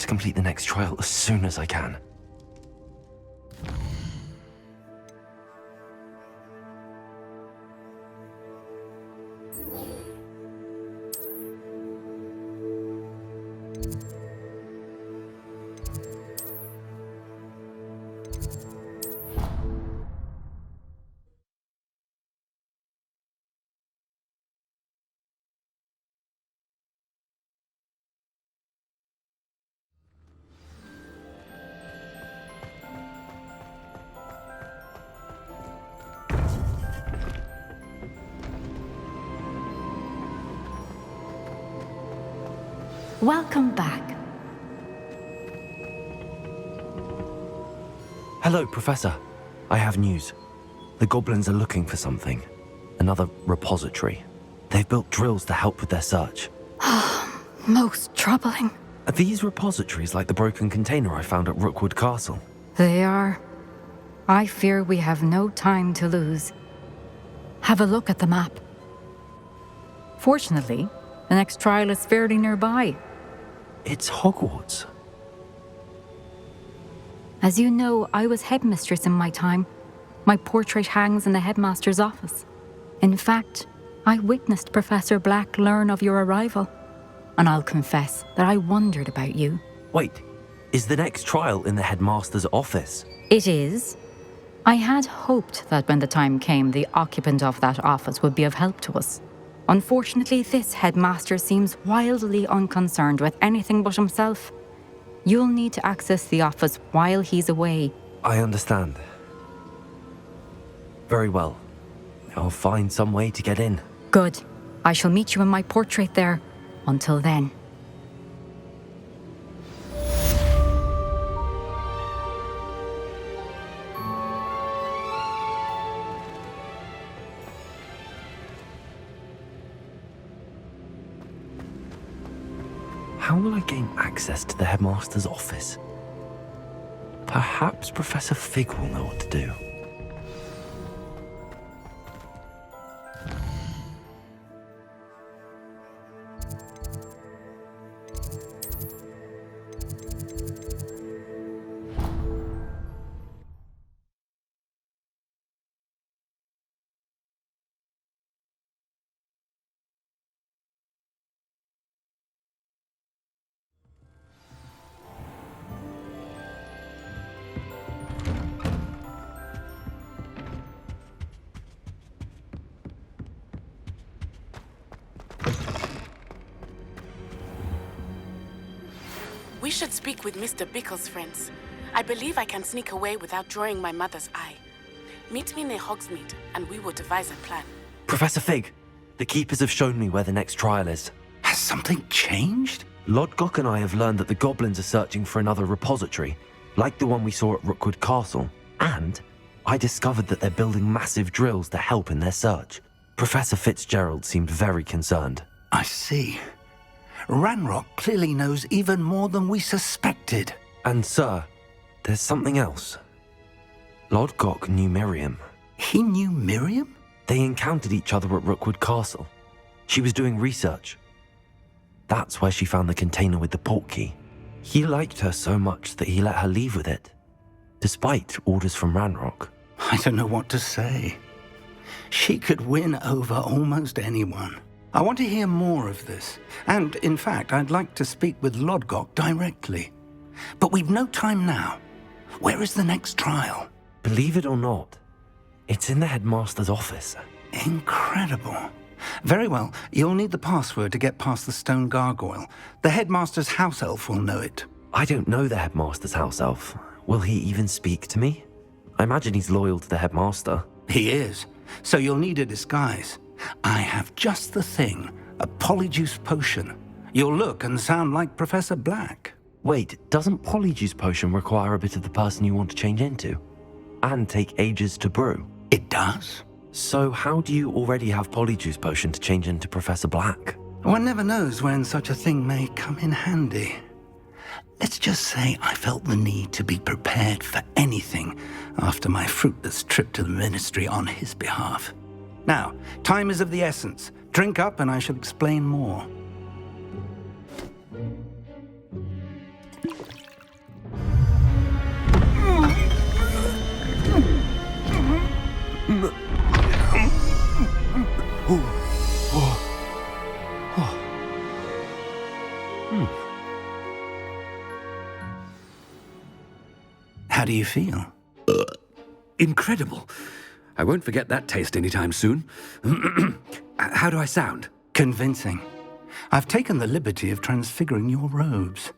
to complete the next trial as soon as I can. Welcome back. Hello, Professor. I have news. The goblins are looking for something. Another repository. They've built drills to help with their search. Most troubling. Are these repositories like the broken container I found at Rookwood Castle? They are. I fear we have no time to lose. Have a look at the map. Fortunately, the next trial is fairly nearby. It's Hogwarts. As you know, I was headmistress in my time. My portrait hangs in the headmaster's office. In fact, I witnessed Professor Black learn of your arrival. And I'll confess that I wondered about you. Wait, is the next trial in the headmaster's office? It is. I had hoped that when the time came, the occupant of that office would be of help to us. Unfortunately, this headmaster seems wildly unconcerned with anything but himself. You'll need to access the office while he's away. I understand. Very well. I'll find some way to get in. Good. I shall meet you in my portrait there. Until then. How will I gain access to the headmaster's office? Perhaps Professor Fig will know what to do. We should speak with Mr. Bickle's friends. I believe I can sneak away without drawing my mother's eye. Meet me near Hogsmeade, and we will devise a plan. Professor Fig, the keepers have shown me where the next trial is. Has something changed? Lodgok and I have learned that the goblins are searching for another repository, like the one we saw at Rookwood Castle. And I discovered that they're building massive drills to help in their search. Professor Fitzgerald seemed very concerned. I see. Ranrock clearly knows even more than we suspected. And sir, there's something else. Lodgok knew Miriam. He knew Miriam? They encountered each other at Rookwood Castle. She was doing research. That's where she found the container with the portkey. He liked her so much that he let her leave with it, despite orders from Ranrock. I don't know what to say. She could win over almost anyone. I want to hear more of this. And, in fact, I'd like to speak with Lodgok directly. But we've no time now. Where is the next trial? Believe it or not, it's in the headmaster's office. Incredible. Very well. You'll need the password to get past the stone gargoyle. The headmaster's house elf will know it. I don't know the headmaster's house elf. Will he even speak to me? I imagine he's loyal to the headmaster. He is. So you'll need a disguise. I have just the thing. A polyjuice potion. You'll look and sound like Professor Black. Wait, doesn't Polyjuice Potion require a bit of the person you want to change into? And take ages to brew? It does. So how do you already have Polyjuice Potion to change into Professor Black? One never knows when such a thing may come in handy. Let's just say I felt the need to be prepared for anything after my fruitless trip to the ministry on his behalf. Now, time is of the essence. Drink up and I shall explain more. do you feel? Incredible. I won't forget that taste anytime soon. How do I sound? Convincing. I've taken the liberty of transfiguring your robes.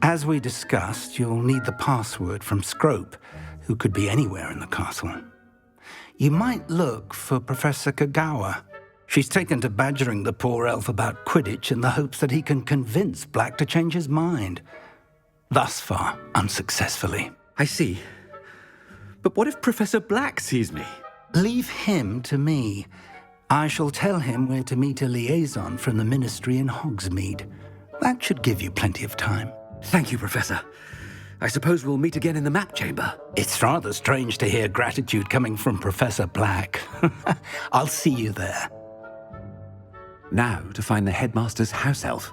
As we discussed, you'll need the password from Scrope, who could be anywhere in the castle. You might look for Professor Kagawa. She's taken to badgering the poor elf about Quidditch in the hopes that he can convince Black to change his mind. Thus far, unsuccessfully. I see. But what if Professor Black sees me? Leave him to me. I shall tell him where to meet a liaison from the Ministry in Hogsmeade. That should give you plenty of time. Thank you, Professor. I suppose we'll meet again in the map chamber. It's rather strange to hear gratitude coming from Professor Black. I'll see you there. Now to find the headmaster's house elf.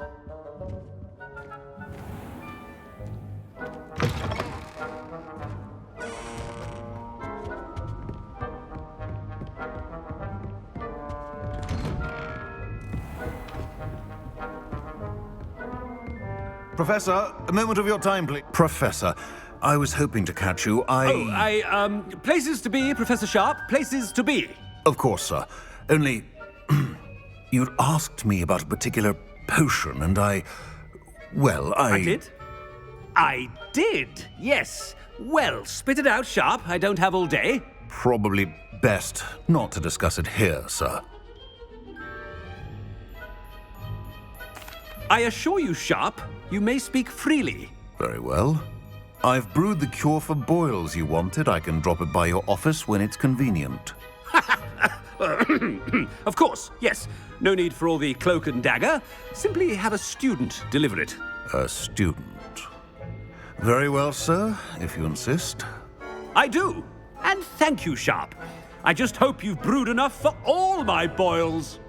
Professor, a moment of your time, please. Professor, I was hoping to catch you. Places to be, Professor Sharp. Places to be. Of course, sir. Only, you'd asked me about a particular potion, and I did? I did, yes. Well, spit it out, Sharp. I don't have all day. Probably best not to discuss it here, sir. I assure you, Sharp, you may speak freely. Very well. I've brewed the cure for boils you wanted. I can drop it by your office when it's convenient. Of course, yes. No need for all the cloak and dagger. Simply have a student deliver it. A student. Very well, sir, if you insist. I do. And thank you, Sharp. I just hope you've brewed enough for all my boils.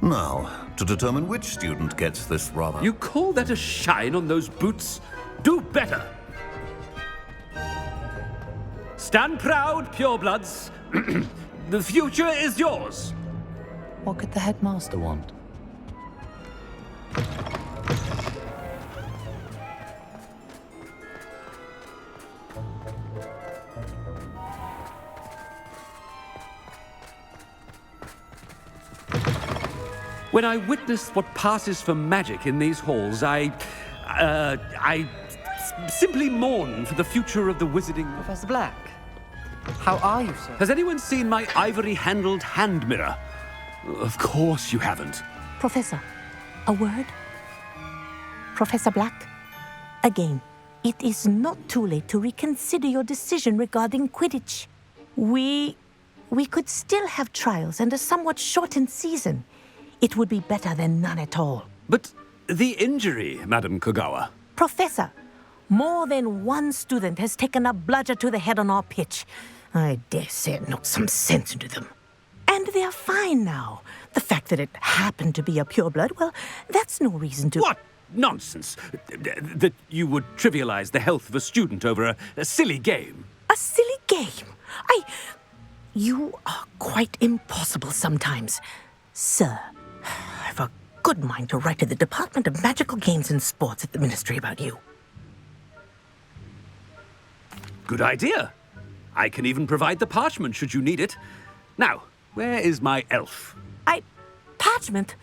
Now, to determine which student gets this rather... You call that a shine on those boots? Do better. Stand proud, purebloods. The future is yours. What could the headmaster want? When I witness what passes for magic in these halls, I simply mourn for the future of the wizarding... Professor Black, how are you, sir? Has anyone seen my ivory-handled hand mirror? Of course you haven't. Professor, a word? Professor Black, again, it is not too late to reconsider your decision regarding Quidditch. We could still have trials and a somewhat shortened season. It would be better than none at all. But the injury, Madam Kagawa. Professor, more than one student has taken a bludger to the head on our pitch. I dare say it knocked some sense into them. And they're fine now. The fact that it happened to be a pureblood, well, that's no reason to... What nonsense! That you would trivialize the health of a student over a silly game. A silly game? You are quite impossible sometimes. Sir, I've a good mind to write to the Department of Magical Games and Sports at the Ministry about you. Good idea. I can even provide the parchment should you need it. Now, where is my elf? Parchment?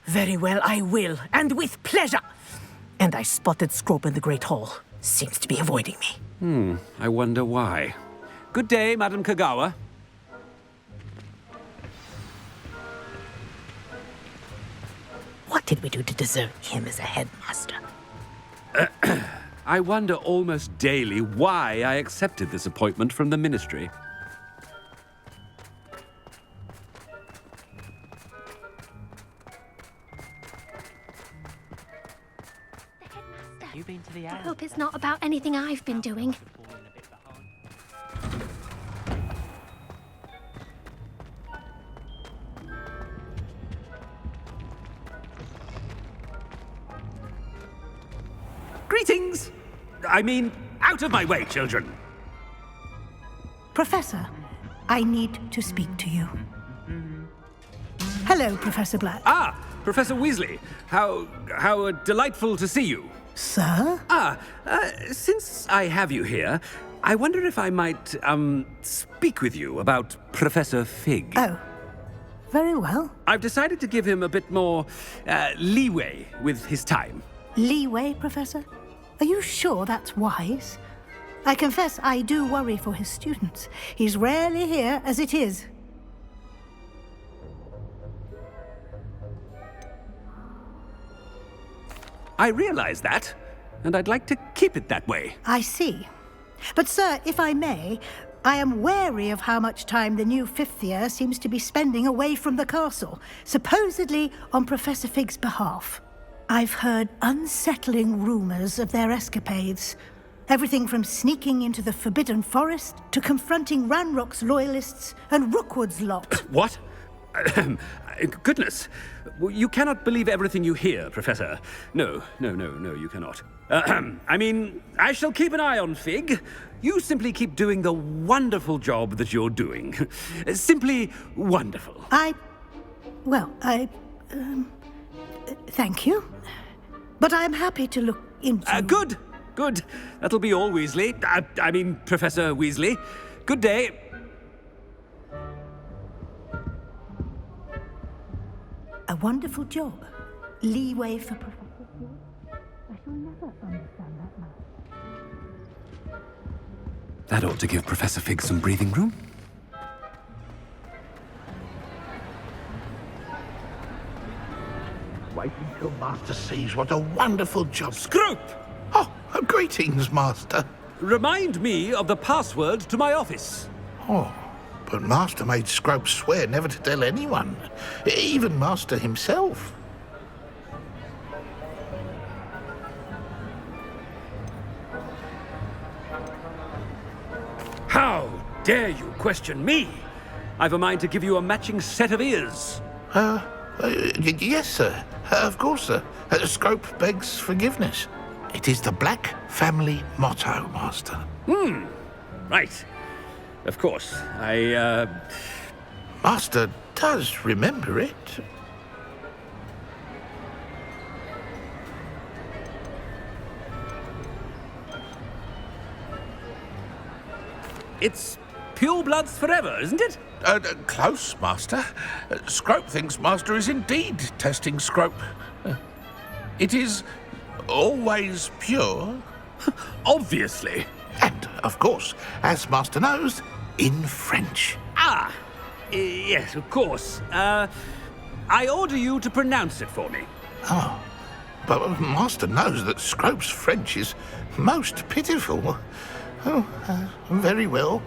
Very well, I will, and with pleasure. And I spotted Scrope in the Great Hall. Seems to be avoiding me. I wonder why. Good day, Madam Kagawa. What did we do to deserve him as a headmaster? I wonder almost daily why I accepted this appointment from the ministry. I hope it's not about anything I've been doing. Greetings! I mean, out of my way, children. Professor, I need to speak to you. Hello, Professor Black. Ah, Professor Weasley. How delightful to see you. Sir? Since I have you here, I wonder if I might, speak with you about Professor Fig. Oh, very well. I've decided to give him a bit more, leeway with his time. Leeway, Professor? Are you sure that's wise? I confess I do worry for his students. He's rarely here as it is. I realize that, and I'd like to keep it that way. I see. But, sir, if I may, I am wary of how much time the new fifth year seems to be spending away from the castle, supposedly on Professor Fig's behalf. I've heard unsettling rumors of their escapades. Everything from sneaking into the Forbidden Forest to confronting Ranrock's loyalists and Rookwood's lot. What? Goodness. You cannot believe everything you hear, Professor. No, you cannot. I mean, I shall keep an eye on Fig. You simply keep doing the wonderful job that you're doing. Simply wonderful. Thank you. But I'm happy to look into... Good. That'll be all, Weasley. I mean, Professor Weasley. Good day. A wonderful job. Leeway for Professor Fig. I shall never understand that man. That ought to give Professor Fig some breathing room. Wait until Master sees what a wonderful job... Scrope! Oh, greetings, Master. Remind me of the password to my office. Oh, but Master made Scrope swear never to tell anyone, even Master himself. How dare you question me? I've a mind to give you a matching set of ears. Yes, sir. Of course, sir. Scrope begs forgiveness. It is the Black family motto, Master. Right. Of course. Master does remember it. It's pure bloods forever, isn't it? Close, Master. Scrope thinks Master is indeed testing Scrope. It is always pure. Obviously. And, of course, as Master knows, in French. Yes, of course. I order you to pronounce it for me. Oh, but Master knows that Scrope's French is most pitiful. Oh, very well.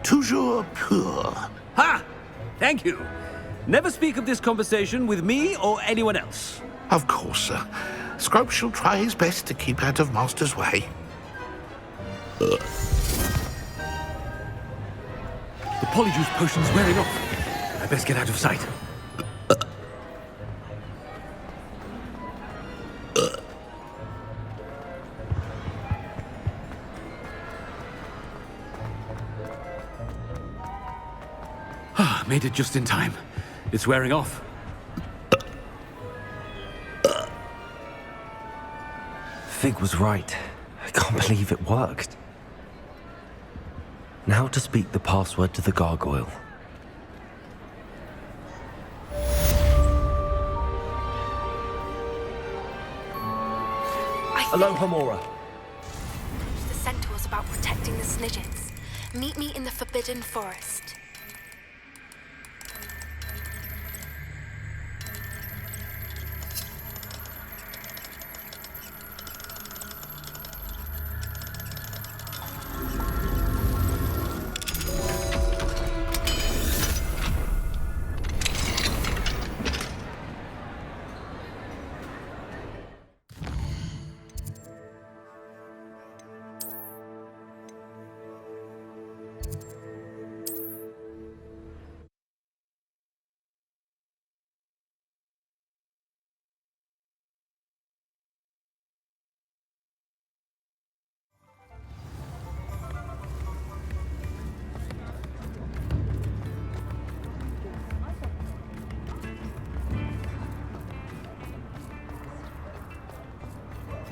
Toujours pur. Ha! Thank you. Never speak of this conversation with me or anyone else. Of course, sir. Scrope shall try his best to keep out of Master's way. The polyjuice potion's wearing off. I best get out of sight. Made it just in time. It's wearing off. Fig was right. I can't believe it worked. Now to speak the password to the gargoyle. Aloha, Mora. The centaurs about protecting the Snidgets. Meet me in the Forbidden Forest.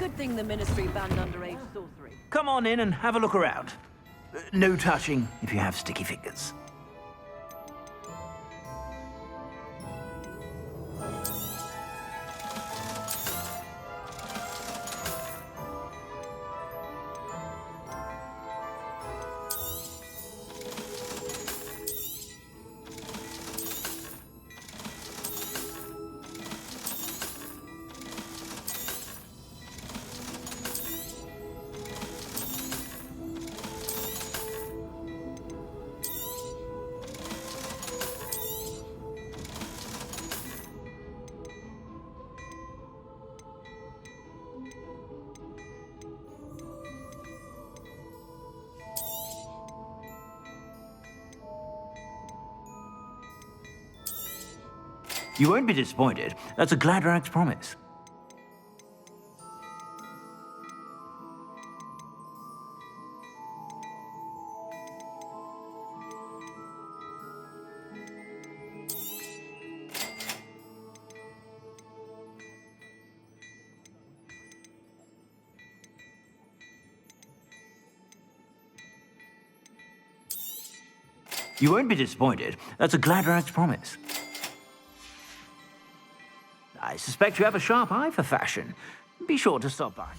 Good thing the Ministry banned underage sorcery. Come on in and have a look around. No touching if you have sticky fingers. You won't be disappointed. That's a Gladrag's promise. You won't be disappointed. That's a Gladrag's promise. I suspect you have a sharp eye for fashion. Be sure to stop by.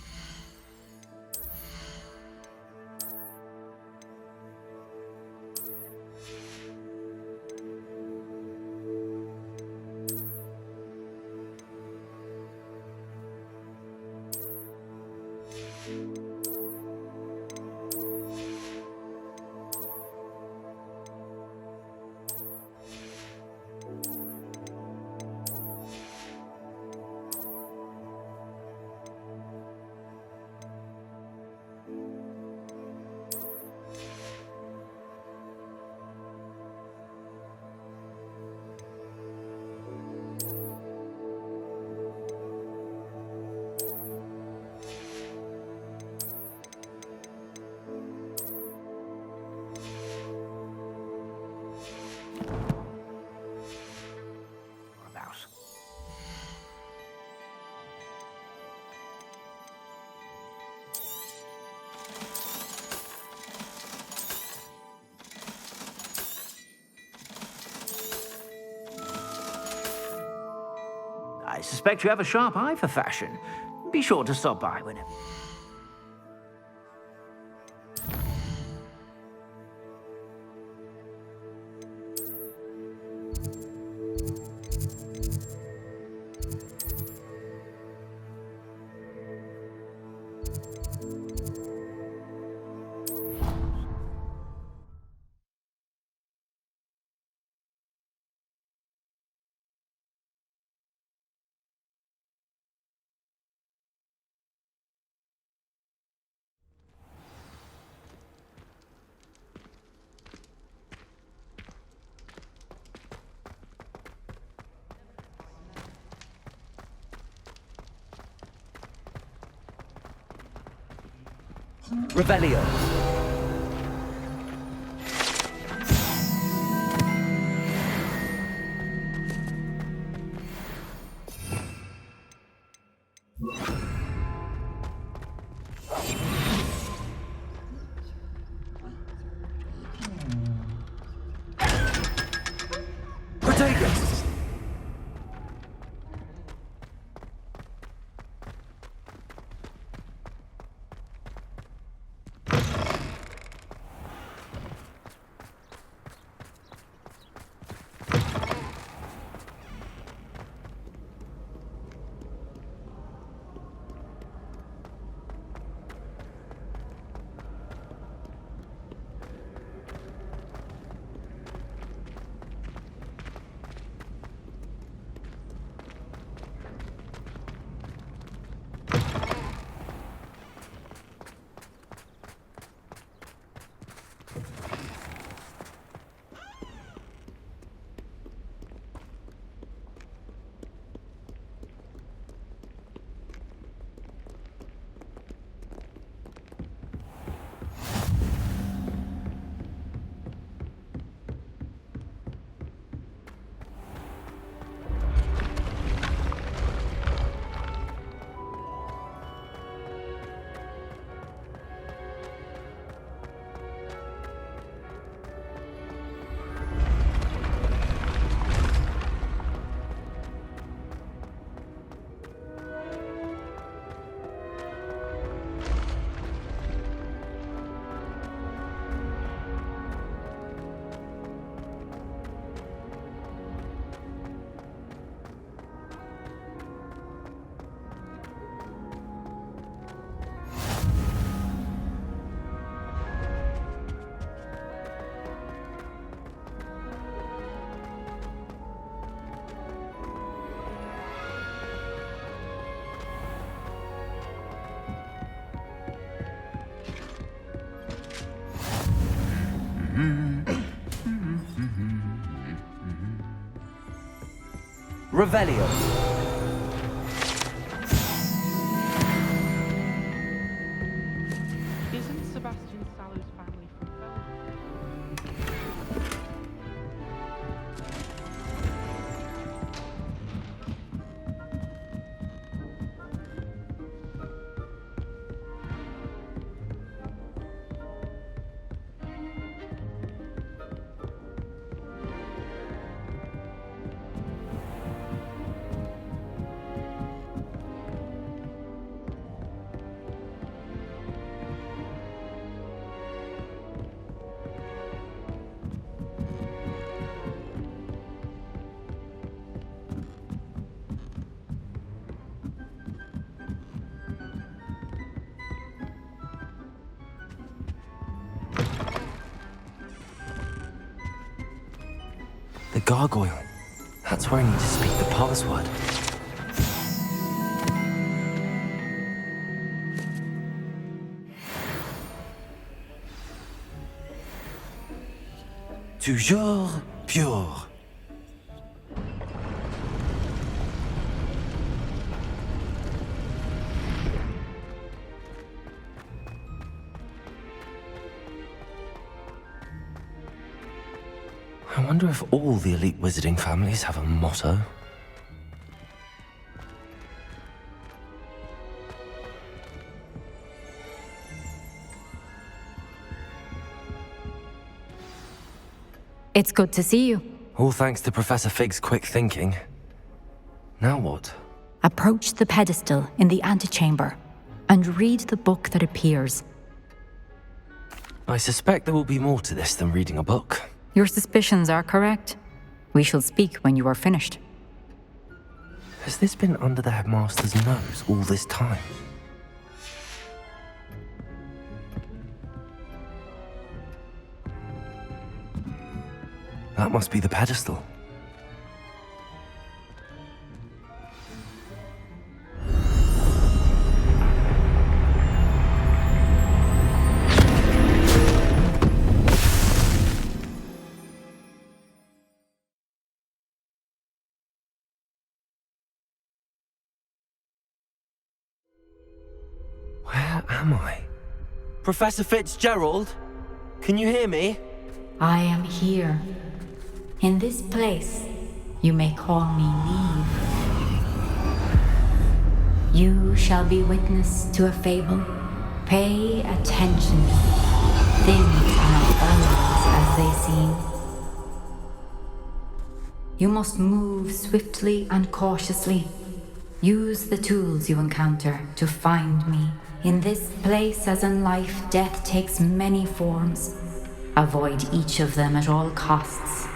I suspect you have a sharp eye for fashion. Be sure to stop by whenever. Revelio. Protagus! Revelio. Isn't Sebastian Sallow's family from Belgium? The gargoyle. That's where I need to speak the password. Toujours pure. I wonder if all the elite wizarding families have a motto. It's good to see you. All thanks to Professor Fig's quick thinking. Now what? Approach the pedestal in the antechamber and read the book that appears. I suspect there will be more to this than reading a book. Your suspicions are correct. We shall speak when you are finished. Has this been under the headmaster's nose all this time? That must be the pedestal. Where am I? Professor Fitzgerald? Can you hear me? I am here. In this place, you may call me Neve. You shall be witness to a fable. Pay attention. Things are not always as they seem. You must move swiftly and cautiously. Use the tools you encounter to find me. In this place, as in life, death takes many forms. Avoid each of them at all costs.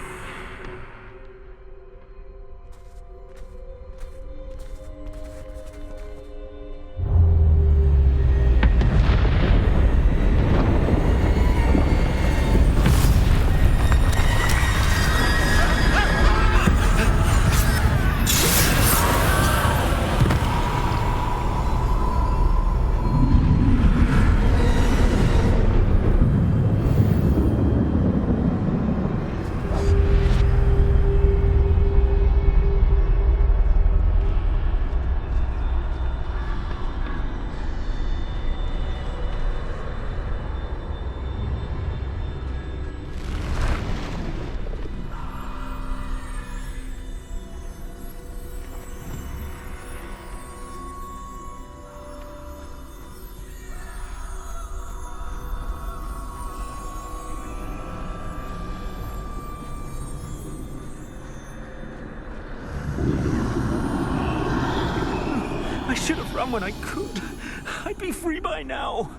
I should have run when I could. I'd be free by now.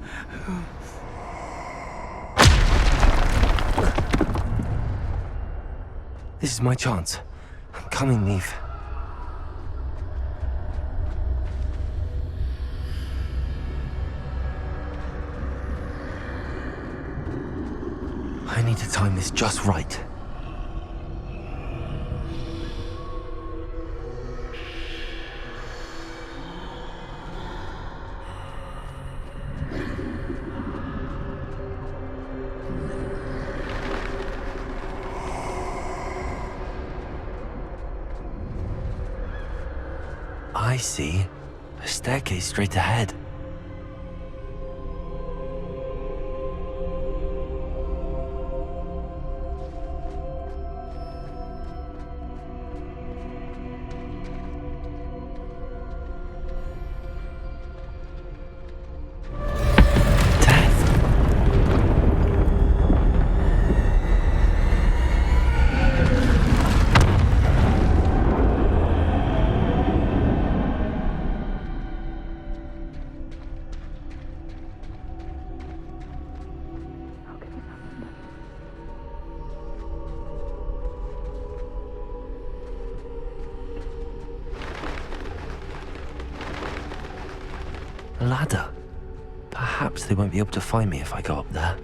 This is my chance. I'm coming, Neve. I need to time this just right. see. A staircase straight ahead. A ladder. Perhaps they won't be able to find me if I go up there.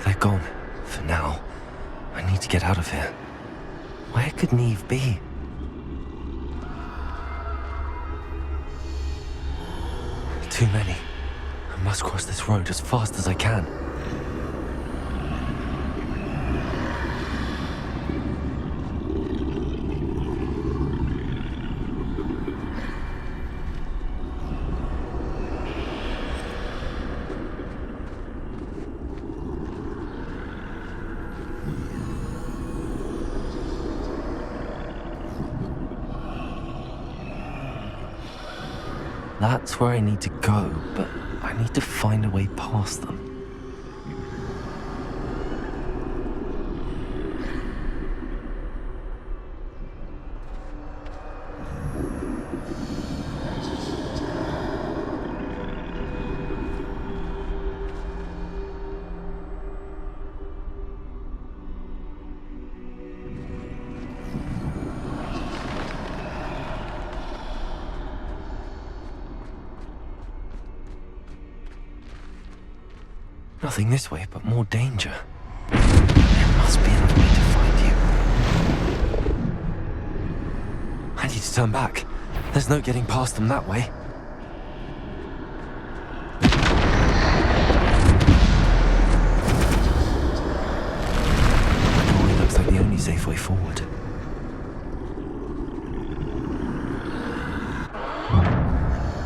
They're gone. For now. I need to get out of here. Where could Neve be? Too many. I must cross this road as fast as I can. That's where I need to go, but I need to find a way past them. Nothing this way, but more danger. There must be another way to find you. I need to turn back. There's no getting past them that way. That doorway looks like the only safe way forward.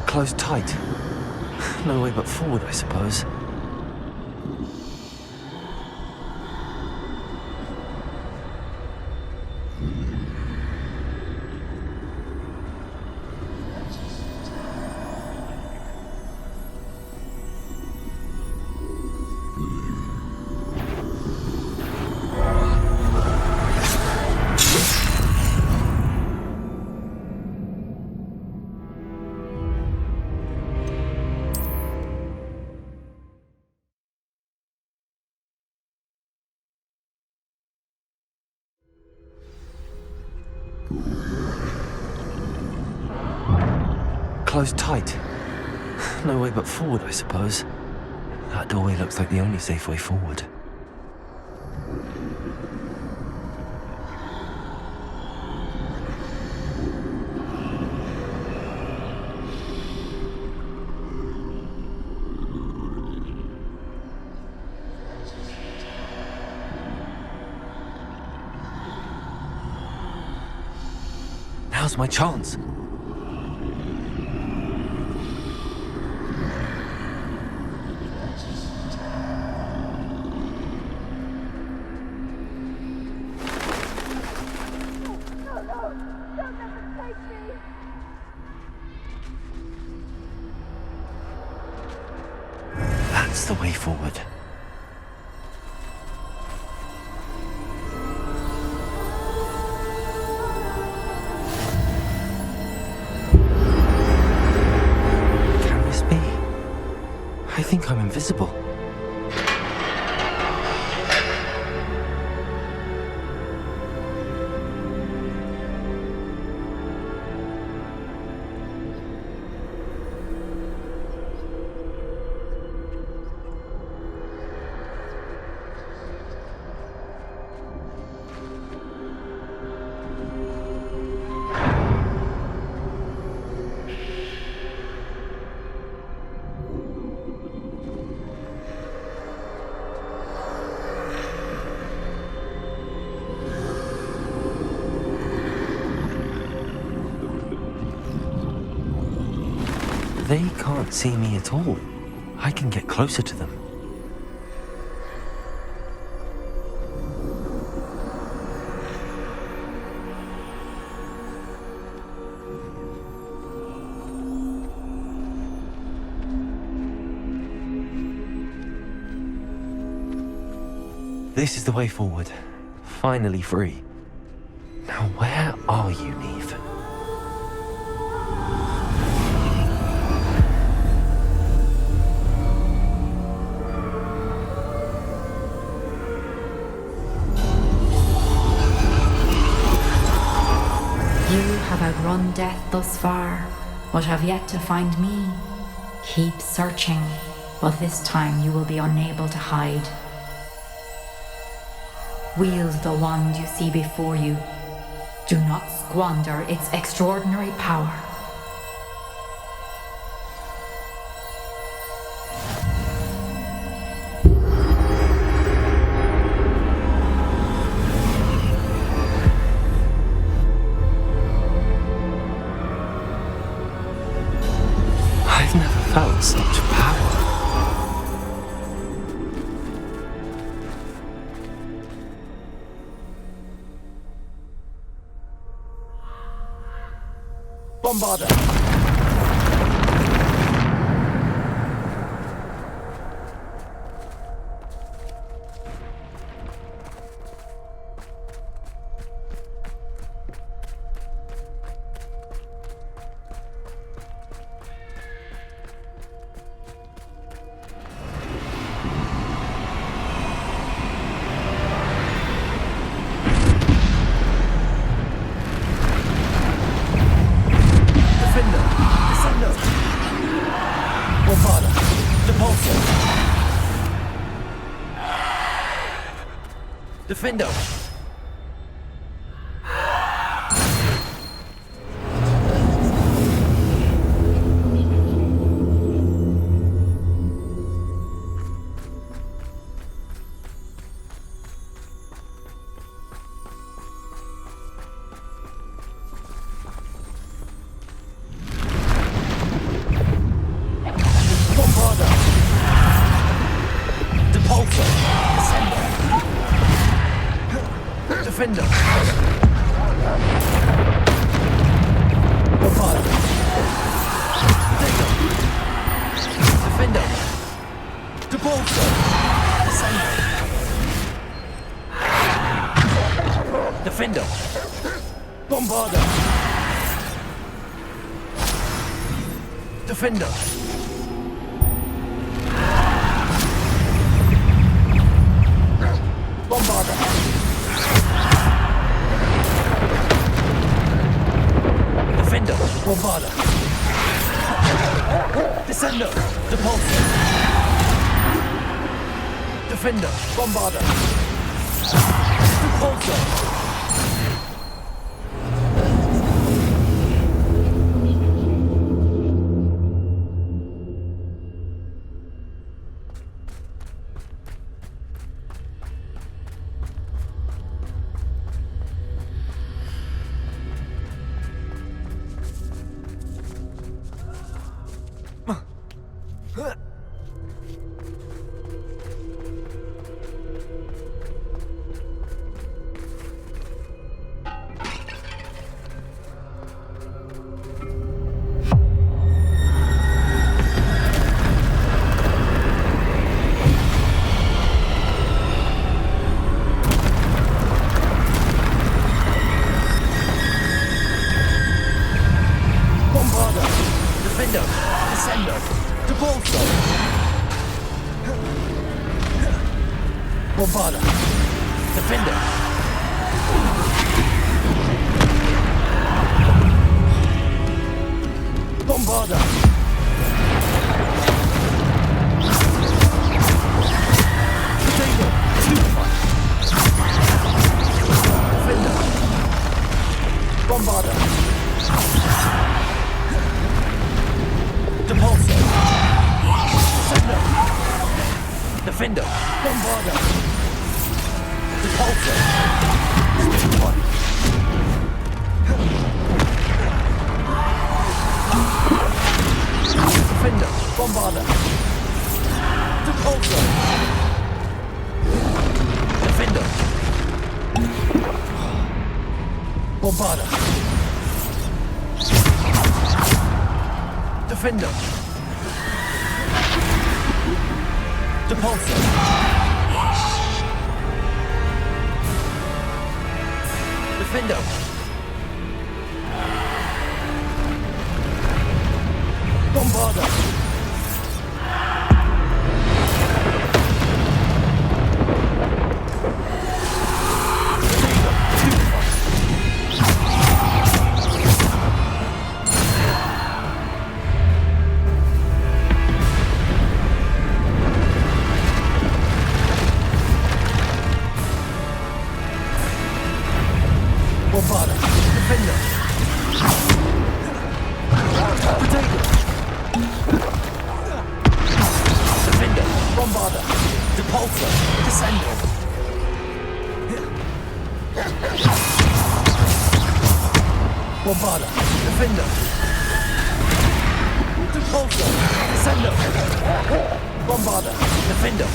Closed tight. No way but forward, I suppose. Closed tight. No way but forward, I suppose. That doorway looks like the only safe way forward. Now's my chance. That's the way forward. Can this be? I think I'm invisible. They can't see me at all. I can get closer to them. This is the way forward. Finally free. Now where are you, Neve? You have outrun death thus far, but have yet to find me. Keep searching, but this time you will be unable to hide. Wield the wand you see before you. Do not squander its extraordinary power. I've never felt such power. Bombarder! Defender! Defender! Defender! Depulso! Defender! Bombarder! Defender! Bombarder! Defender! Bombarder! Descender! Depulso! Defender! Bombarder! Depulso! Defender! Descender! Depulso! Bombarder! Defender! Bombarder! Potato! Stupefy! Defender! Bombarder! Depulso! Descender! Defender! Bombarder! Depulso! Stupefy! Bombarda! Depulso! Defender! Bombarda! Defender! Depulso! Defender! Bombarda! Bombarda! Defender! Potato! Defender! Bombarda! Depulso! Descendo! Bombarda! Defender! Depulso! Descendo! Bombarda! Defender!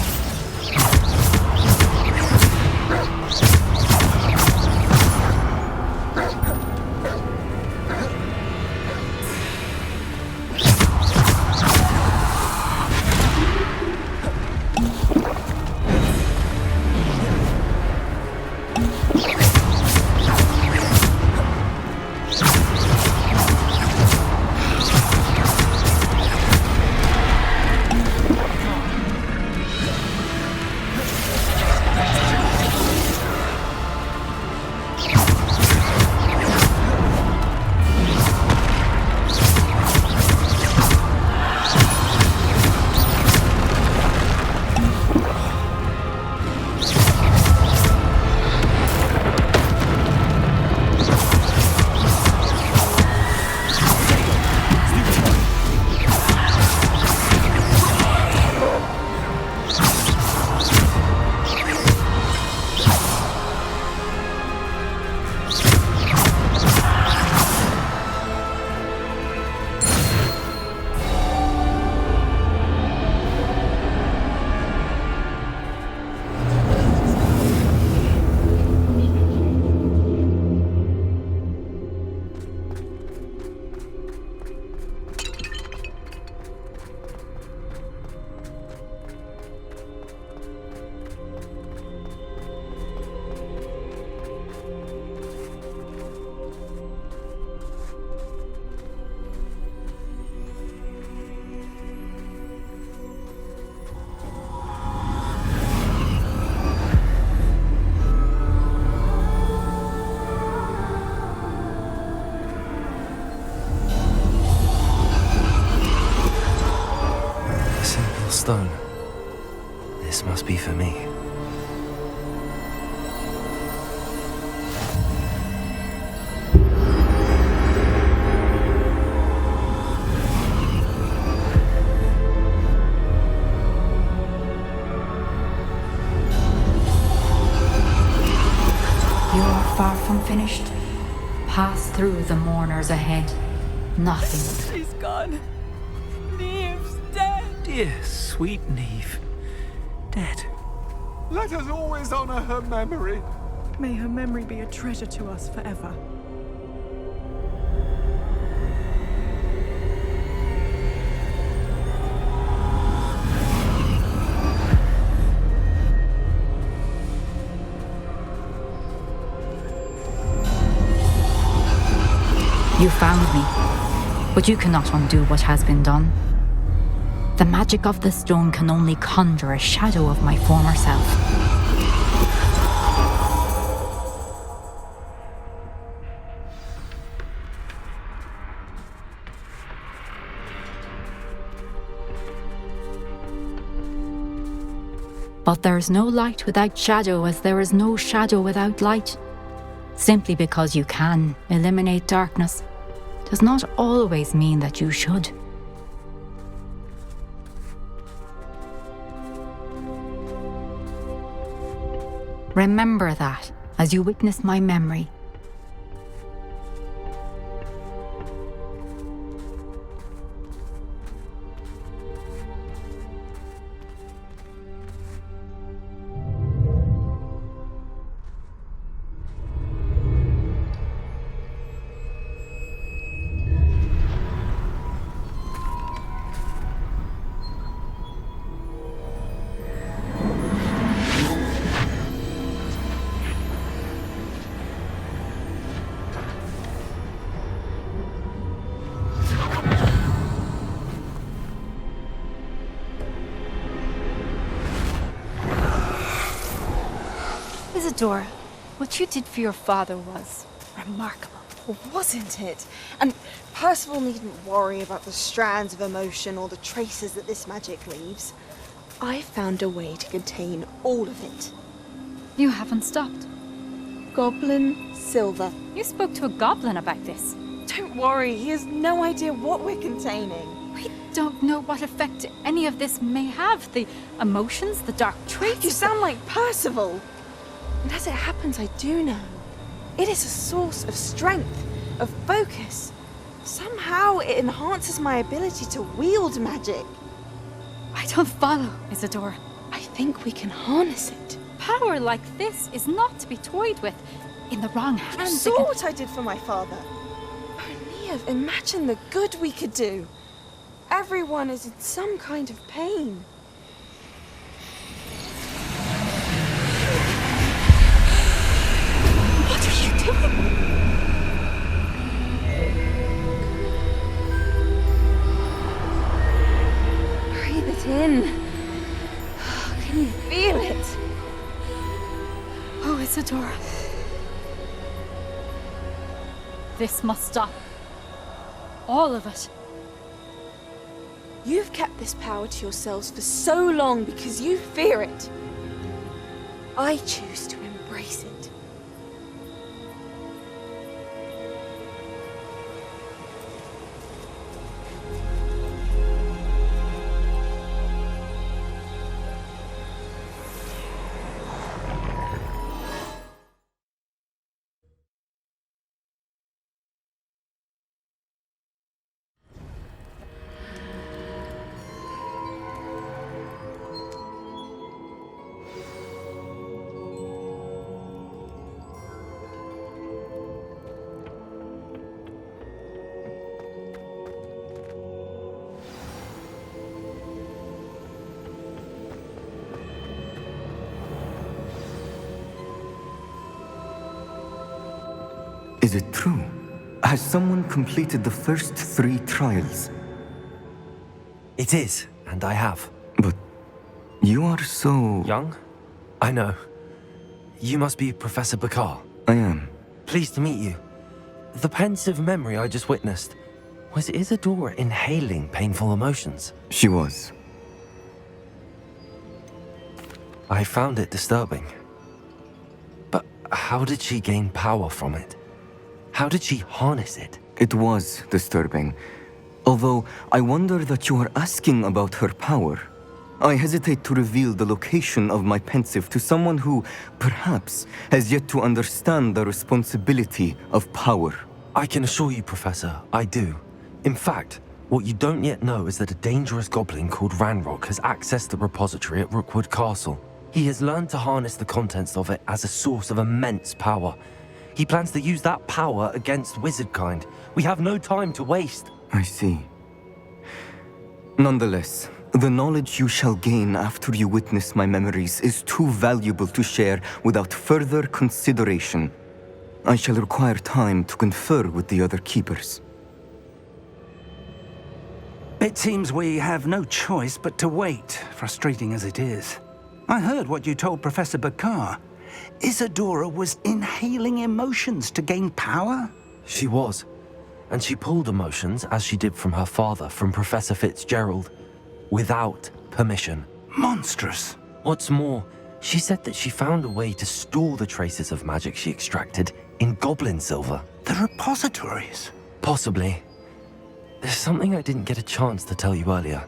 Stone. This must be for me. You are far from finished. Pass through the mourners ahead. Nothing. She's gone. Neve's dead. Dear, sweet Neve. Dead. Let us always honor her memory. May her memory be a treasure to us forever. You found me, but you cannot undo what has been done. The magic of the stone can only conjure a shadow of my former self. But there is no light without shadow, as there is no shadow without light. Simply because you can eliminate darkness does not always mean that you should. Remember that as you witness my memory. Isadora, what you did for your father was remarkable. Well, wasn't it? And Percival needn't worry about the strands of emotion or the traces that this magic leaves. I found a way to contain all of it. You haven't stopped. Goblin Silver. You spoke to a goblin about this. Don't worry, he has no idea what we're containing. We don't know what effect any of this may have. The emotions, the dark traits. You sound like Percival. And as it happens, I do know. It is a source of strength, of focus. Somehow it enhances my ability to wield magic. I don't follow, Isadora. I think we can harness it. Power like this is not to be toyed with. In the wrong hands. You saw what I did for my father. Neve, imagine the good we could do. Everyone is in some kind of pain. What are you doing? Breathe it in. Can you feel it? Oh, Isadora. This must stop. All of it. You've kept this power to yourselves for so long because you fear it. I choose to embrace it. Is it true? Has someone completed the first 3 trials? It is, and I have. But you are so... Young? I know. You must be Professor Bakar. I am. Pleased to meet you. The pensive memory I just witnessed, was Isadora inhaling painful emotions? She was. I found it disturbing. But how did she gain power from it? How did she harness it? It was disturbing. Although, I wonder that you are asking about her power. I hesitate to reveal the location of my pensive to someone who, perhaps, has yet to understand the responsibility of power. I can assure you, Professor, I do. In fact, what you don't yet know is that a dangerous goblin called Ranrock has accessed the repository at Rookwood Castle. He has learned to harness the contents of it as a source of immense power. He plans to use that power against wizardkind. We have no time to waste. I see. Nonetheless, the knowledge you shall gain after you witness my memories is too valuable to share without further consideration. I shall require time to confer with the other keepers. It seems we have no choice but to wait, frustrating as it is. I heard what you told Professor Bakar. Isadora was inhaling emotions to gain power? She was. And she pulled emotions, as she did from her father, from Professor Fitzgerald, without permission. Monstrous. What's more, she said that she found a way to store the traces of magic she extracted in goblin silver. The repositories? Possibly. There's something I didn't get a chance to tell you earlier.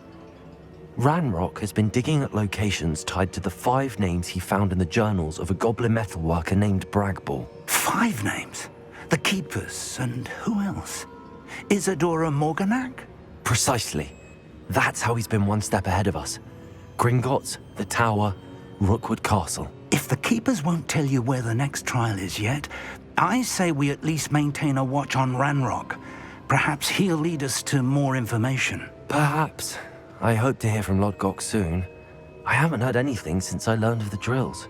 Ranrock has been digging at locations tied to the 5 names he found in the journals of a goblin metalworker named Bragball. 5 names? The Keepers, and who else? Isadora Morganac? Precisely. That's how he's been one step ahead of us. Gringotts, the Tower, Rookwood Castle. If the Keepers won't tell you where the next trial is yet, I say we at least maintain a watch on Ranrock. Perhaps he'll lead us to more information. Perhaps. I hope to hear from Lodgok soon. I haven't heard anything since I learned of the drills.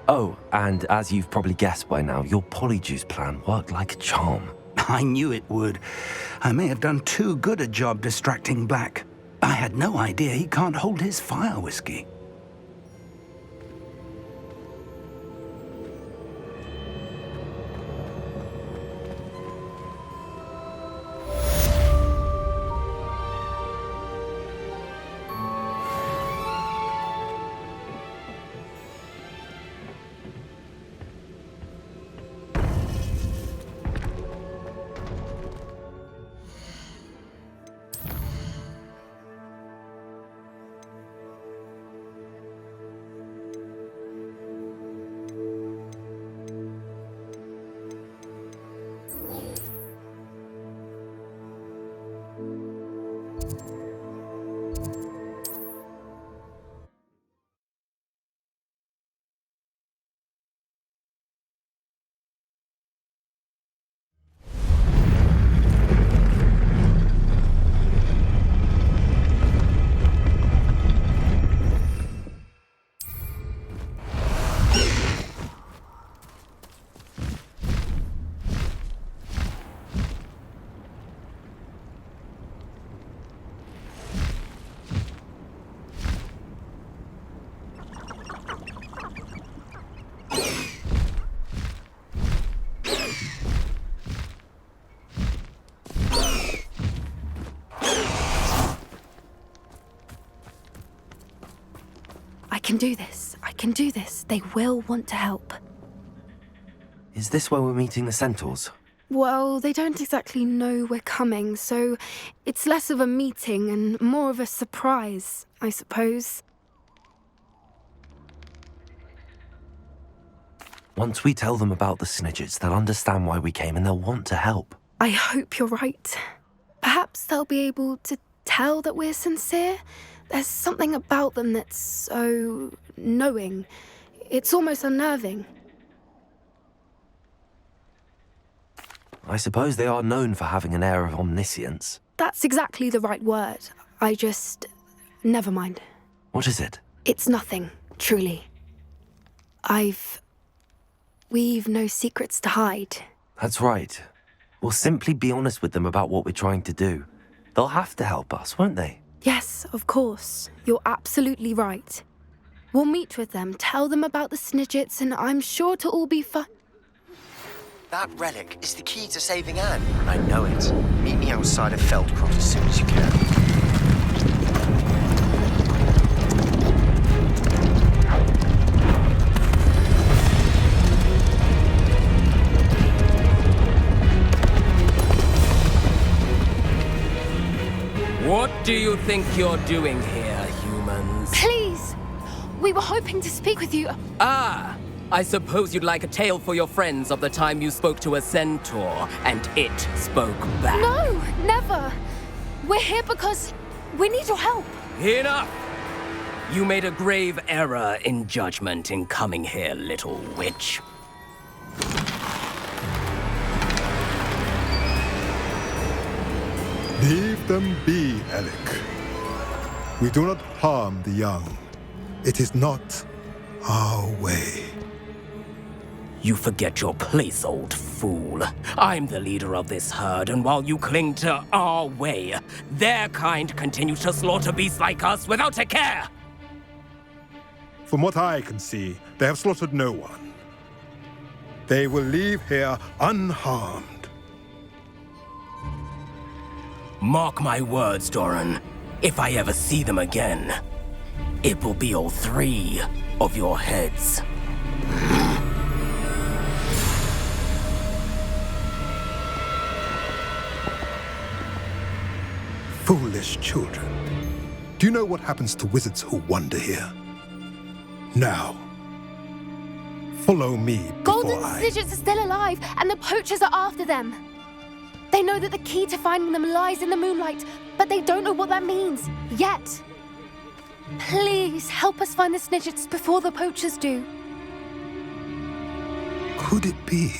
Oh, and as you've probably guessed by now, your polyjuice plan worked like a charm. I knew it would. I may have done too good a job distracting Black. I had no idea he can't hold his fire whiskey. I can do this. I can do this. They will want to help. Is this where we're meeting the centaurs? Well, they don't exactly know we're coming, so it's less of a meeting and more of a surprise, I suppose. Once we tell them about the Snidgets, they'll understand why we came and they'll want to help. I hope you're right. Perhaps they'll be able to tell that we're sincere. There's something about them that's so knowing. It's almost unnerving. I suppose they are known for having an air of omniscience. That's exactly the right word. Never mind. What is it? It's nothing, truly. We've no secrets to hide. That's right. We'll simply be honest with them about what we're trying to do. They'll have to help us, won't they? Yes, of course. You're absolutely right. We'll meet with them, tell them about the Snidgets, and I'm sure it'll all be fun. That relic is the key to saving Anne. I know it. Meet me outside of Feldcroft as soon as you can. What do you think you're doing here, humans? Please! We were hoping to speak with you. Ah! I suppose you'd like a tale for your friends of the time you spoke to a centaur, and it spoke back. No, never! We're here because we need your help. Enough! You made a grave error in judgment in coming here, little witch. Leave them be, Alec. We do not harm the young. It is not our way. You forget your place, old fool. I'm the leader of this herd, and while you cling to our way, their kind continue to slaughter beasts like us without a care! From what I can see, they have slaughtered no one. They will leave here unharmed. Mark my words, Doran. If I ever see them again, it will be all 3 of your heads. Foolish children. Do you know what happens to wizards who wander here? Now, follow me Golden Snidgets are still alive, and the poachers are after them. They know that the key to finding them lies in the moonlight, but they don't know what that means, yet. Please, help us find the Snidgets before the poachers do. Could it be?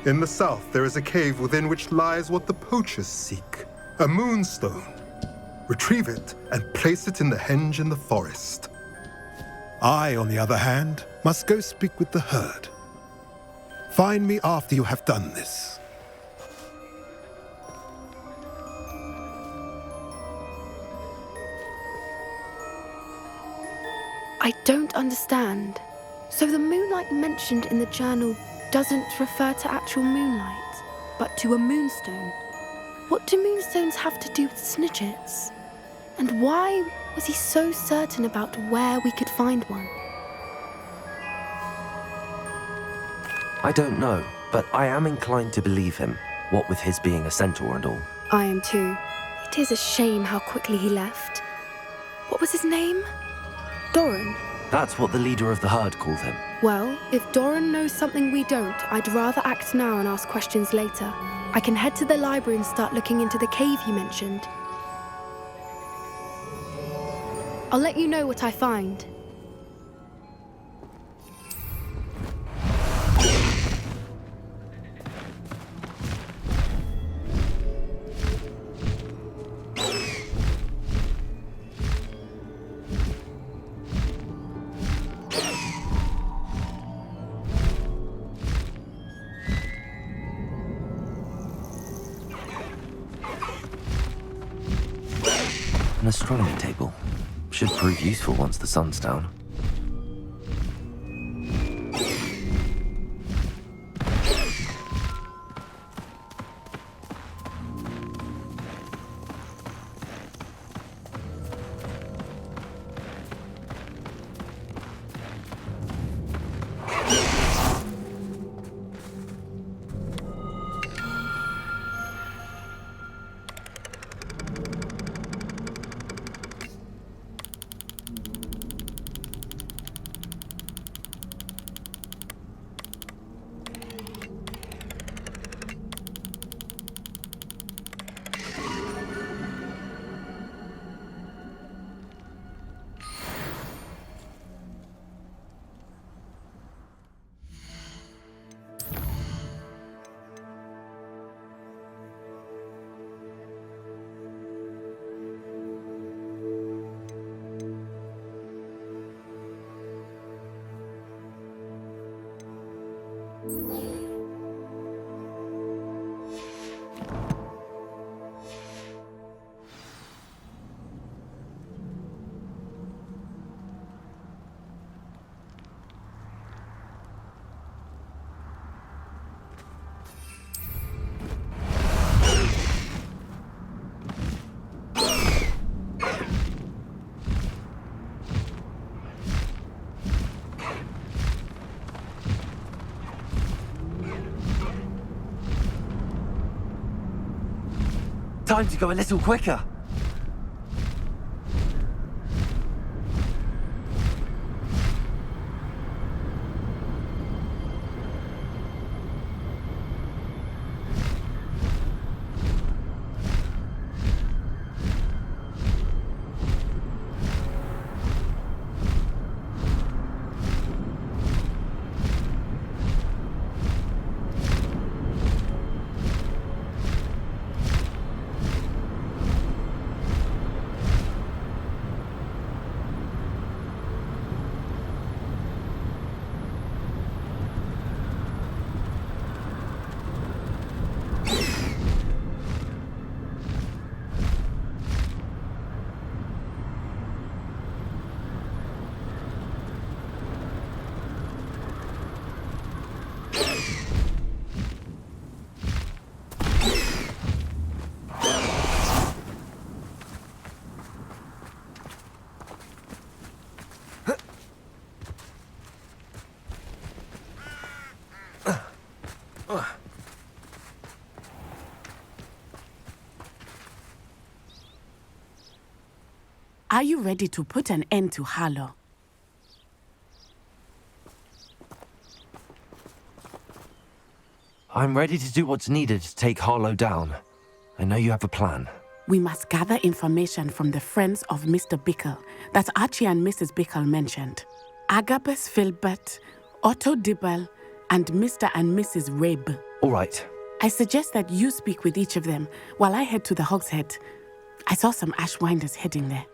In the south, there is a cave within which lies what the poachers seek. A moonstone. Retrieve it and place it in the henge in the forest. I, on the other hand, must go speak with the herd. Find me after you have done this. I don't understand. So the moonlight mentioned in the journal doesn't refer to actual moonlight, but to a moonstone. What do moonstones have to do with Snidgets? And why was he so certain about where we could find one? I don't know, but I am inclined to believe him, what with his being a centaur and all. I am too. It is a shame how quickly he left. What was his name? Doran. That's what the leader of the herd called him. Well, if Doran knows something we don't, I'd rather act now and ask questions later. I can head to the library and start looking into the cave you mentioned. I'll let you know what I find. An astronomy table. Should prove useful once the sun's down. Time to go a little quicker. Are you ready to put an end to Harlow? I'm ready to do what's needed to take Harlow down. I know you have a plan. We must gather information from the friends of Mr. Bickle that Archie and Mrs. Bickle mentioned. Agabus Filbert, Otto Dibble, and Mr. and Mrs. Rabe. All right. I suggest that you speak with each of them while I head to the Hogshead. I saw some Ashwinders heading there.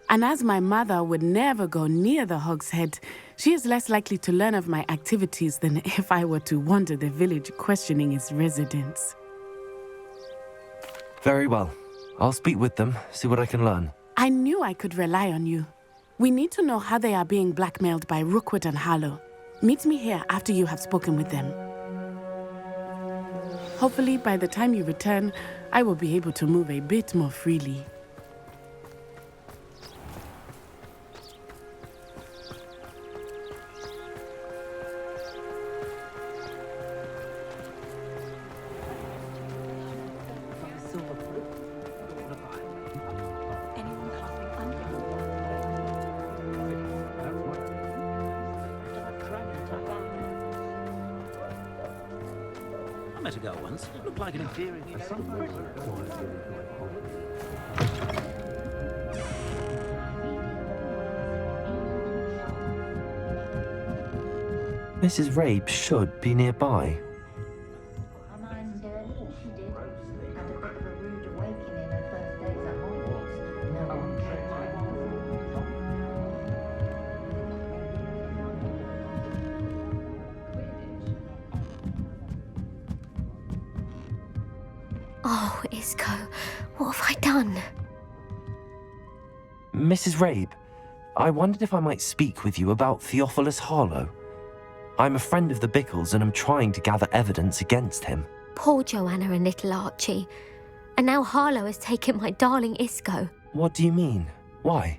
And as my mother would never go near the Hogshead, she is less likely to learn of my activities than if I were to wander the village questioning its residents. Very well. I'll speak with them, see what I can learn. I knew I could rely on you. We need to know how they are being blackmailed by Rookwood and Harlow. Meet me here after you have spoken with them. Hopefully, by the time you return, I will be able to move a bit more freely. met a girl once. Looked like an inferior. Mrs. Rabe should be nearby. Oh, Isco, what have I done? Mrs. Rabe, I wondered if I might speak with you about Theophilus Harlow. I'm a friend of the Bickles and I'm trying to gather evidence against him. Poor Joanna and little Archie. And now Harlow has taken my darling Isco. What do you mean? Why?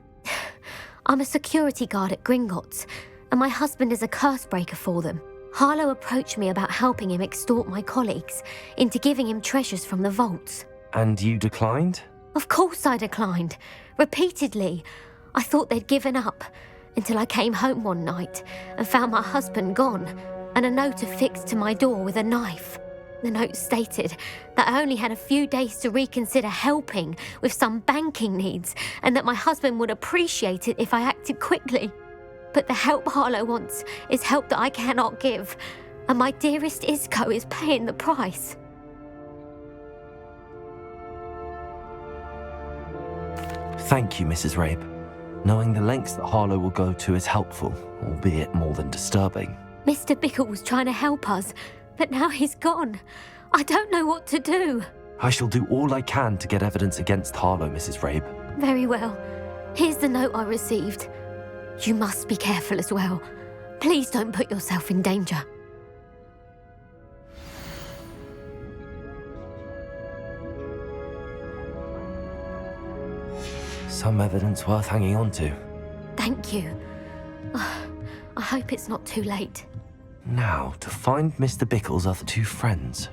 I'm a security guard at Gringotts, and my husband is a curse breaker for them. Harlow approached me about helping him extort my colleagues into giving him treasures from the vaults. And you declined? Of course I declined. Repeatedly. I thought they'd given up, until I came home one night and found my husband gone, and a note affixed to my door with a knife. The note stated that I only had a few days to reconsider helping with some banking needs, and that my husband would appreciate it if I acted quickly. But the help Harlow wants is help that I cannot give, and my dearest Isco is paying the price. Thank you, Mrs. Rabe. Knowing the lengths that Harlow will go to is helpful, albeit more than disturbing. Mr. Bickle was trying to help us, but now he's gone. I don't know what to do. I shall do all I can to get evidence against Harlow, Mrs. Rabe. Very well. Here's the note I received. You must be careful as well. Please don't put yourself in danger. Some evidence worth hanging on to. Thank you. I hope it's not too late. Now, to find Mr. Bickle's other two friends.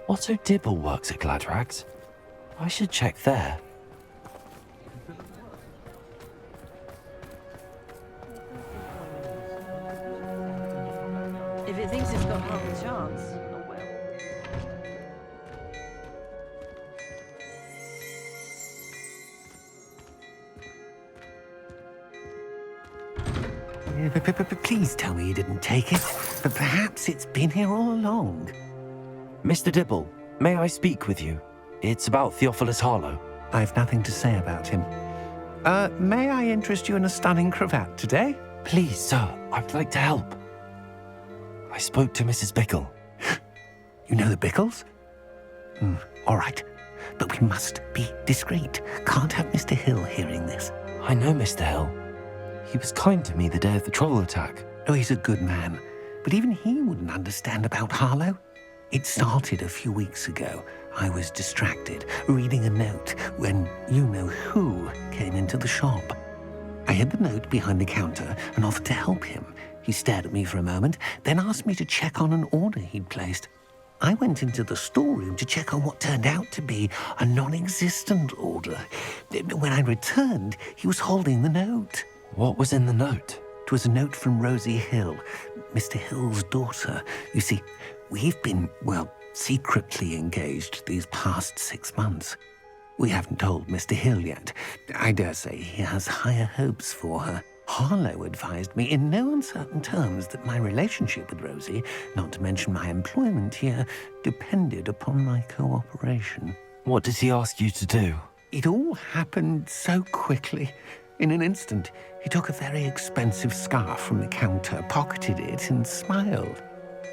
Otto Dibble works at Gladrags. I should check there. If it thinks it's got half a chance, oh well. Please tell me you didn't take it. But perhaps it's been here all along. Mr. Dibble, may I speak with you? It's about Theophilus Harlow. I've nothing to say about him. May I interest you in a stunning cravat today? Please, sir, I'd like to help. I spoke to Mrs. Bickle. You know the Bickles? All right. But we must be discreet. Can't have Mr. Hill hearing this. I know Mr. Hill. He was kind to me the day of the troll attack. Oh, he's a good man. But even he wouldn't understand about Harlow. It started a few weeks ago. I was distracted, reading a note, when you-know-who came into the shop. I hid the note behind the counter and offered to help him. He stared at me for a moment, then asked me to check on an order he'd placed. I went into the storeroom to check on what turned out to be a non-existent order. When I returned, he was holding the note. What was in the note? It was a note from Rosie Hill, Mr. Hill's daughter. You see, we've been, secretly engaged these past 6 months. We haven't told Mr. Hill yet. I dare say he has higher hopes for her. Harlow advised me in no uncertain terms that my relationship with Rosie, not to mention my employment here, depended upon my cooperation. What did he ask you to do? It all happened so quickly. In an instant, he took a very expensive scarf from the counter, pocketed it, and smiled.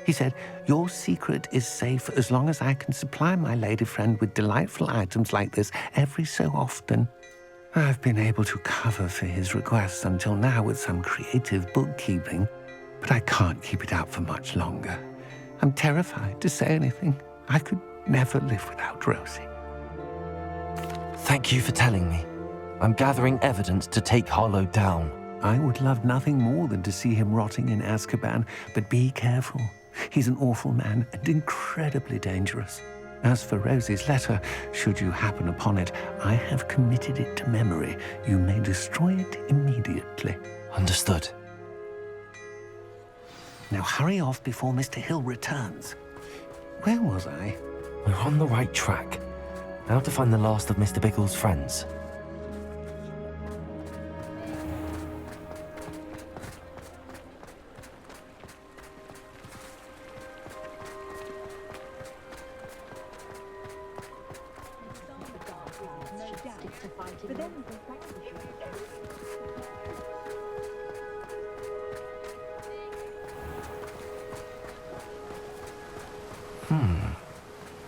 He said, "Your secret is safe as long as I can supply my lady friend with delightful items like this every so often." I've been able to cover for his requests until now with some creative bookkeeping, but I can't keep it up for much longer. I'm terrified to say anything. I could never live without Rosie. Thank you for telling me. I'm gathering evidence to take Harlow down. I would love nothing more than to see him rotting in Azkaban, but be careful. He's an awful man and incredibly dangerous. As for Rosie's letter, should you happen upon it, I have committed it to memory. You may destroy it immediately. Understood. Now hurry off before Mr. Hill returns. Where was I? We're on the right track. Now to find the last of Mr. Biggles' friends.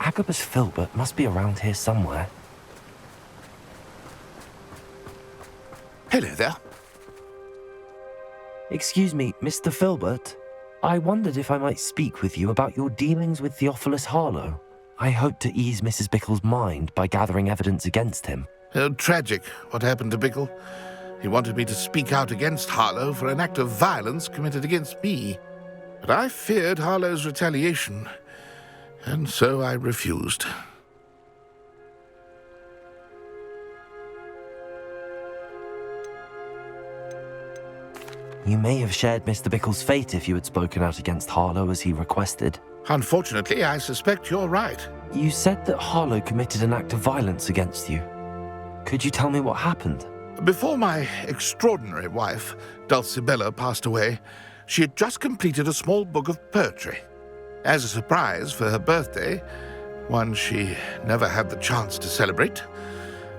Agabus Filbert must be around here somewhere. Hello there. Excuse me, Mr. Filbert. I wondered if I might speak with you about your dealings with Theophilus Harlow. I hope to ease Mrs. Bickle's mind by gathering evidence against him. Oh, tragic what happened to Bickle. He wanted me to speak out against Harlow for an act of violence committed against me. But I feared Harlow's retaliation, and so I refused. You may have shared Mr. Bickle's fate if you had spoken out against Harlow as he requested. Unfortunately, I suspect you're right. You said that Harlow committed an act of violence against you. Could you tell me what happened? Before my extraordinary wife, Dulcibella, passed away, she had just completed a small book of poetry. As a surprise for her birthday, one she never had the chance to celebrate,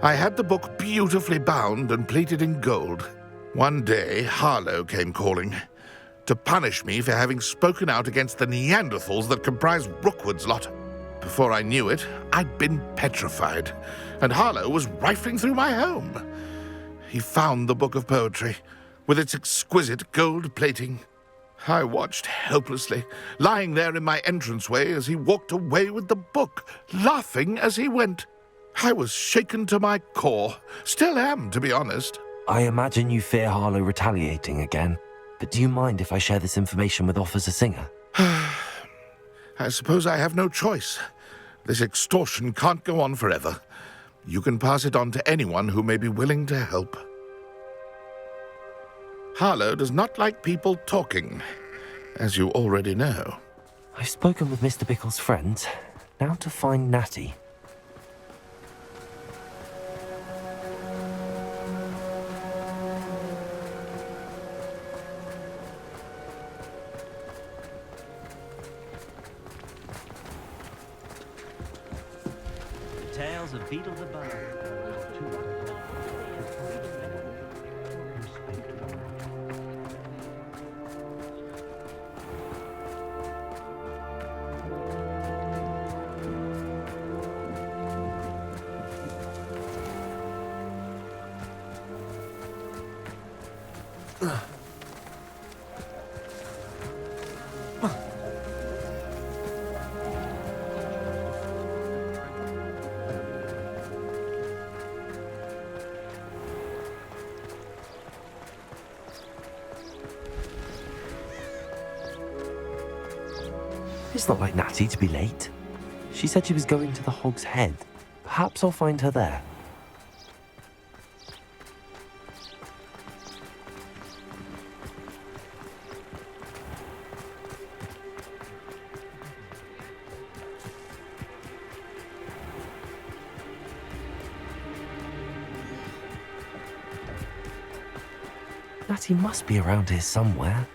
I had the book beautifully bound and plated in gold. One day, Harlow came calling to punish me for having spoken out against the Neanderthals that comprised Rookwood's lot. Before I knew it, I'd been petrified, and Harlow was rifling through my home. He found the book of poetry, with its exquisite gold plating. I watched helplessly, lying there in my entranceway as he walked away with the book, laughing as he went. I was shaken to my core. Still am, to be honest. I imagine you fear Harlow retaliating again, but do you mind if I share this information with Officer Singer? I suppose I have no choice. This extortion can't go on forever. You can pass it on to anyone who may be willing to help. Harlow does not like people talking, as you already know. I've spoken with Mr. Bickle's friends. Now to find Natty. Tales of Beetle the Bug. It's not like Natty to be late. She said she was going to the Hog's Head. Perhaps I'll find her there. Natty must be around here somewhere.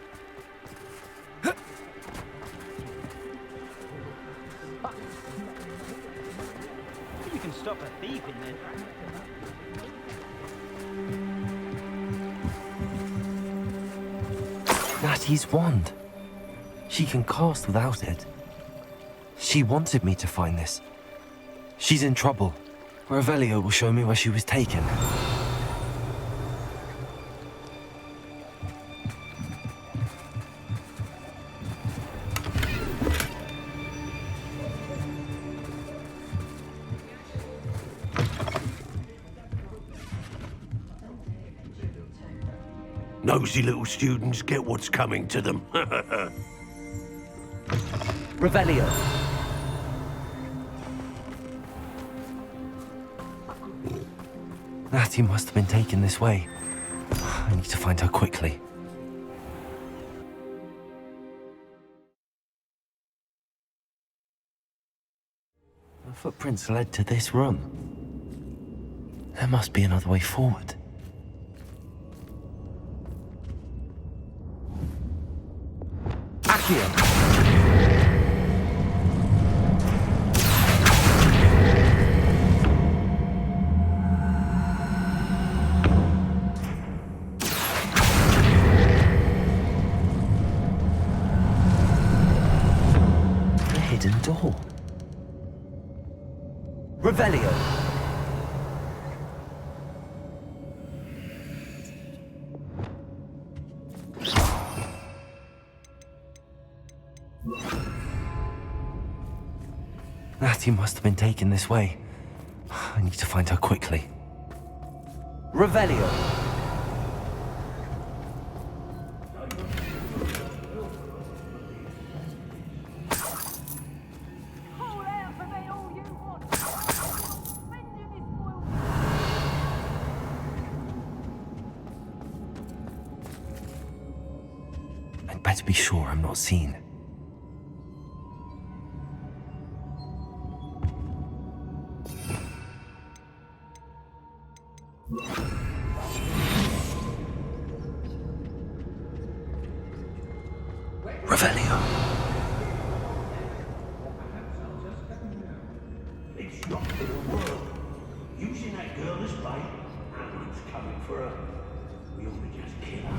You can stop a thief in there. Natty's wand. She can cast without it. She wanted me to find this. She's in trouble. Revelio will show me where she was taken. Nosy little students get what's coming to them. Revelio. Natty must have been taken this way. I need to find her quickly. The footprints led to this room. There must be another way forward. Accio! Door. Revelio. Natty must have been taken this way. I need to find her quickly. Revelio. Better be sure I'm not seen. Revelio. It's not for the world. Using that girl as bait, Alan's coming for her. We ought to just kill her.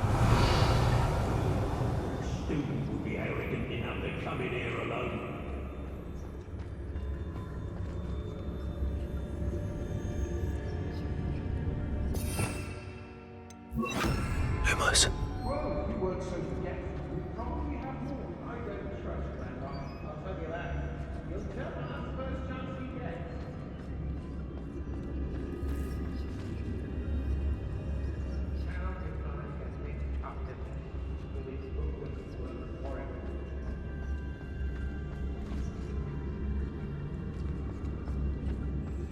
Student would be arrogant enough to come in here alone. Lumos. Well, you weren't so forgetful. We probably have more. I don't trust Randolph. I'll tell you that. You'll tell us the first chance you get.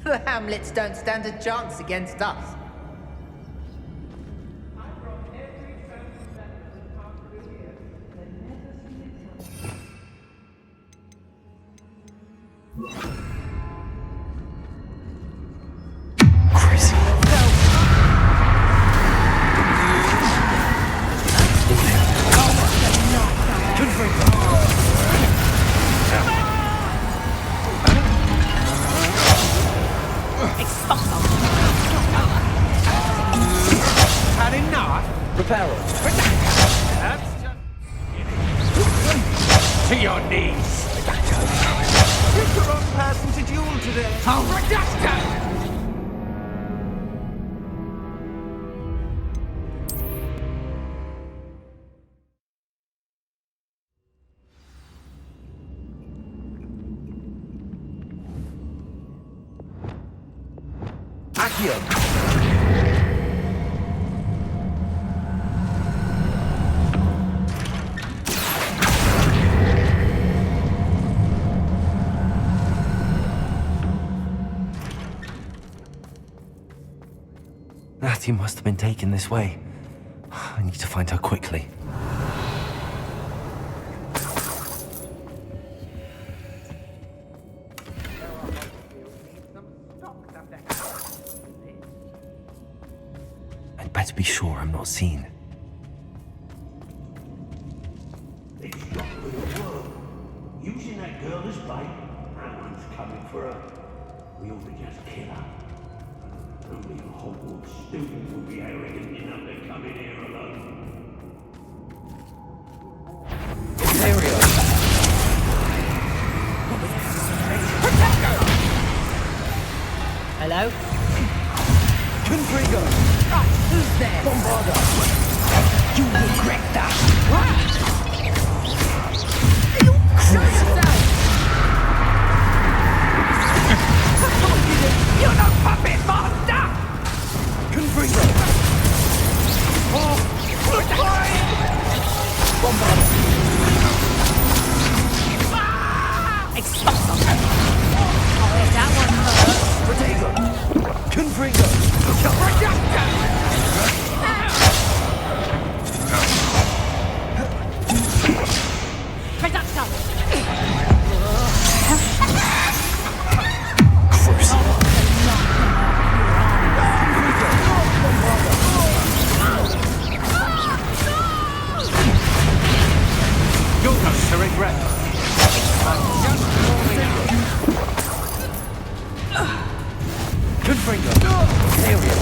The Hamlets don't stand a chance against us. Had enough? Prepare To your knees! Pick the wrong person to duel today. Oh, reducto! Accio. Natty must have been taken this way. I need to find her quickly. I'd better be sure I'm not seen. It's not for the world. Using that girl as bait, Alan's coming for her. We ought to just kill her. Only a Hogwarts student would be arrogant enough to come in here alone. Hello? Confringo! Right, who's there? Bombarda! You regret that! You show yourself! You're no puppet master! Confringo! Oh, Confringo! Area!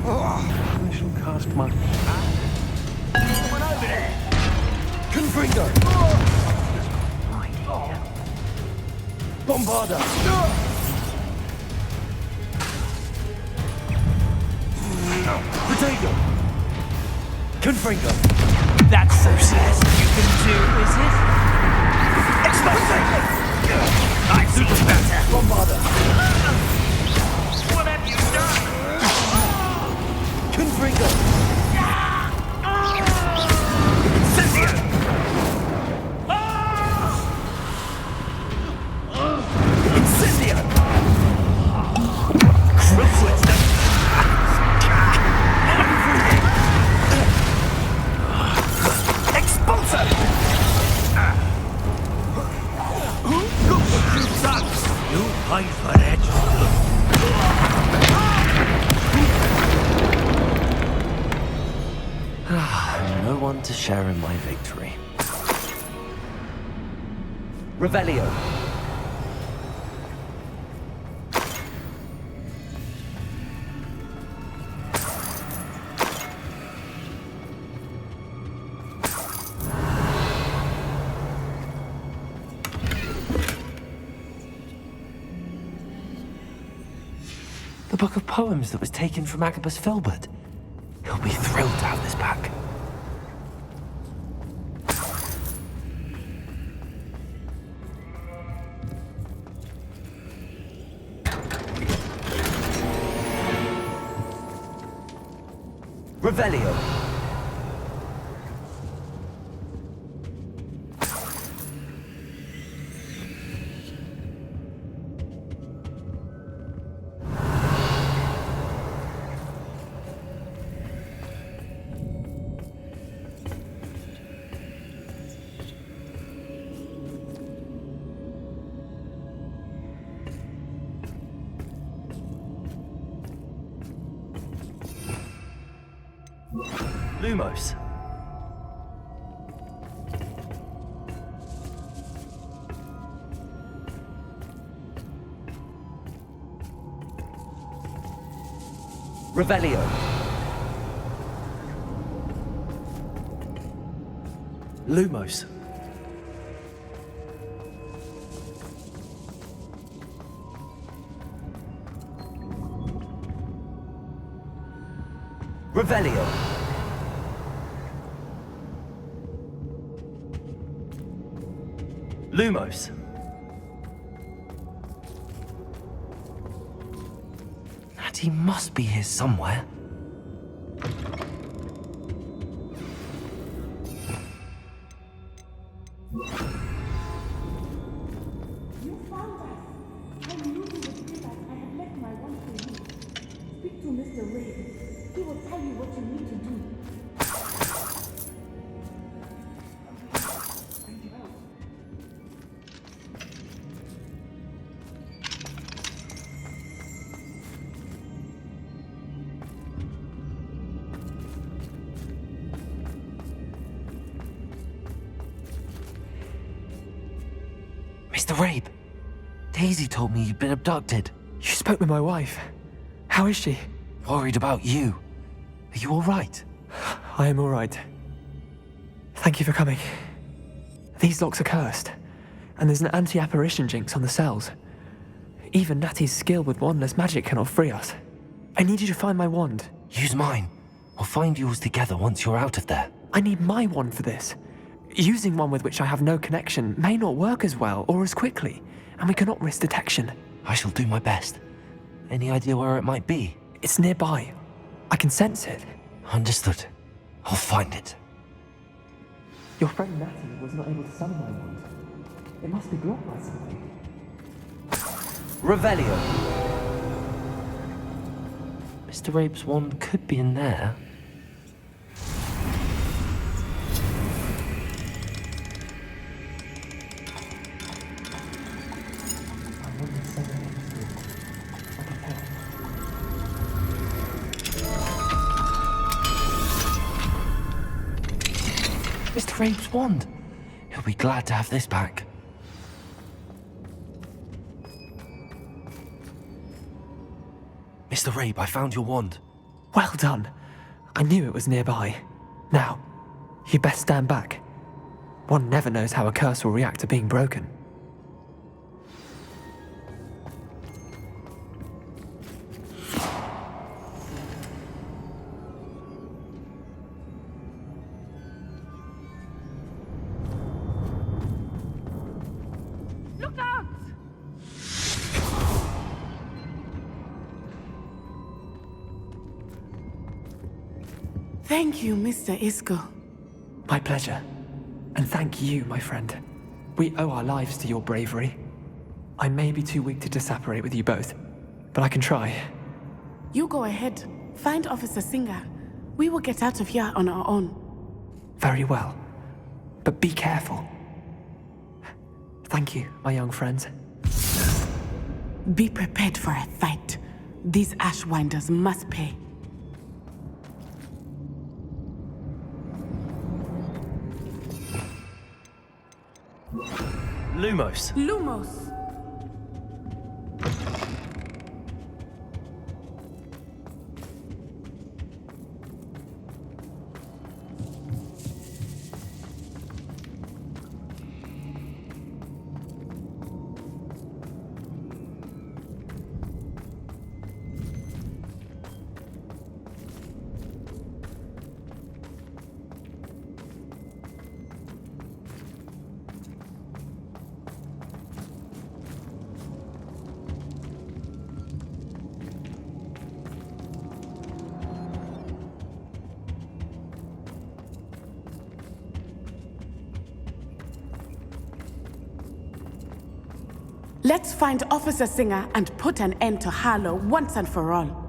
I shall cast my... Someone over there! Confringo! Bombarda! Potato! Confringo! That's the best you can do, is it? Explosive! I see better. Bombarda! What have you done? Confringo! Cynthia! Incendio! Expulso! You pay for that. No one to share in my victory. Revelio. The book of poems that was taken from Agabus Filbert. He'll be thrilled to have this back. Revelio. Lumos. Revelio. Lumos. Revelio. Lumos. Natty must be here somewhere. You found us. I knew you would give us. I have left my wand for you. Speak to Mr. Raven. He will tell you what you need to do. Mr. Rabe, Daisy told me you'd been abducted. You spoke with my wife. How is she? Worried about you. Are you all right? I am all right. Thank you for coming. These locks are cursed, and there's an anti-apparition jinx on the cells. Even Natty's skill with wandless magic cannot free us. I need you to find my wand. Use mine. We'll find yours together once you're out of there. I need my wand for this. Using one with which I have no connection may not work as well or as quickly, and we cannot risk detection. I shall do my best. Any idea where it might be? It's nearby. I can sense it. Understood. I'll find it. Your friend Natty was not able to summon my wand. It must be blocked by something. Revelio. Mr. Rabe's wand could be in there. Mr. Rabe's wand. He'll be glad to have this back. Mr. Rabe, I found your wand. Well done. I knew it was nearby. Now, you best stand back. One never knows how a curse will react to being broken. Look out! Thank you, Mr. Isco. My pleasure. And thank you, my friend. We owe our lives to your bravery. I may be too weak to disapparate with you both, but I can try. You go ahead. Find Officer Singer. We will get out of here on our own. Very well. But be careful. Thank you, my young friends. Be prepared for a fight. These Ashwinders must pay. Lumos. Lumos! Let's find Officer Singer and put an end to Harlow once and for all.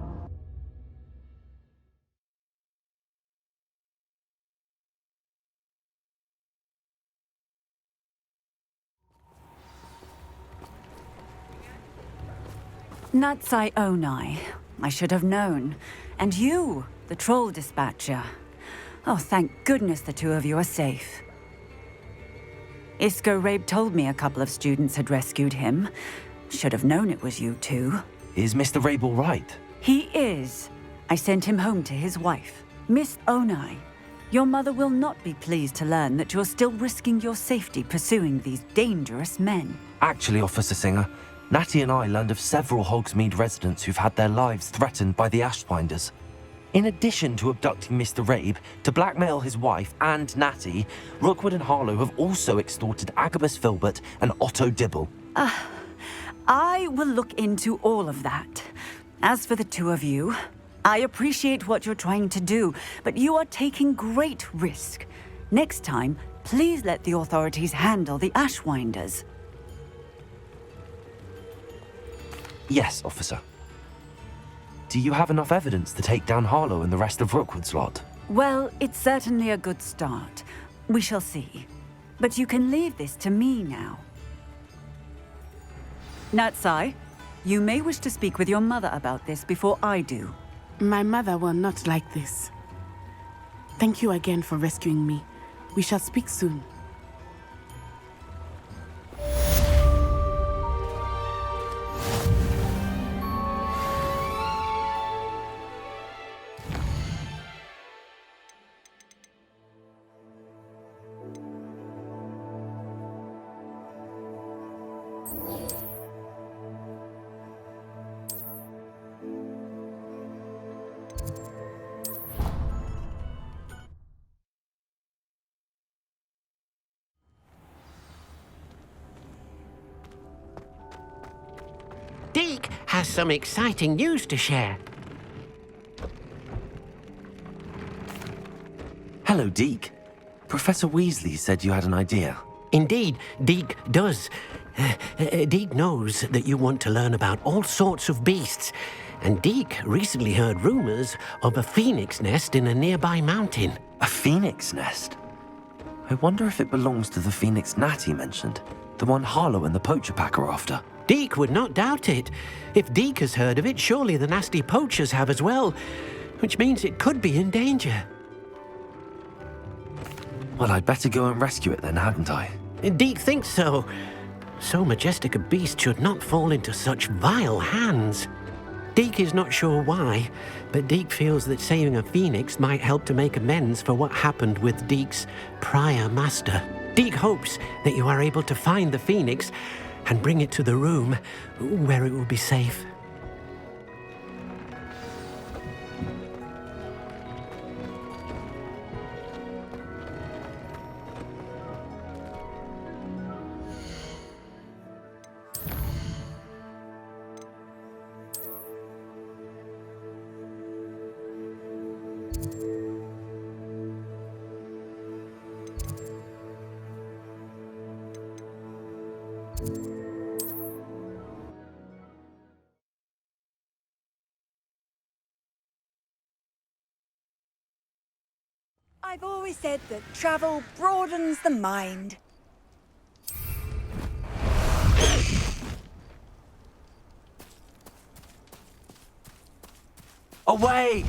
Natsai Onai. I should have known. And you, the troll dispatcher. Oh, thank goodness the two of you are safe. Isco Rabe told me a couple of students had rescued him. Should have known it was you two. Is Mr. Rabe all right? He is. I sent him home to his wife. Miss Onai, your mother will not be pleased to learn that you're still risking your safety pursuing these dangerous men. Actually, Officer Singer, Natty and I learned of several Hogsmeade residents who've had their lives threatened by the Ashwinders. In addition to abducting Mr. Rabe to blackmail his wife and Natty, Rookwood and Harlow have also extorted Agabus Filbert and Otto Dibble. I will look into all of that. As for the two of you, I appreciate what you're trying to do, but you are taking great risk. Next time, please let the authorities handle the Ashwinders. Yes, officer. Do you have enough evidence to take down Harlow and the rest of Rookwood's lot? Well, it's certainly a good start. We shall see. But you can leave this to me now. Natsai, you may wish to speak with your mother about this before I do. My mother will not like this. Thank you again for rescuing me. We shall speak soon. Deke has some exciting news to share. Hello, Deke. Professor Weasley said you had an idea. Indeed, Deke does. Deke knows that you want to learn about all sorts of beasts, and Deke recently heard rumors of a phoenix nest in a nearby mountain. A phoenix nest? I wonder if it belongs to the phoenix Natty mentioned, the one Harlow and the poacher pack are after. Deke would not doubt it. If Deke has heard of it, surely the nasty poachers have as well, which means it could be in danger. Well, I'd better go and rescue it then, hadn't I? Deke thinks so. So majestic a beast should not fall into such vile hands. Deke is not sure why, but Deke feels that saving a phoenix might help to make amends for what happened with Deke's prior master. Deke hopes that you are able to find the phoenix and bring it to the room where it will be safe. I've always said that travel broadens the mind. Away!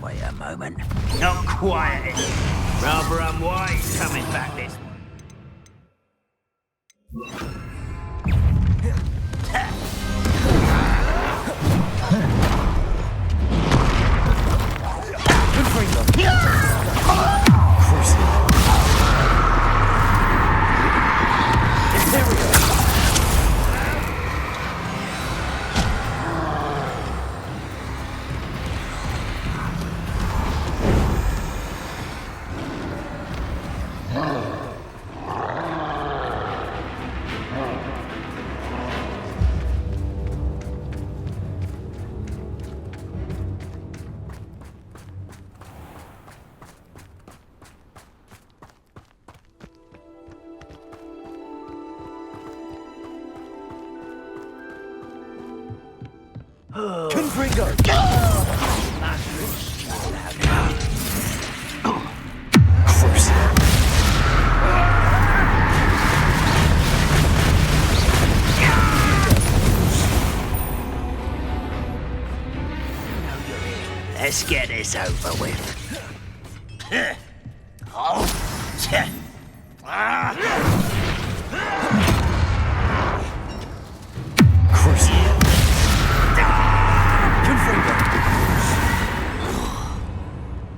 Wait a moment. Not quiet. Rather unwise coming back this way. Confringo! Let's get this over with. Oh.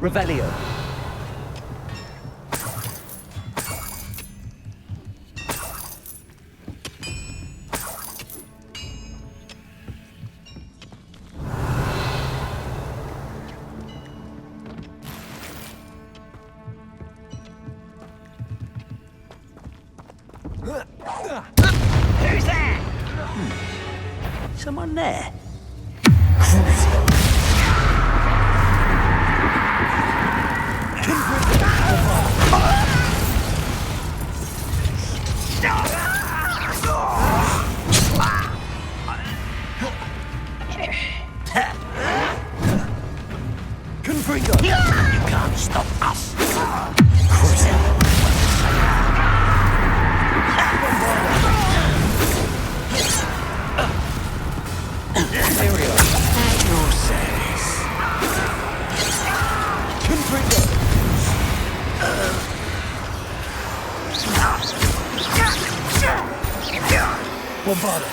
Revelio. Who's there? Someone there? Confringo! You can't stop us. Stereo. Your service. Confringo! Bombarda.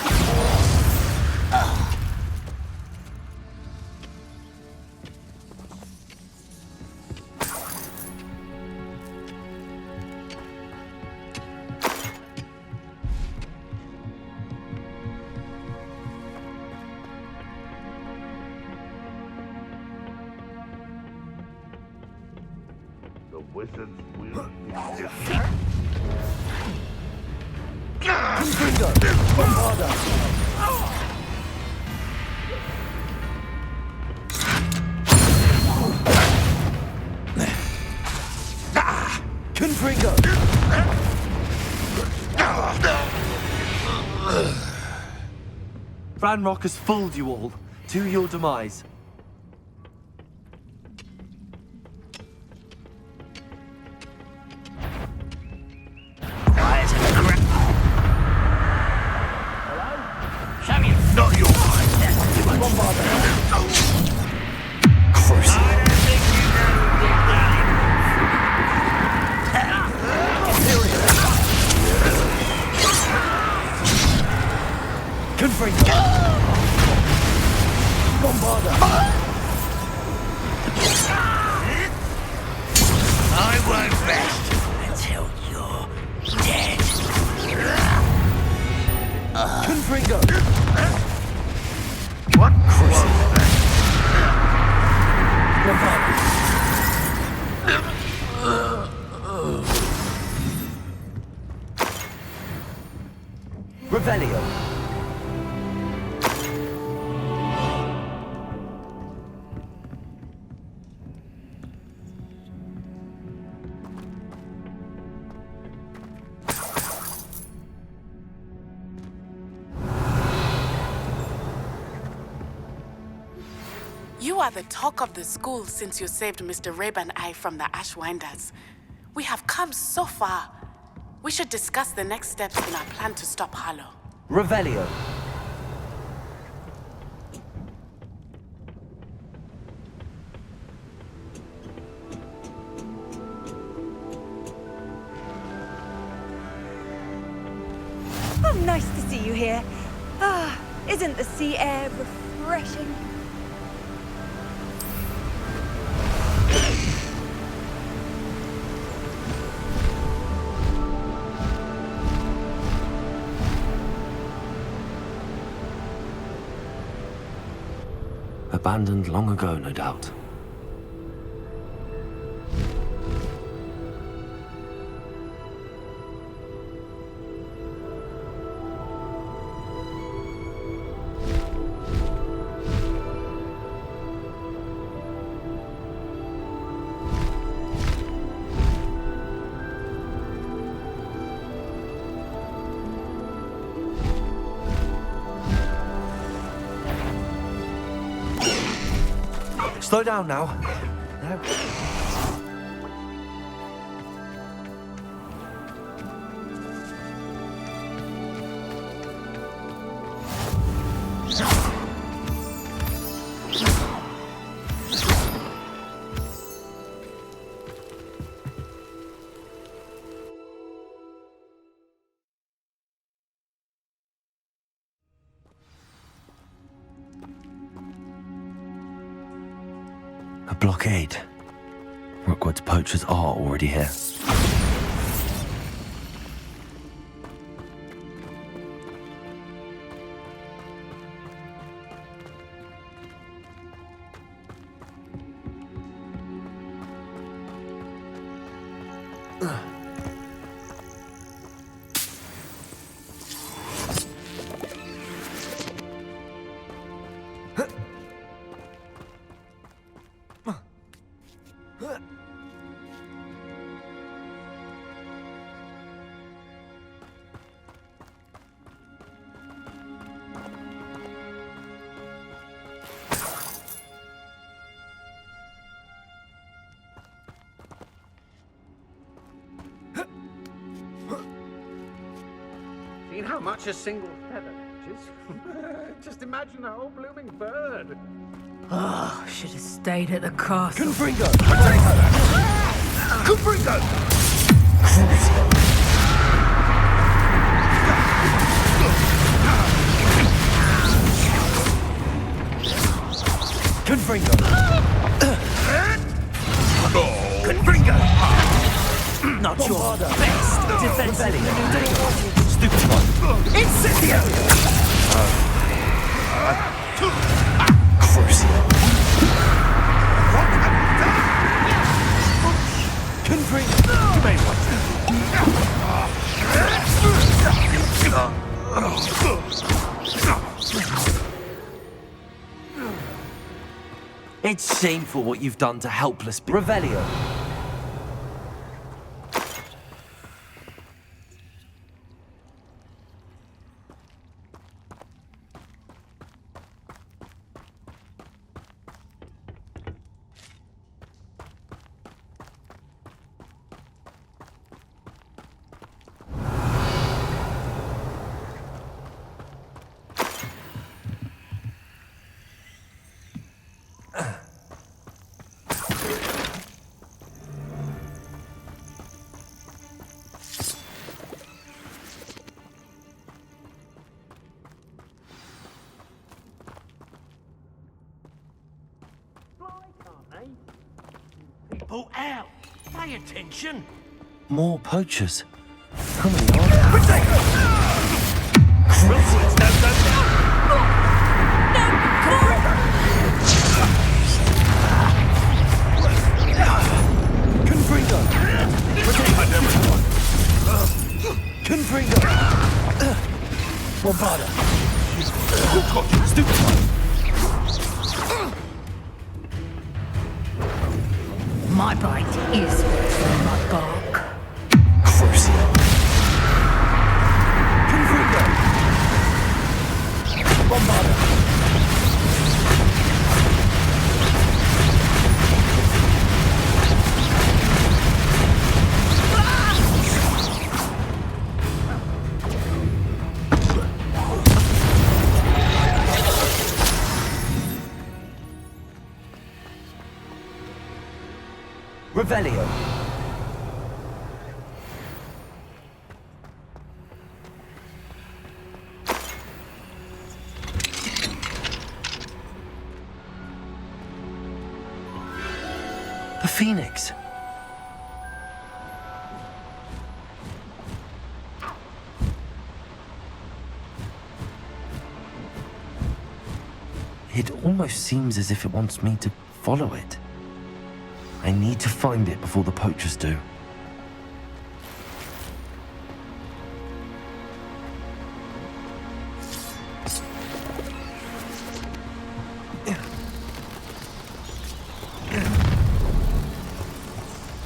wizards will be Confringo! Ranrock has fooled you all, to your demise. not your Confringo! Bombarda! I won't rest until you're dead. Confringo! What? Revelio! You are the talk of the school since you saved Mr. Rabe and I from the Ashwinders. We have come so far. We should discuss the next steps in our plan to stop Harlow. Revelio! Oh, nice to see you here. Ah, isn't the sea air refreshing? Abandoned long ago, no doubt. Slow down now. No. A blockade. Rookwood's poachers are already here. Seen how much a single feather fetches? Just imagine a whole blooming bird. Oh, should have stayed at the castle. Confringo! Confringo! Confringo! Confringo! Not your best defensive maneuver. Stupid one! Incendio! Crucio! It's shameful what you've done to helpless Revelio. People out! Pay attention! More poachers. How many are there? Crumpets, Confringo! Confringo! Bombada! Stupid one! My bite is worse than my bark. Crucio! Confringo! Bombada! Revelio. The Phoenix. It almost seems as if it wants me to follow it. I need to find it before the poachers do.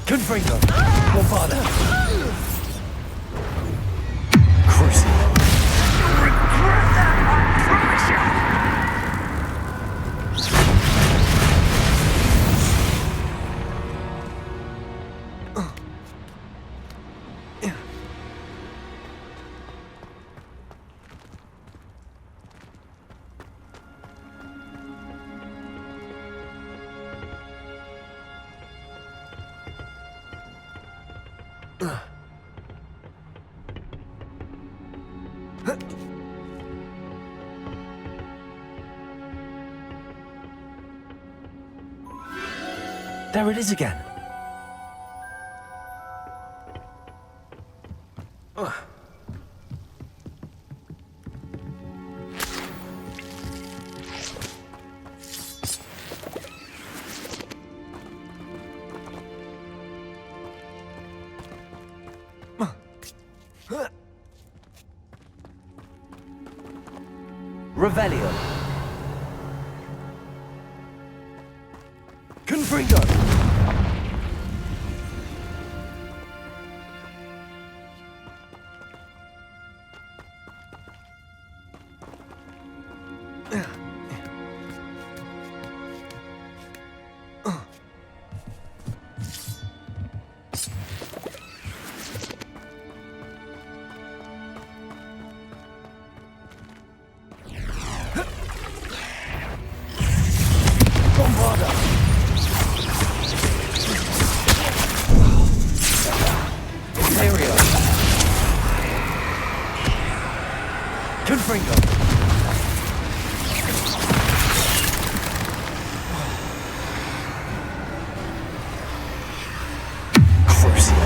Confringo! Bombada! Crucio! You'll regret that, I promise you! There it is again. Revelio. Confringo. Confringo. Crucio.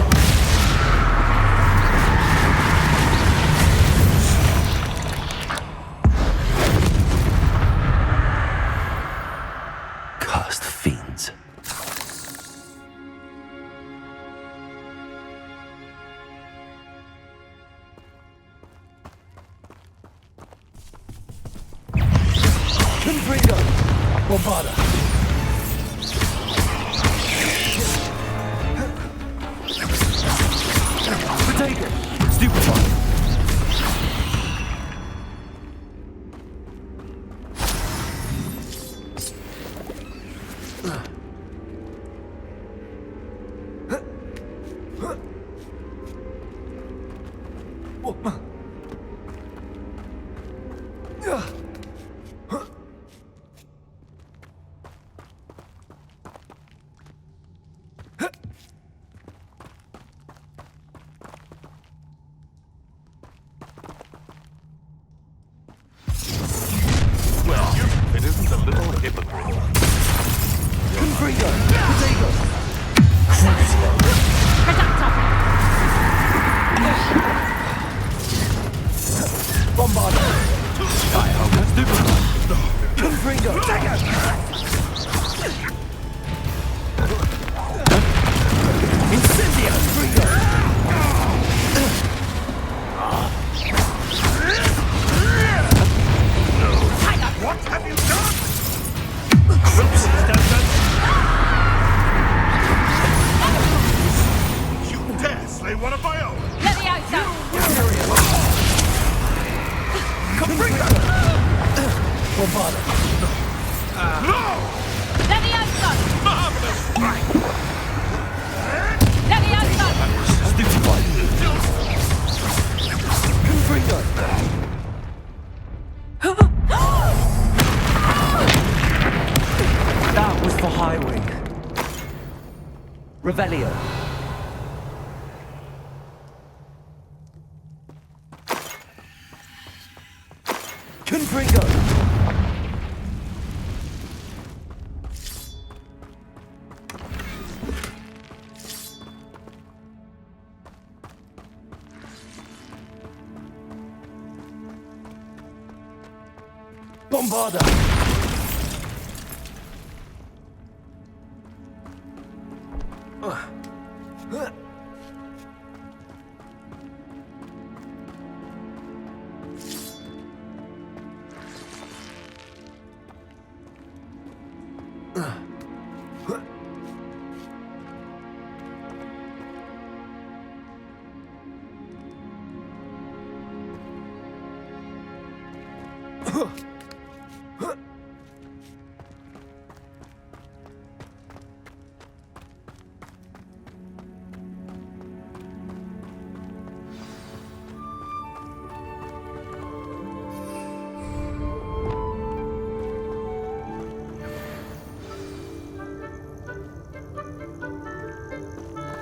Cursed fiends. Confringo! Bombada! Well, it isn't a little hypocrite. Confringo! Potato! Bombardo! Skyhugger! Confringo! Dagger! Incendio! Confringo! What have you done? You dare slay one of my own? Leviosa! Confringo! Bombardo! No! Leviosa! Marvelous strike! Leviosa! Stupefied! Confringo! That was for High Wing. Revelio. Confringo! Bombarda!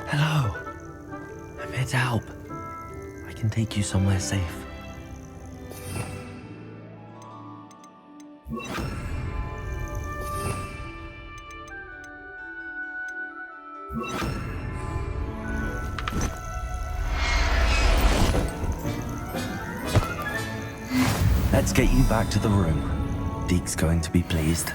Hello. I'm here to help. I can take you somewhere safe. Let's get you back to the room. Deke's going to be pleased.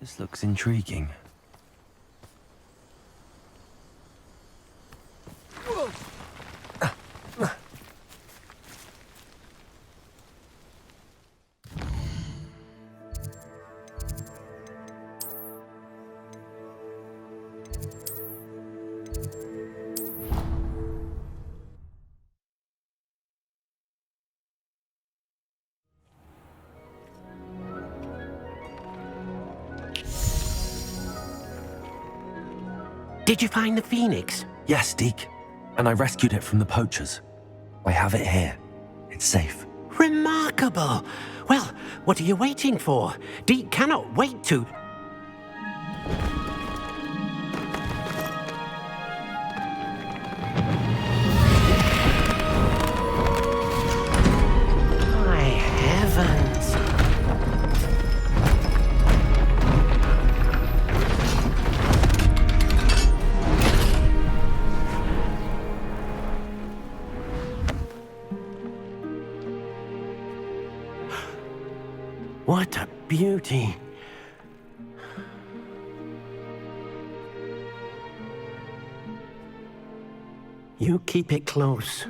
This looks intriguing. Did you find the Phoenix? Yes, Deke. And I rescued it from the poachers. I have it here. It's safe. Remarkable! Well, what are you waiting for? Deke cannot wait to... My heavens! beauty. You keep it close.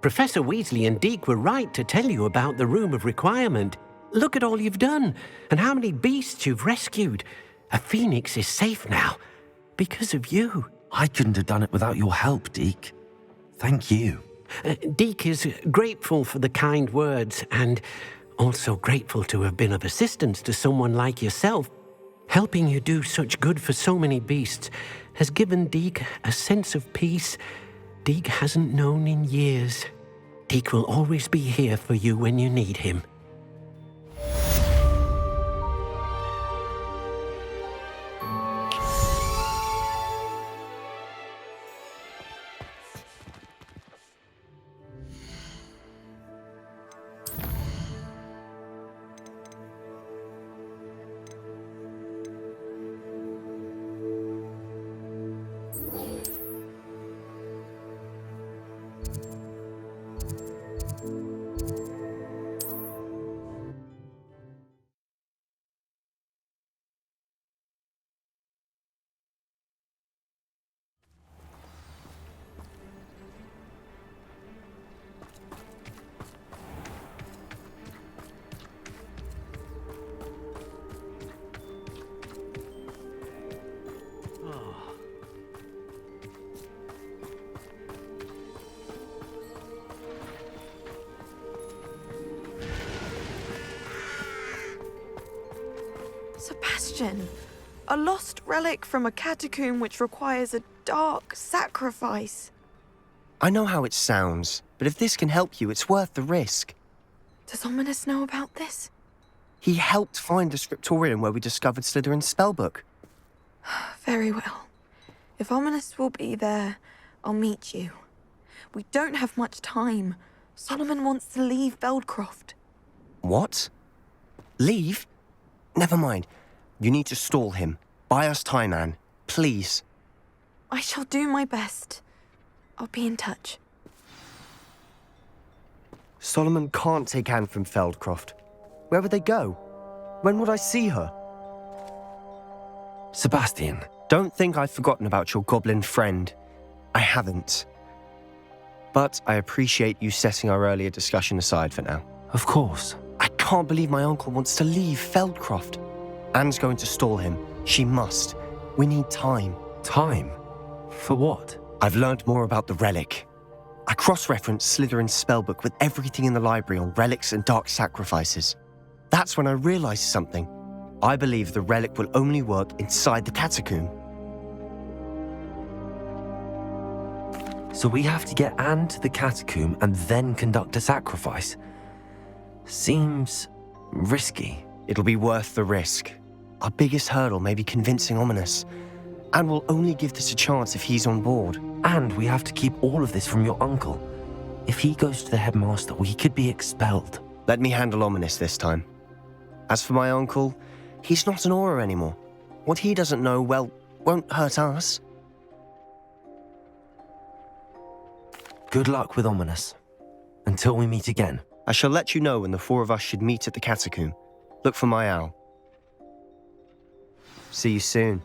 Professor Weasley and Deke were right to tell you about the Room of Requirement. Look at all you've done, and how many beasts you've rescued. A phoenix is safe now, because of you. I couldn't have done it without your help, Deke. Thank you. Deke is grateful for the kind words, and also grateful to have been of assistance to someone like yourself. Helping you do such good for so many beasts has given Deke a sense of peace Deke hasn't known in years. Deke will always be here for you when you need him. Sebastian, a lost relic from a catacomb which requires a dark sacrifice. I know how it sounds, but if this can help you, it's worth the risk. Does Ominous know about this? He helped find the scriptorium where we discovered Slytherin's spellbook. Very well. If Ominous will be there, I'll meet you. We don't have much time. Solomon wants to leave Beldcroft. What? Leave? Never mind. You need to stall him. Buy us time, Anne. Please. I shall do my best. I'll be in touch. Solomon can't take Anne from Feldcroft. Where would they go? When would I see her? Sebastian. Don't think I've forgotten about your goblin friend. I haven't. But I appreciate you setting our earlier discussion aside for now. Of course. I can't believe my uncle wants to leave Feldcroft. Anne's going to stall him. She must. We need time. Time? For what? I've learned more about the relic. I cross-referenced Slytherin's spellbook with everything in the library on relics and dark sacrifices. That's when I realized something. I believe the relic will only work inside the catacomb. So we have to get Anne to the catacomb and then conduct a sacrifice? Seems risky. It'll be worth the risk. Our biggest hurdle may be convincing Ominous. And we'll only give this a chance if he's on board. And we have to keep all of this from your uncle. If he goes to the headmaster, we could be expelled. Let me handle Ominous this time. As for my uncle, he's not an Auror anymore. What he doesn't know, well, won't hurt us. Good luck with Ominous. Until we meet again. I shall let you know when the four of us should meet at the catacomb. Look for my owl. See you soon.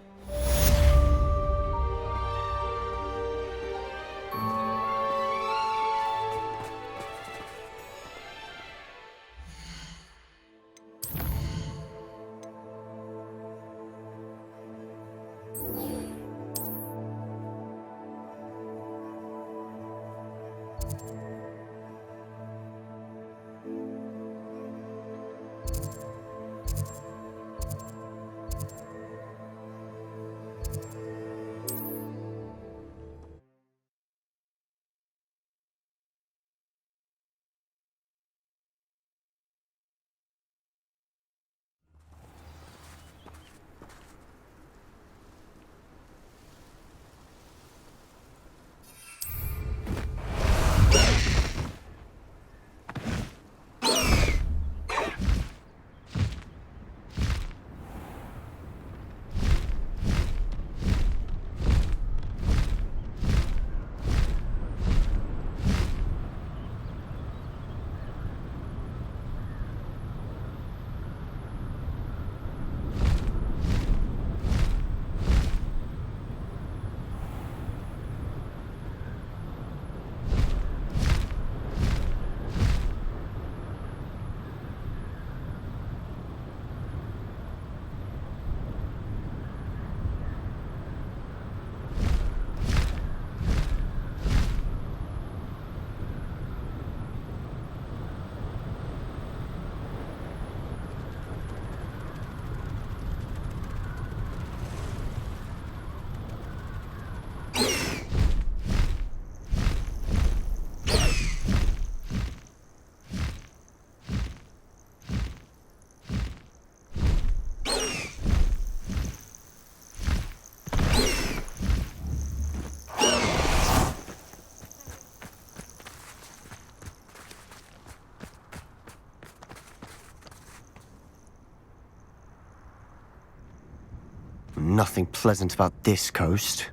nothing pleasant about this coast.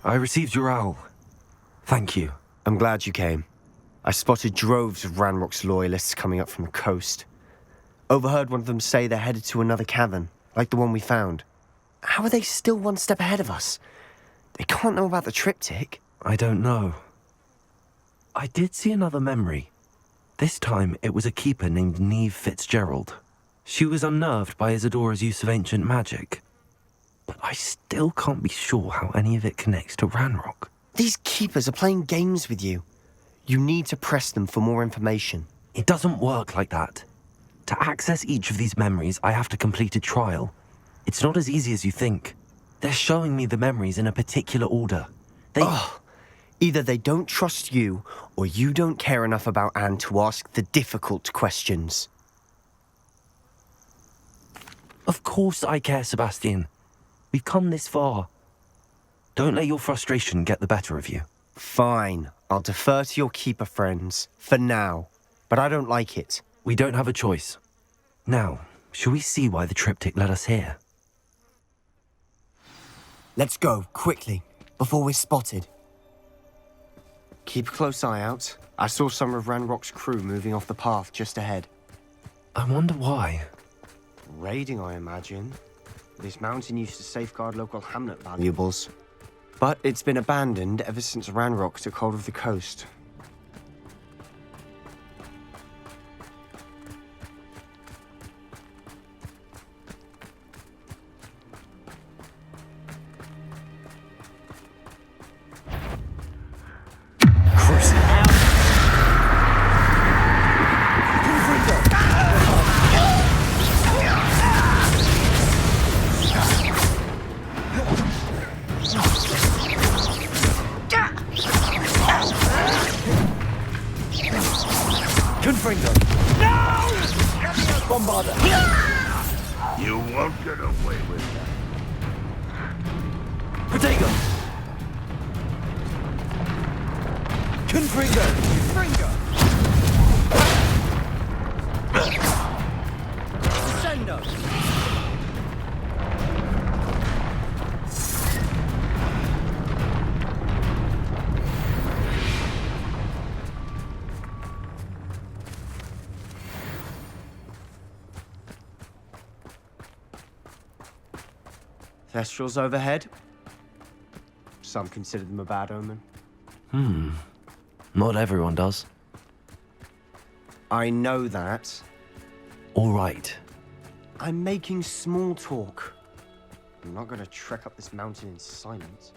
I received your owl. Thank you. I'm glad you came. I spotted droves of Ranrock's loyalists coming up from the coast. Overheard one of them say they're headed to another cavern, like the one we found. How are they still one step ahead of us? They can't know about the triptych. I don't know. I did see another memory. This time, it was a keeper named Neve Fitzgerald. She was unnerved by Isadora's use of ancient magic. But I still can't be sure how any of it connects to Ranrock. These keepers are playing games with you. You need to press them for more information. It doesn't work like that. To access each of these memories, I have to complete a trial. It's not as easy as you think. They're showing me the memories in a particular order. Either they don't trust you, or you don't care enough about Anne to ask the difficult questions. Of course I care, Sebastian. We've come this far. Don't let your frustration get the better of you. Fine. I'll defer to your keeper friends, for now. But I don't like it. We don't have a choice. Now, shall we see why the triptych led us here? Let's go, quickly, before we're spotted. Keep a close eye out. I saw some of Ranrock's crew moving off the path just ahead. I wonder why. Raiding, I imagine. This mountain used to safeguard local hamlet valuables. But it's been abandoned ever since Ranrock took hold of the coast. You won't get away with that. Protego! Confringo! Sendo! Thestrals overhead. Some consider them a bad omen. Not everyone does. I know that. All right. I'm making small talk. I'm not going to trek up this mountain in silence.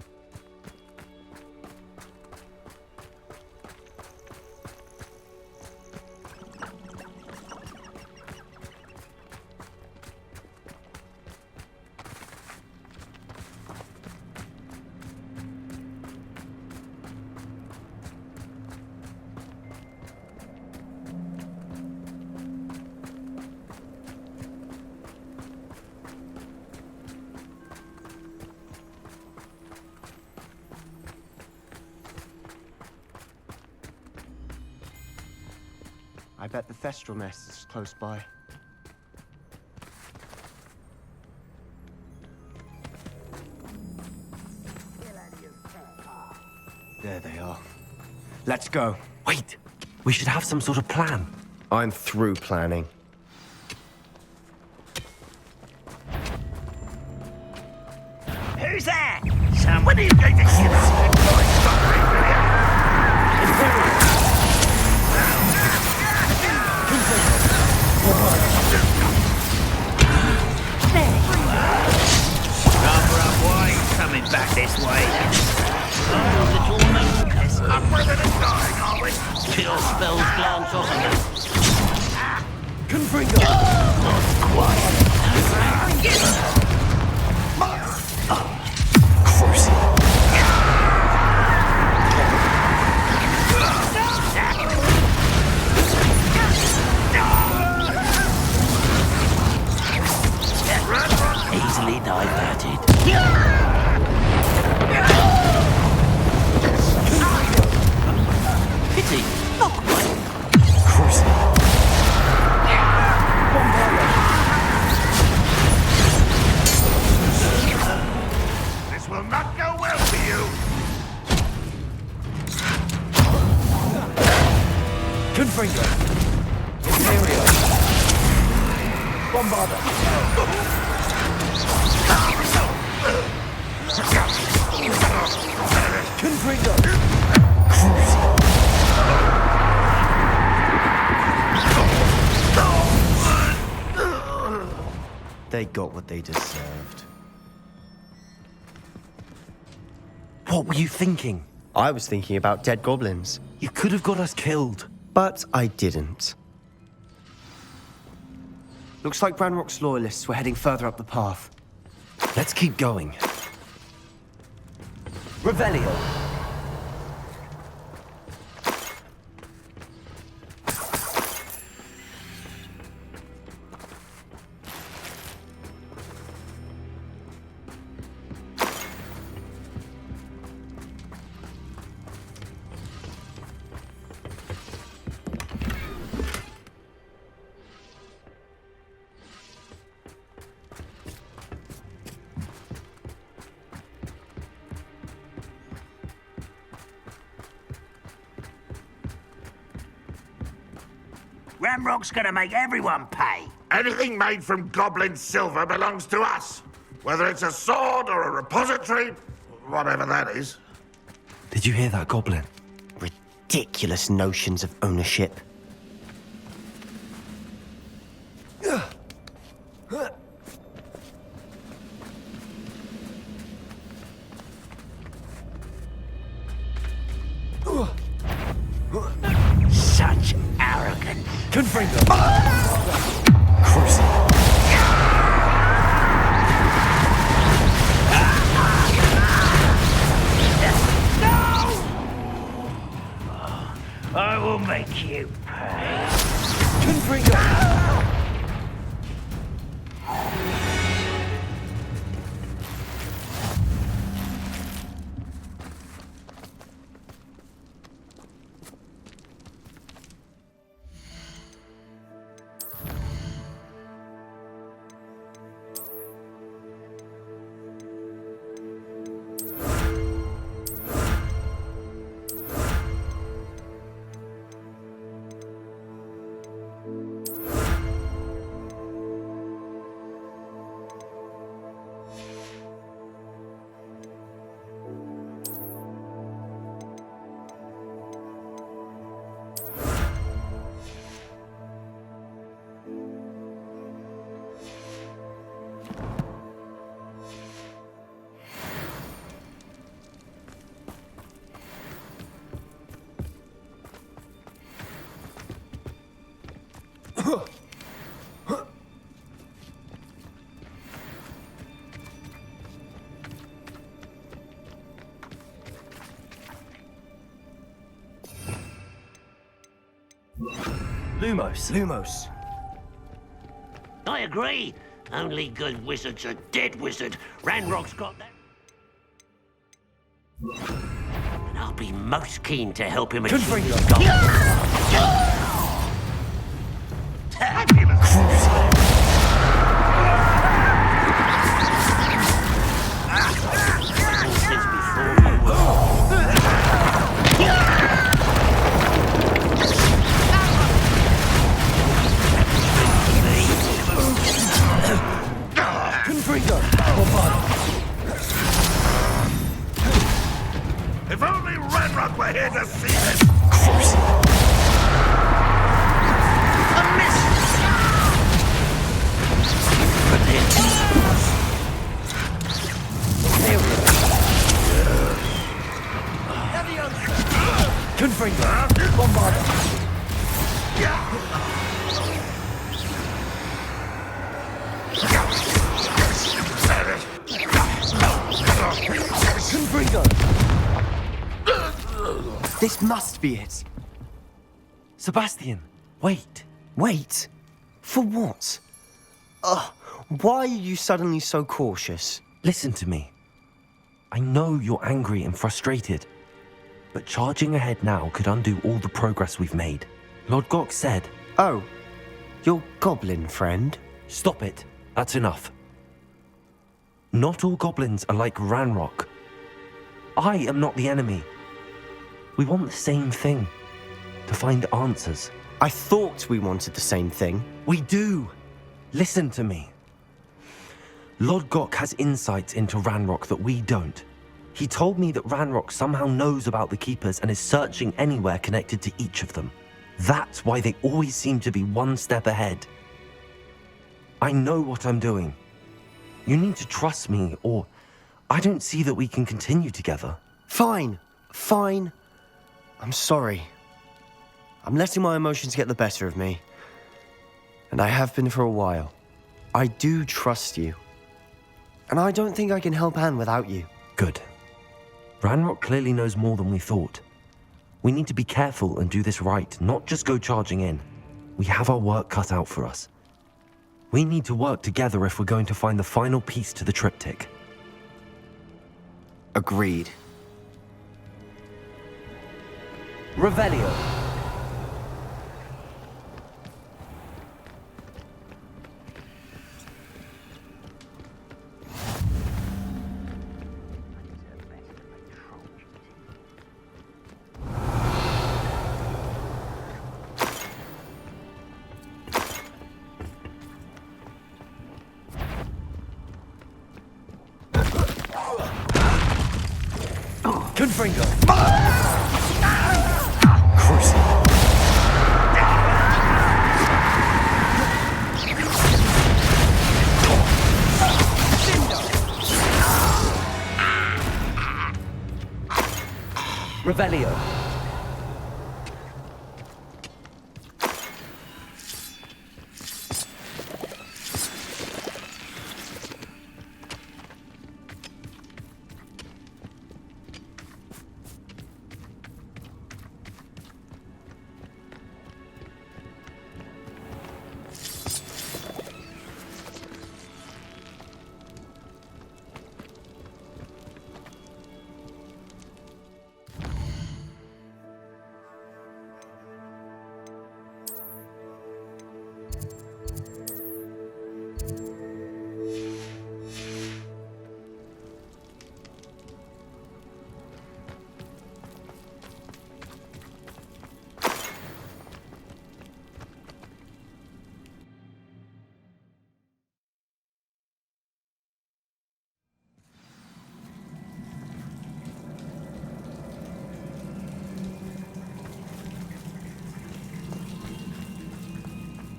I bet the Thestral nest is close by. There they are. Let's go. Wait! We should have some sort of plan. I'm through planning. Who's that? Someone who's going to shoot us. Cover up, why? Coming back this way. Oh, little moonless. I'm rather than dying, are we? Kill spells glance off of us. Confringo! Not quite. Easily diverted. Pity, not quite. Cruising. Confringo! Imperio! Bombarda! Confringo! They got what they deserved. What were you thinking? I was thinking about dead goblins. You could have got us killed. But I didn't. Looks like Ranrock's loyalists were heading further up the path. Let's keep going. Revelio! Ramrock's gonna make everyone pay. Anything made from goblin silver belongs to us. Whether it's a sword or a repository, whatever that is. Did you hear that, Goblin? Ridiculous notions of ownership. Such arrogance. Confringo! Cruising. I will make you pay. Confringo! Lumos. I agree. Only good wizards are dead wizard. Ranrock's got that. And I'll be most keen to help him achieve his goal. If only Ranrock were here to see this! A miss! Confringo! Bombarda! Confringo! This must be it. Sebastian, wait. Wait? For what? Why are you suddenly so cautious? Listen to me. I know you're angry and frustrated, but charging ahead now could undo all the progress we've made. Lord Gok said... Oh, your goblin friend? Stop it. That's enough. Not all goblins are like Ranrock. I am not the enemy. We want the same thing. To find answers. I thought we wanted the same thing. We do. Listen to me. Lodgok has insights into Ranrock that we don't. He told me that Ranrock somehow knows about the Keepers and is searching anywhere connected to each of them. That's why they always seem to be one step ahead. I know what I'm doing. You need to trust me, or I don't see that we can continue together. Fine. I'm sorry. I'm letting my emotions get the better of me. And I have been for a while. I do trust you. And I don't think I can help Anne without you. Good. Ranrock clearly knows more than we thought. We need to be careful and do this right, not just go charging in. We have our work cut out for us. We need to work together if we're going to find the final piece to the triptych. Agreed. Revelio. Confringo. Crucible. Revelio.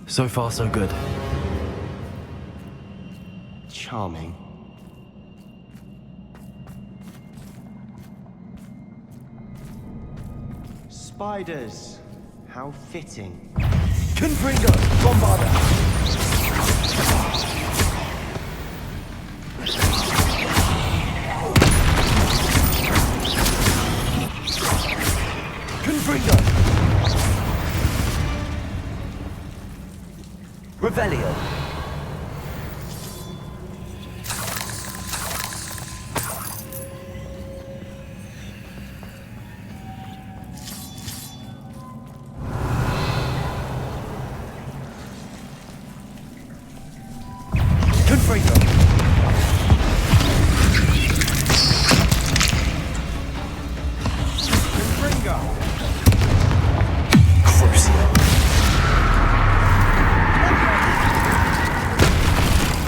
So far, so good. Charming. Spiders. How fitting. Confringo. Bombarda. Confringo. Revelio. Confringo. Confringo. Crucio.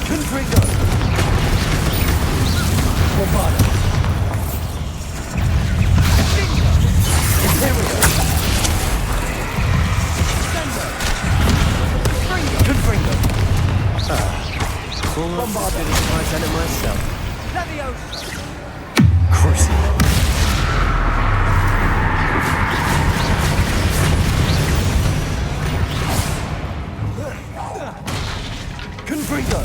Confringo. Bombarda. Imperio. Confringo. Bombarda didn't try to it myself. Crucio. Confringo.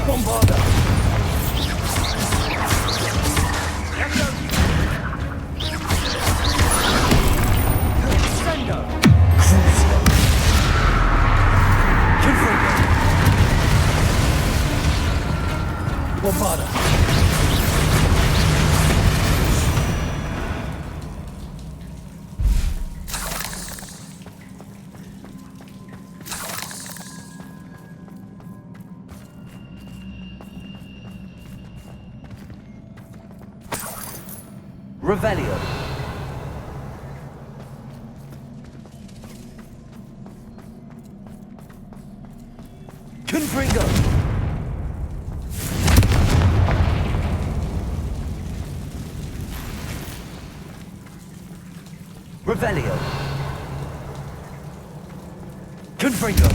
Bombarda. Crucio. Confringo. Bombarda. Revelio. Revelio. Confringo.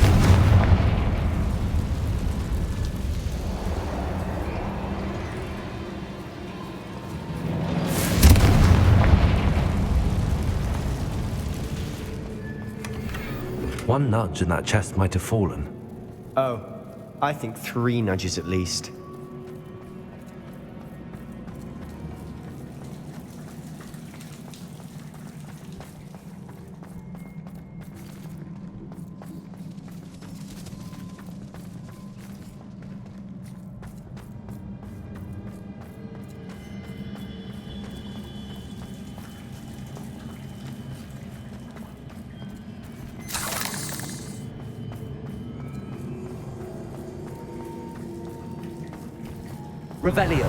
One nudge and that chest might have fallen. Oh, I think 3 nudges at least. Revelio.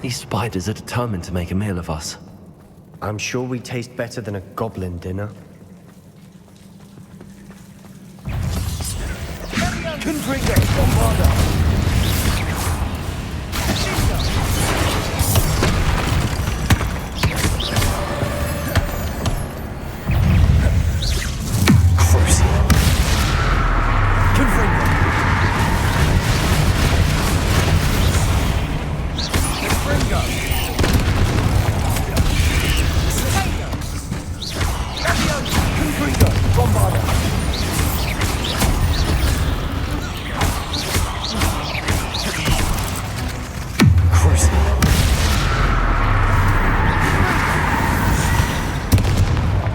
These spiders are determined to make a meal of us. I'm sure we taste better than a goblin dinner. Confringo. Bombarda.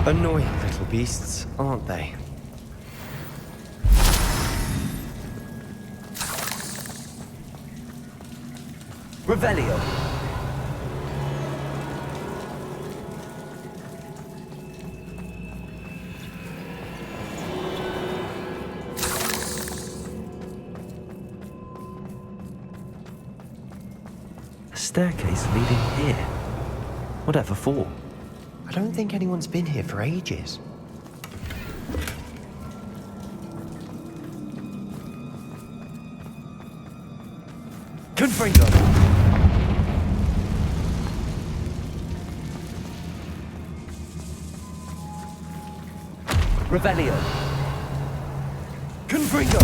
Annoying little beasts, aren't they? Revelio. A staircase leading here. Whatever for? I don't think anyone's been here for ages. Confringo. Revelio. Confringo.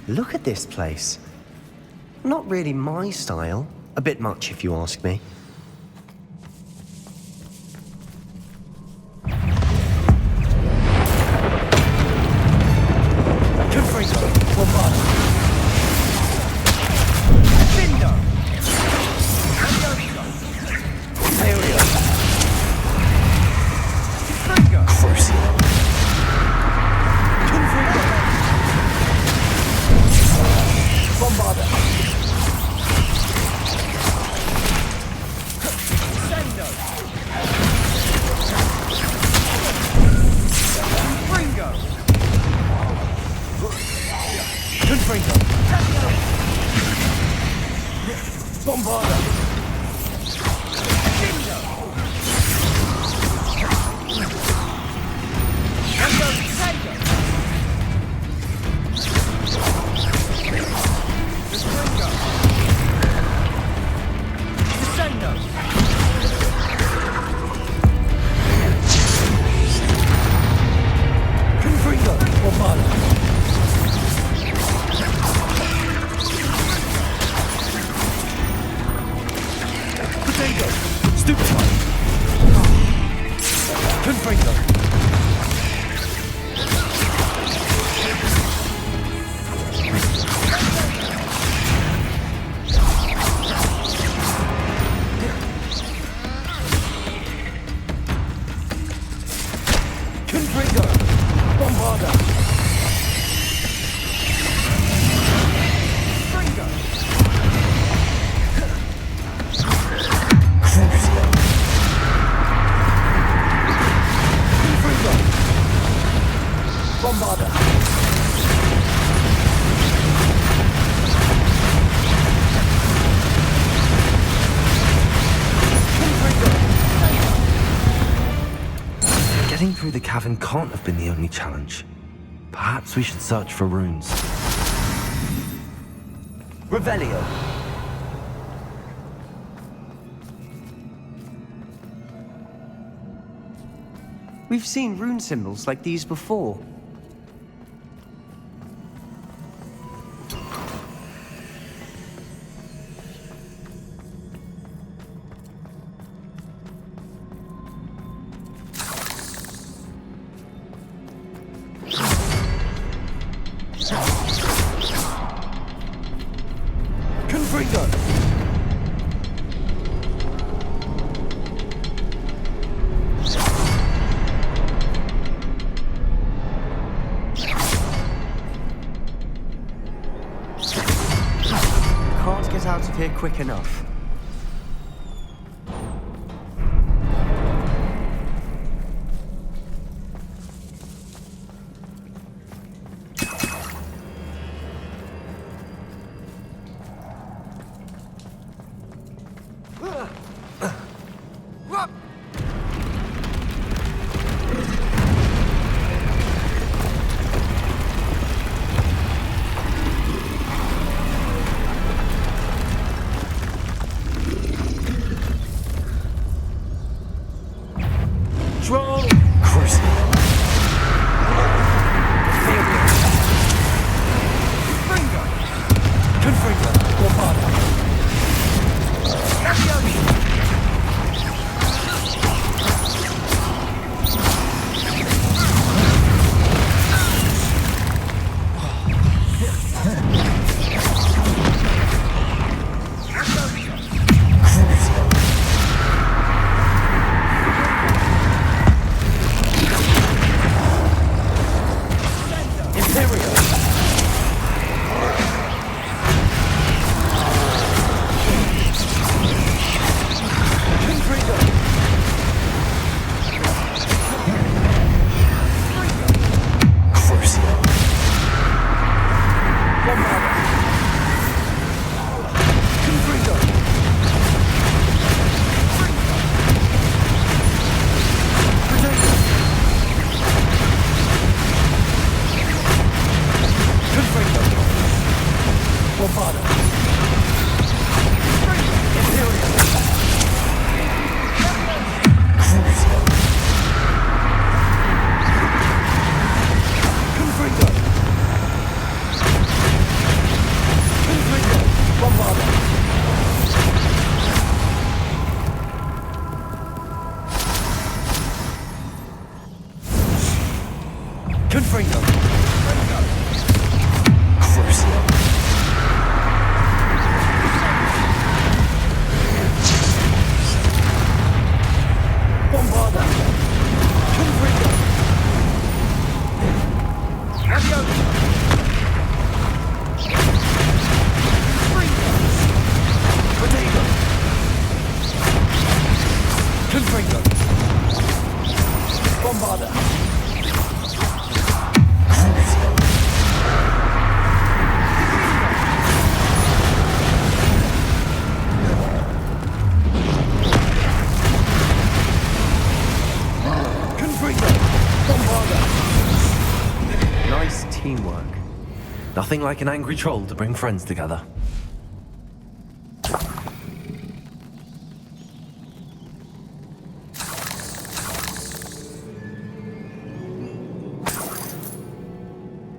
Look at this place. Not really my style. A bit much, if you ask me. Getting through the cavern can't have been the only challenge. Perhaps we should search for runes. Revelio. We've seen rune symbols like these before. Out of here quick enough. Nice teamwork. Nothing like an angry troll to bring friends together.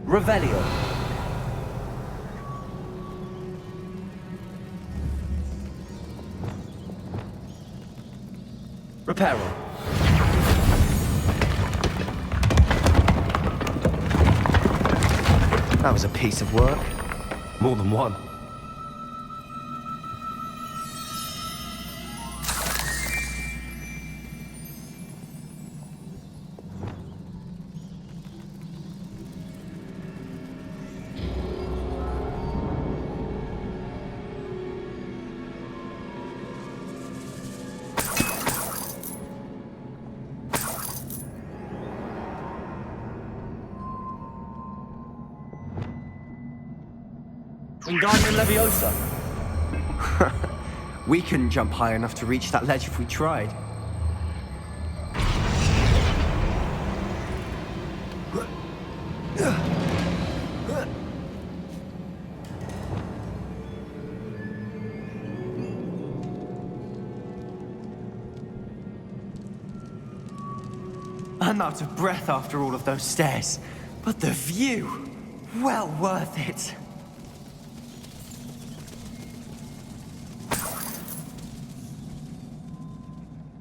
Revelio. Reparo. That was a piece of work. More than one. Wingardium Leviosa. We couldn't jump high enough to reach that ledge if we tried. I'm out of breath after all of those stairs. But the view, well worth it.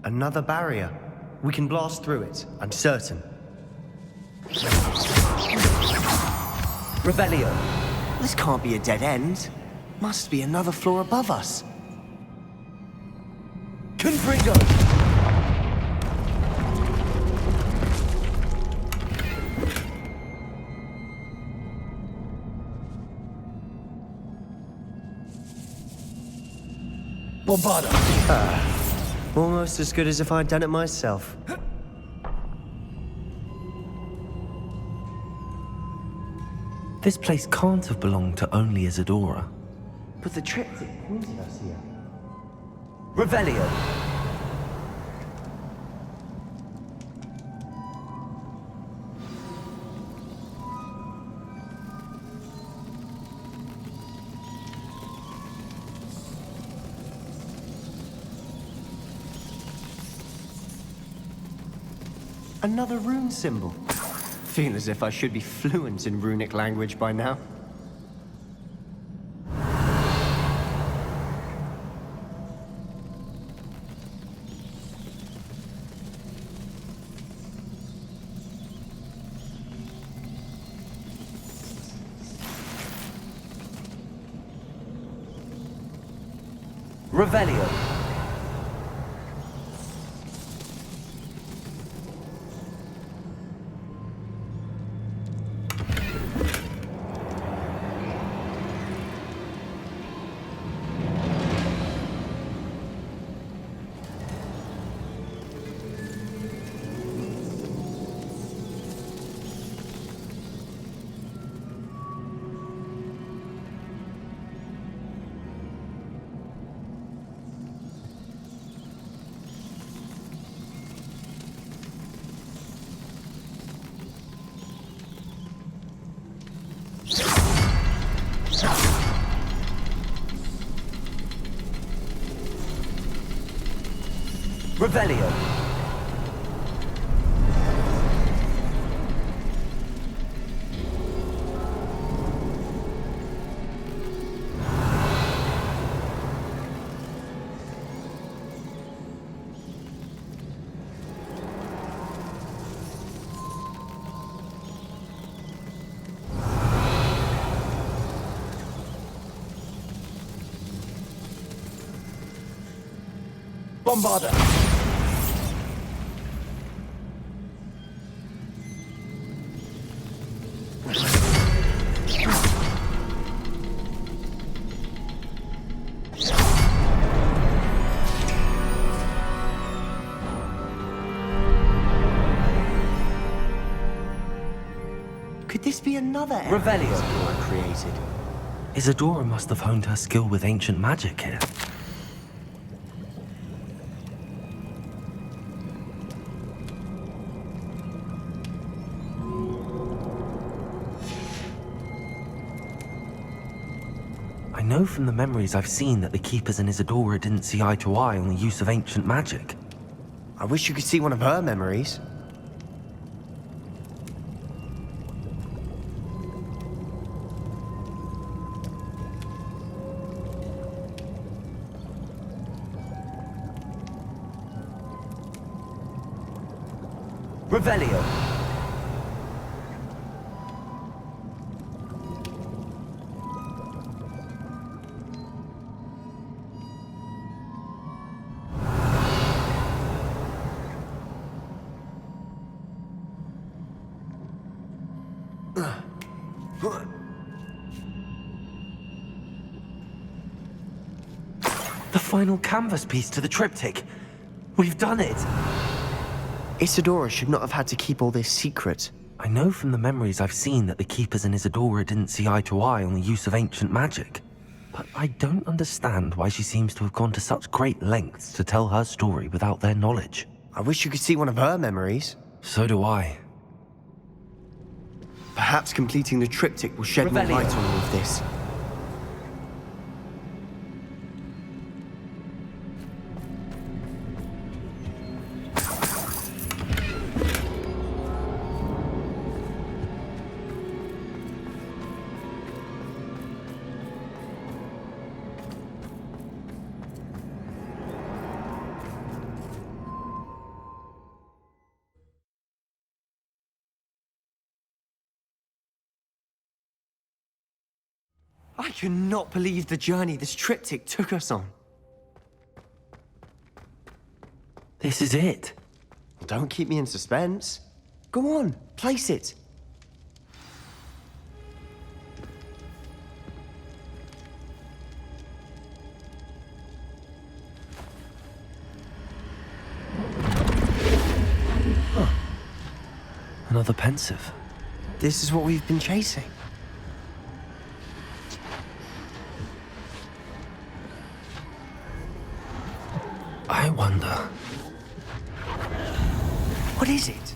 Another barrier. We can blast through it, I'm certain. Revelio. This can't be a dead end. Must be another floor above us. Confringo! Bombarda! Almost as good as if I'd done it myself. This place can't have belonged to only Isadora. But the triptych pointed us here. Revelio! Another rune symbol. Feel as if I should be fluent in runic language by now. Revelio. Revelio. Bombarda! Could this be another Revelio Isadora created? Isadora must have honed her skill with ancient magic here. I know from the memories I've seen that the Keepers and Isadora didn't see eye to eye on the use of ancient magic. I wish you could see one of her memories. Revelio. The final canvas piece to the triptych. We've done it! Isadora should not have had to keep all this secret. I know from the memories I've seen that the Keepers and Isadora didn't see eye to eye on the use of ancient magic. But I don't understand why she seems to have gone to such great lengths to tell her story without their knowledge. I wish you could see one of her memories. So do I. Perhaps completing the triptych will shed more light on all of this. I cannot believe the journey this triptych took us on. This is it. Don't keep me in suspense. Go on, place it. Another pensive. This is what we've been chasing. I wonder. What is it?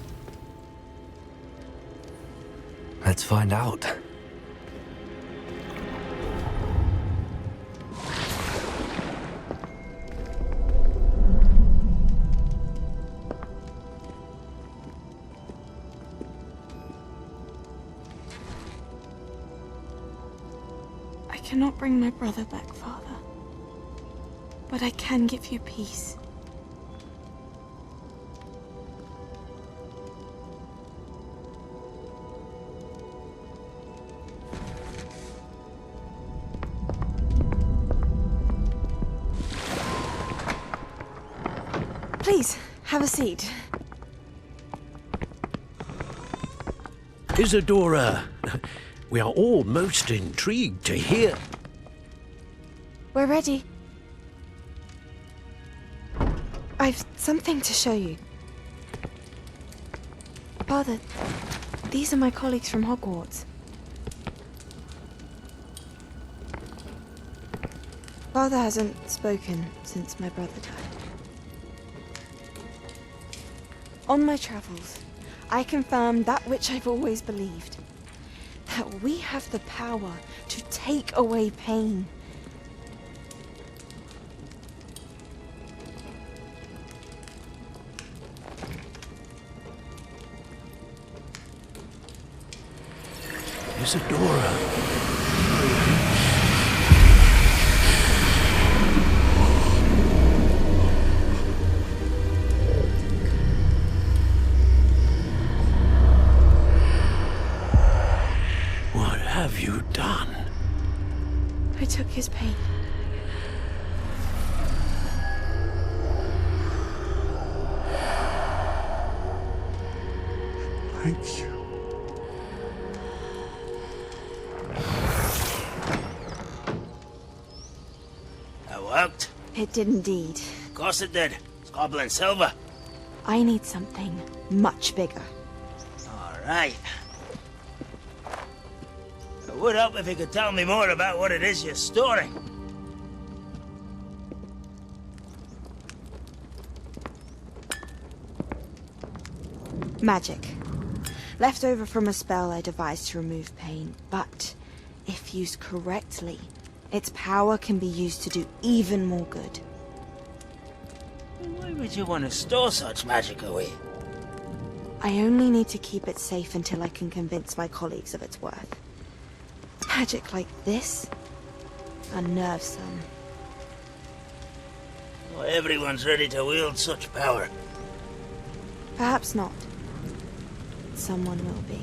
Let's find out. I cannot bring my brother back, Father. But I can give you peace. Please, have a seat. Isadora, we are all most intrigued to hear. We're ready. I've something to show you. Father, these are my colleagues from Hogwarts. Father hasn't spoken since my brother died. On my travels, I confirmed that which I've always believed. That we have the power to take away pain. Isadora. What have you done? I took his pain. Thank you. That worked? It did indeed. Of course it did. It's goblin silver. I need something much bigger. All right. It would help if you could tell me more about what it is you're storing. Magic. Left over from a spell I devised to remove pain, but if used correctly, its power can be used to do even more good. Why would you want to store such magic away? I only need to keep it safe until I can convince my colleagues of its worth. Magic like this unnerves some. Not everyone's ready to wield such power. Perhaps not. Someone will be.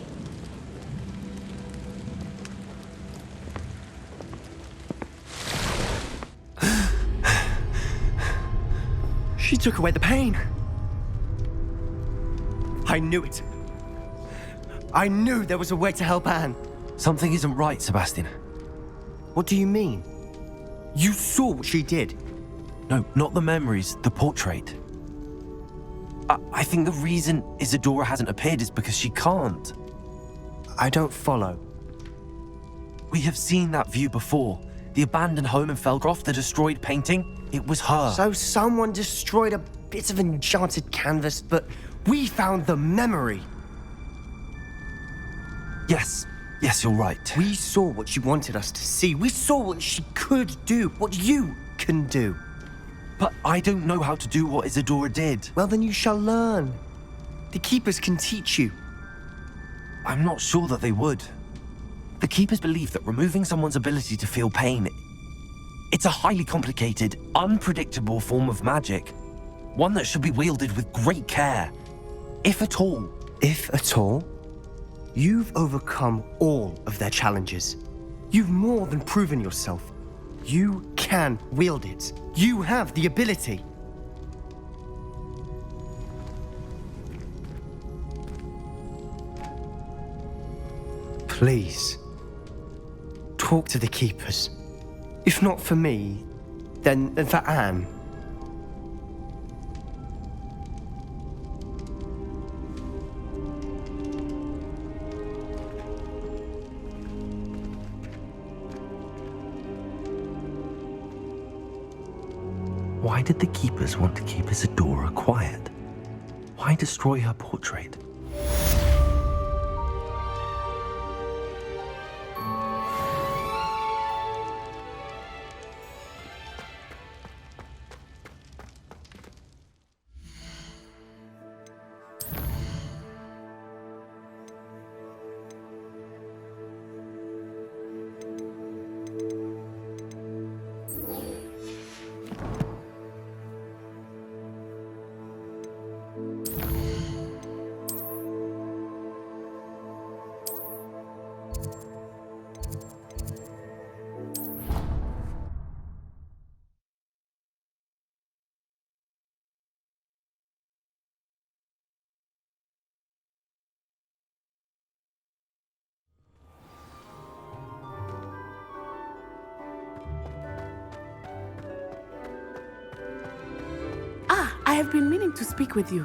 She took away the pain. I knew it. I knew there was a way to help Anne. Something isn't right, Sebastian. What do you mean? You saw what she did. No, not the memories, the portrait. I think the reason Isadora hasn't appeared is because she can't. I don't follow. We have seen that view before. The abandoned home in Felgroth, the destroyed painting, it was her. So someone destroyed a bit of enchanted canvas, but we found the memory. Yes, you're right. We saw what she wanted us to see. We saw what she could do, what you can do. But I don't know how to do what Isadora did. Well, then you shall learn. The Keepers can teach you. I'm not sure that they would. The Keepers believe that removing someone's ability to feel pain, it's a highly complicated, unpredictable form of magic. One that should be wielded with great care. If at all. If at all? You've overcome all of their challenges. You've more than proven yourself. You can wield it. You have the ability. Please, talk to the keepers. If not for me, then for Anne. Why did the keepers want to keep Isadora quiet? Why destroy her portrait? I have been meaning to speak with you.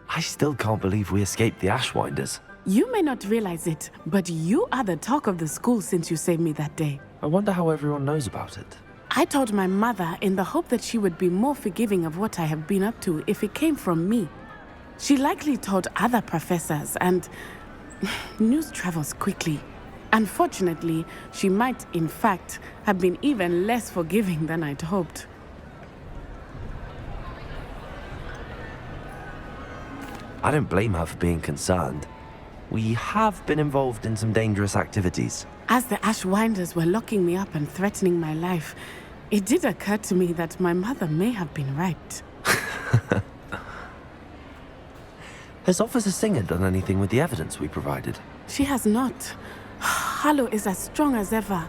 I still can't believe we escaped the Ashwinders. You may not realize it, but you are the talk of the school since you saved me that day. I wonder how everyone knows about it. I told my mother in the hope that she would be more forgiving of what I have been up to if it came from me. She likely told other professors, and news travels quickly. Unfortunately, she might, in fact, have been even less forgiving than I'd hoped. I don't blame her for being concerned. We have been involved in some dangerous activities. As the Ashwinders were locking me up and threatening my life, it did occur to me that my mother may have been right. Has Officer Singer done anything with the evidence we provided? She has not. Harlow is as strong as ever.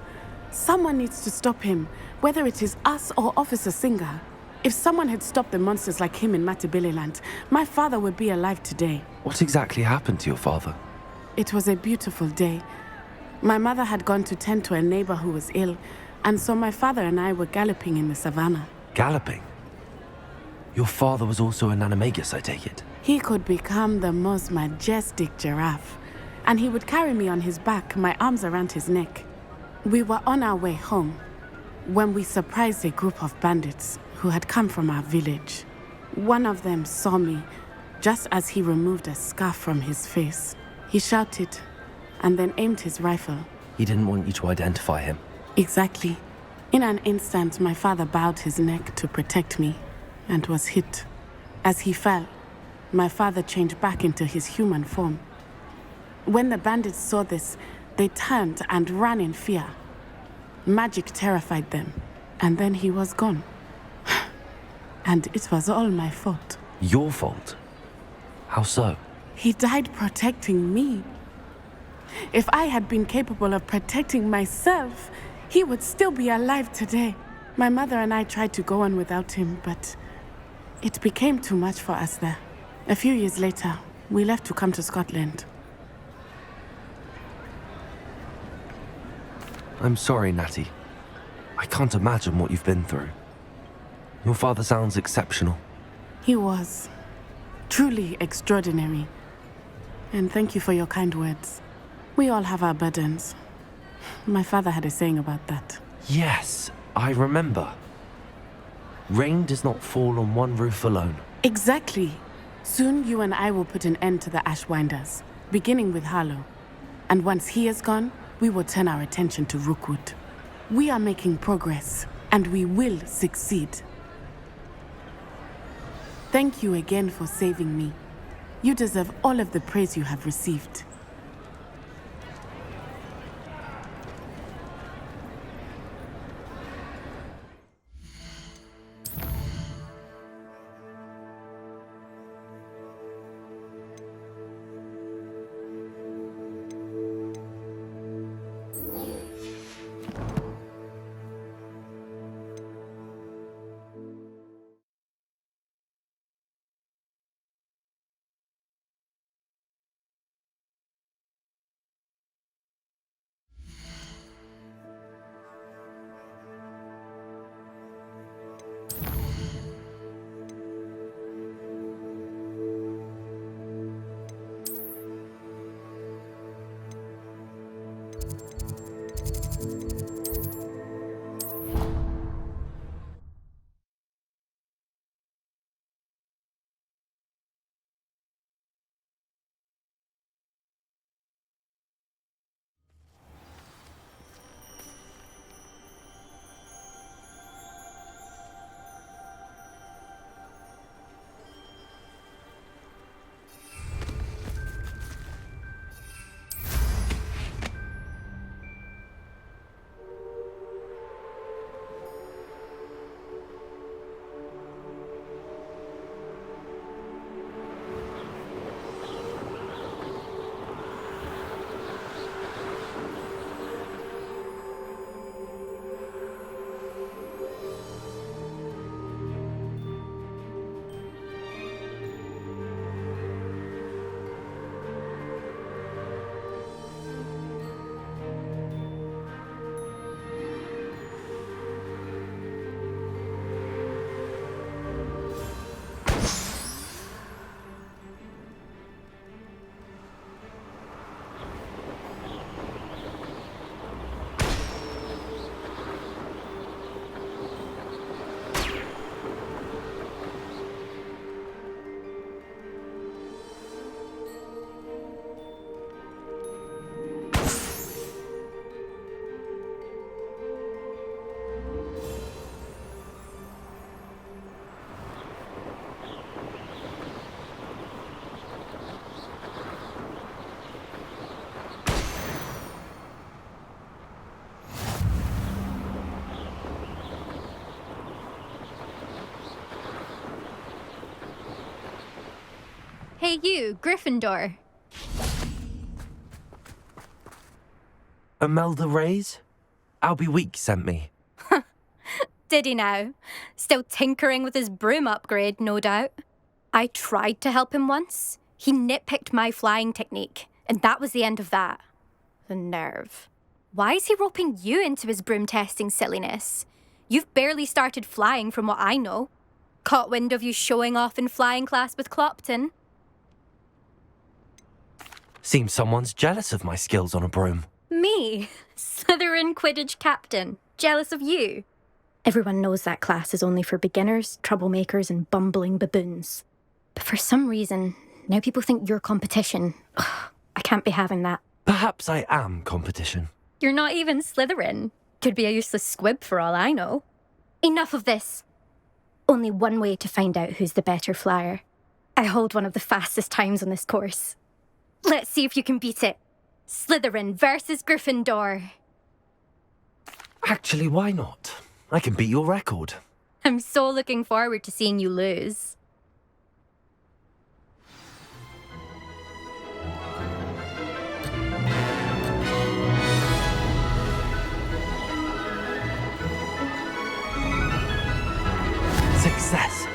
Someone needs to stop him, whether it is us or Officer Singer. If someone had stopped the monsters like him in Matabeleland, my father would be alive today. What exactly happened to your father? It was a beautiful day. My mother had gone to tend to a neighbor who was ill, and so my father and I were galloping in the savannah. Galloping? Your father was also an animagus, I take it? He could become the most majestic giraffe, and he would carry me on his back, my arms around his neck. We were on our way home when we surprised a group of bandits who had come from our village. One of them saw me just as he removed a scarf from his face. He shouted and then aimed his rifle. He didn't want you to identify him. Exactly. In an instant, my father bowed his neck to protect me and was hit. As he fell, my father changed back into his human form. When the bandits saw this, they turned and ran in fear. Magic terrified them, and then he was gone. And it was all my fault. Your fault? How so? He died protecting me. If I had been capable of protecting myself, he would still be alive today. My mother and I tried to go on without him, but it became too much for us there. A few years later, we left to come to Scotland. I'm sorry, Natty. I can't imagine what you've been through. Your father sounds exceptional. He was. Truly extraordinary. And thank you for your kind words. We all have our burdens. My father had a saying about that. Yes, I remember. Rain does not fall on one roof alone. Exactly. Soon you and I will put an end to the Ashwinders, beginning with Harlow. And once he is gone, we will turn our attention to Rookwood. We are making progress, and we will succeed. Thank you again for saving me. You deserve all of the praise you have received. Hey you, Gryffindor. Imelda Reyes? Albie Weeks sent me. Did he now? Still tinkering with his broom upgrade, no doubt. I tried to help him once. He nitpicked my flying technique, and that was the end of that. The nerve. Why is he roping you into his broom testing silliness? You've barely started flying from what I know. Caught wind of you showing off in flying class with Clopton. Seems someone's jealous of my skills on a broom. Me? Slytherin Quidditch captain. Jealous of you? Everyone knows that class is only for beginners, troublemakers, and bumbling baboons. But for some reason, now people think you're competition. Ugh, I can't be having that. Perhaps I am competition. You're not even Slytherin. Could be a useless squib for all I know. Enough of this. Only one way to find out who's the better flyer. I hold one of the fastest times on this course. Let's see if you can beat it. Slytherin versus Gryffindor. Actually, why not? I can beat your record. I'm so looking forward to seeing you lose. Success.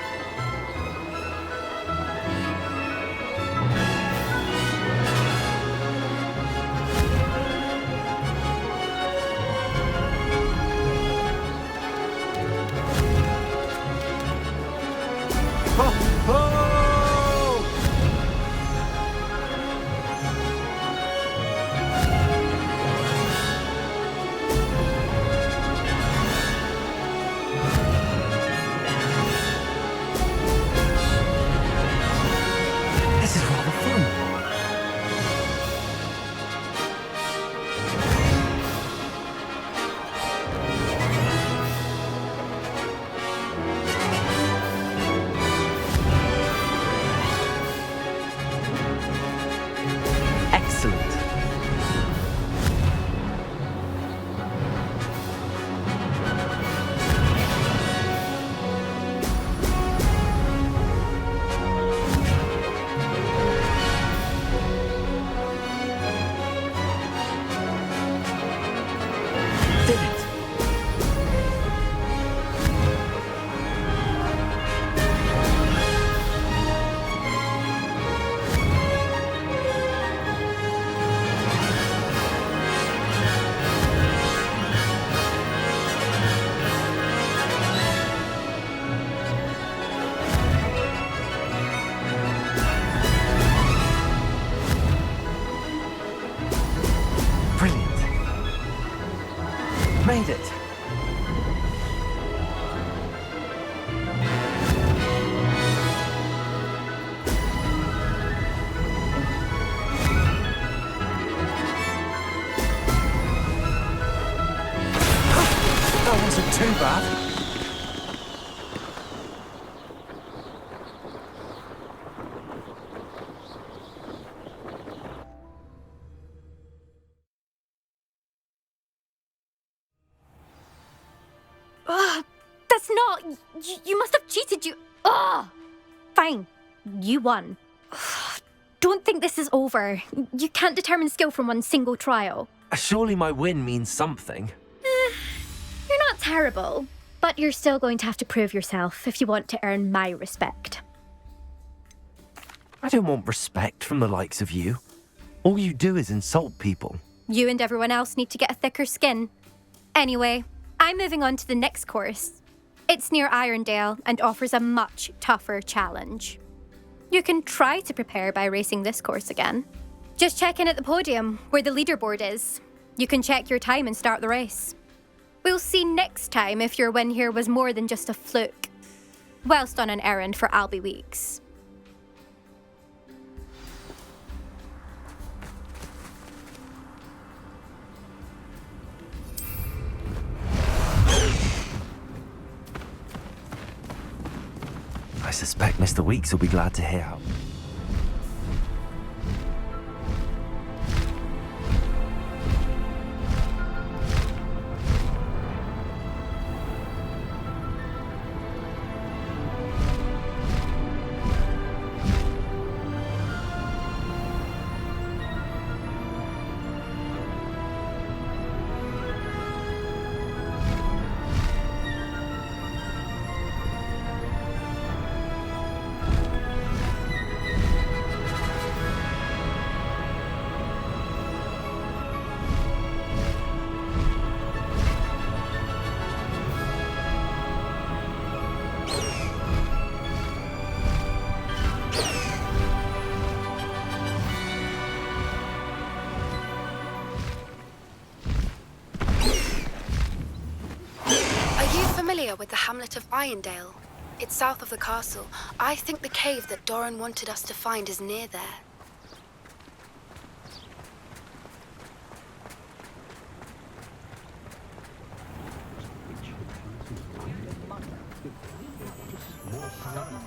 This is rather fun. Excellent. Did it. Brilliant. Made it. That wasn't too bad. Ugh, that's not... You must have cheated, you... Ugh! Fine. You won. Ugh, don't think this is over. You can't determine skill from one single trial. Surely my win means something. You're not terrible, but you're still going to have to prove yourself if you want to earn my respect. I don't want respect from the likes of you. All you do is insult people. You and everyone else need to get a thicker skin. Anyway, I'm moving on to the next course. It's near Irondale and offers a much tougher challenge. You can try to prepare by racing this course again. Just check in at the podium, where the leaderboard is. You can check your time and start the race. We'll see next time if your win here was more than just a fluke, whilst on an errand for Albie Weeks. I suspect Mr. Weeks will be glad to hear how. familiar with the hamlet of Irondale? It's south of the castle. I think the cave that Doran wanted us to find is near there.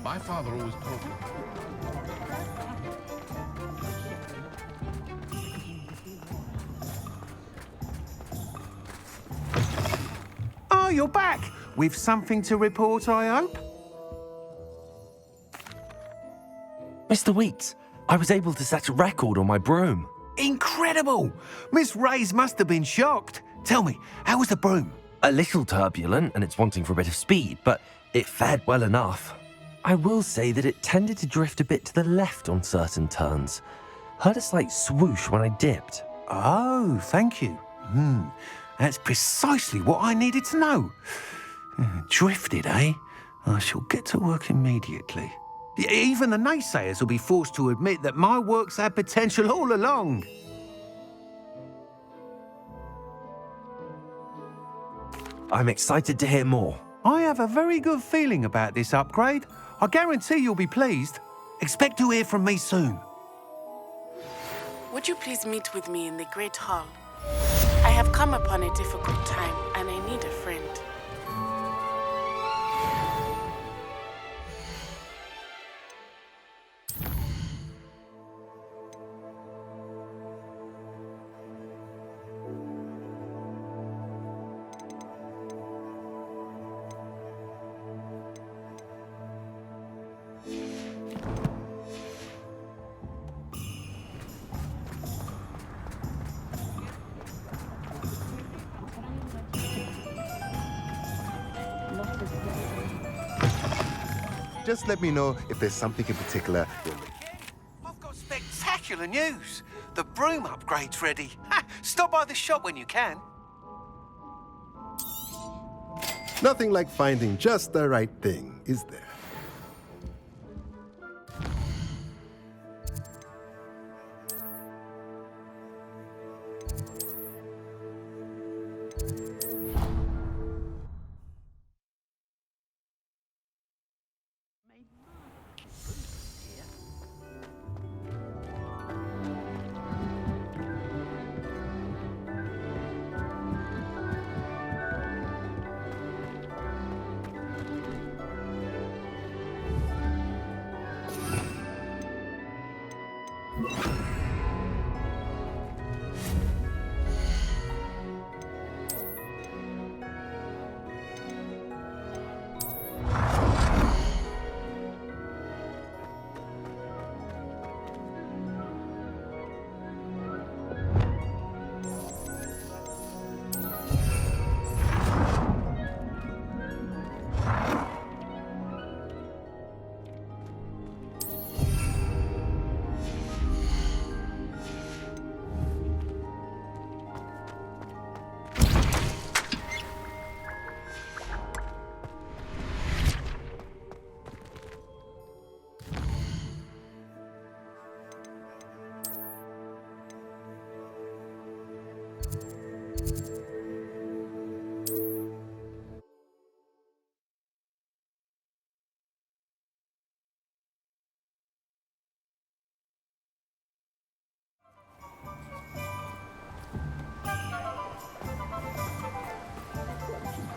My father always told me. Oh, you're back! With something to report, I hope? Mr. Weeks, I was able to set a record on my broom. Incredible! Miss Reyes must have been shocked. Tell me, how was the broom? A little turbulent and it's wanting for a bit of speed, but it fared well enough. I will say that it tended to drift a bit to the left on certain turns. Heard a slight swoosh when I dipped. Oh, thank you. That's precisely what I needed to know. Drifted, eh? I shall get to work immediately. Even the naysayers will be forced to admit that my work's had potential all along. I'm excited to hear more. I have a very good feeling about this upgrade. I guarantee you'll be pleased. Expect to hear from me soon. Would you please meet with me in the Great Hall? I have come upon a difficult time, and I need a friend. Just let me know if there's something in particular you're looking for. I've got spectacular news. The broom upgrade's ready. Stop by the shop when you can. Nothing like finding just the right thing, is there?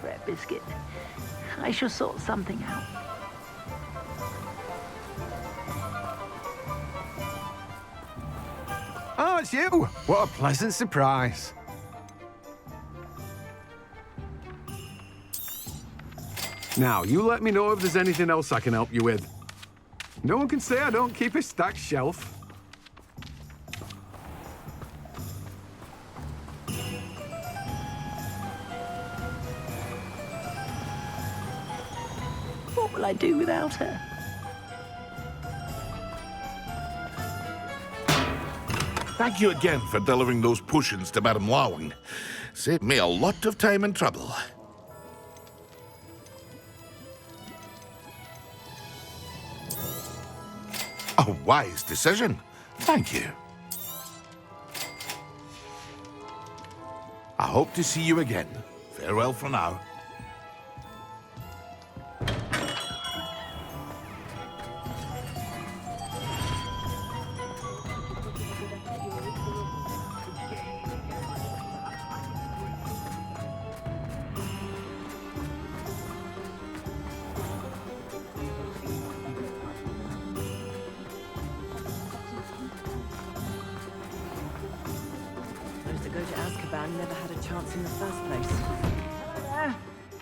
Bread biscuit. I shall sort something out. Oh, it's you! What a pleasant surprise. Now, you let me know if there's anything else I can help you with. No one can say I don't keep a stacked shelf. What will I do without her? Thank you again for delivering those potions to Madame Lawing. Saved me a lot of time and trouble. A wise decision. Thank you. I hope to see you again. Farewell for now. never had a chance in the first place.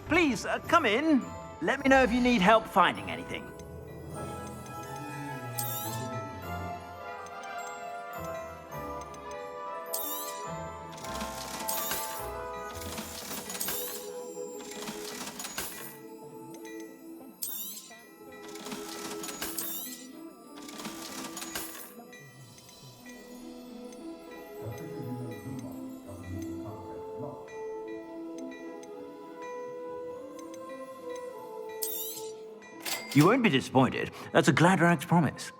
Please, come in. Let me know if you need help finding anything. You won't be disappointed. That's a Gladrax promise.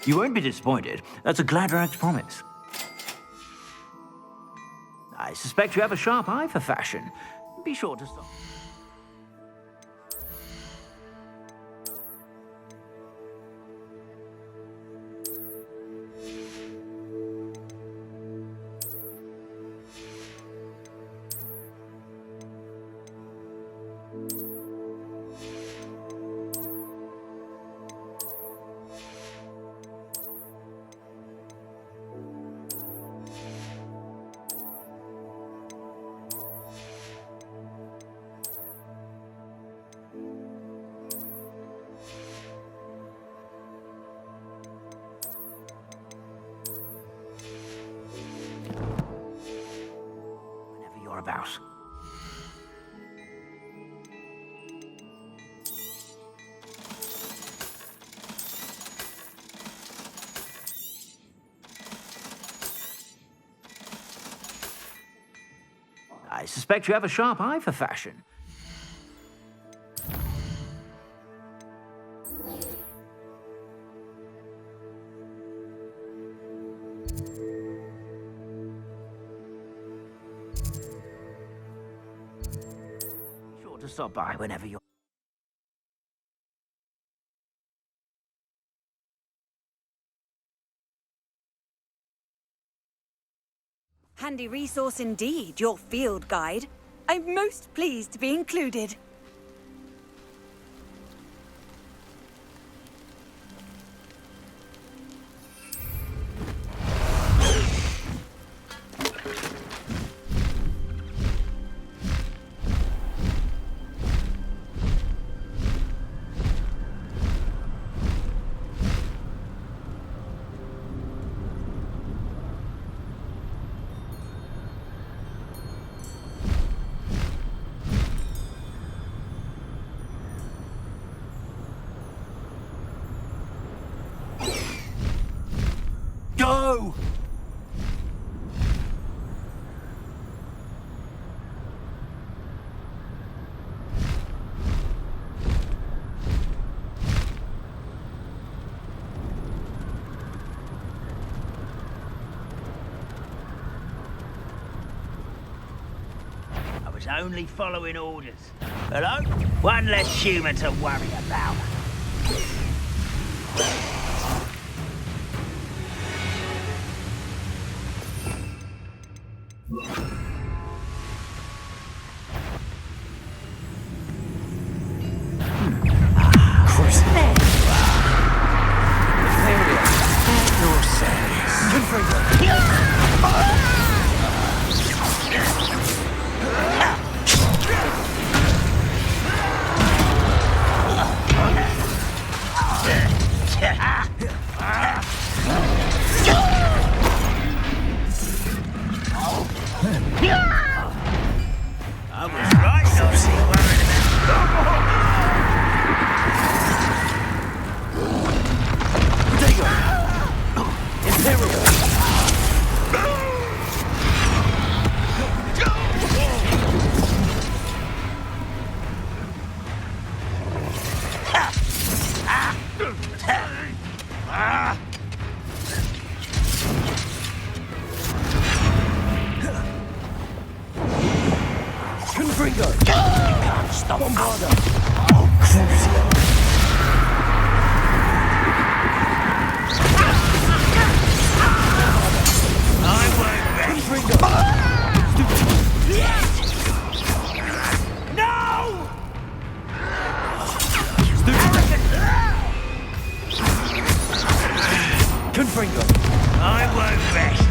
You won't be disappointed. That's a Gladrax promise. I suspect you have a sharp eye for fashion. Be sure to stop. About. I suspect you have a sharp eye for fashion. To stop by whenever you're... Handy resource indeed, your field guide. I'm most pleased to be included. Go! I was only following orders. Hello? One less human to worry about. I was right not to be worried Confringo! You can't stop Bombarda! Crucio! I won't rest! Confringo! No! Confringo! I won't rest.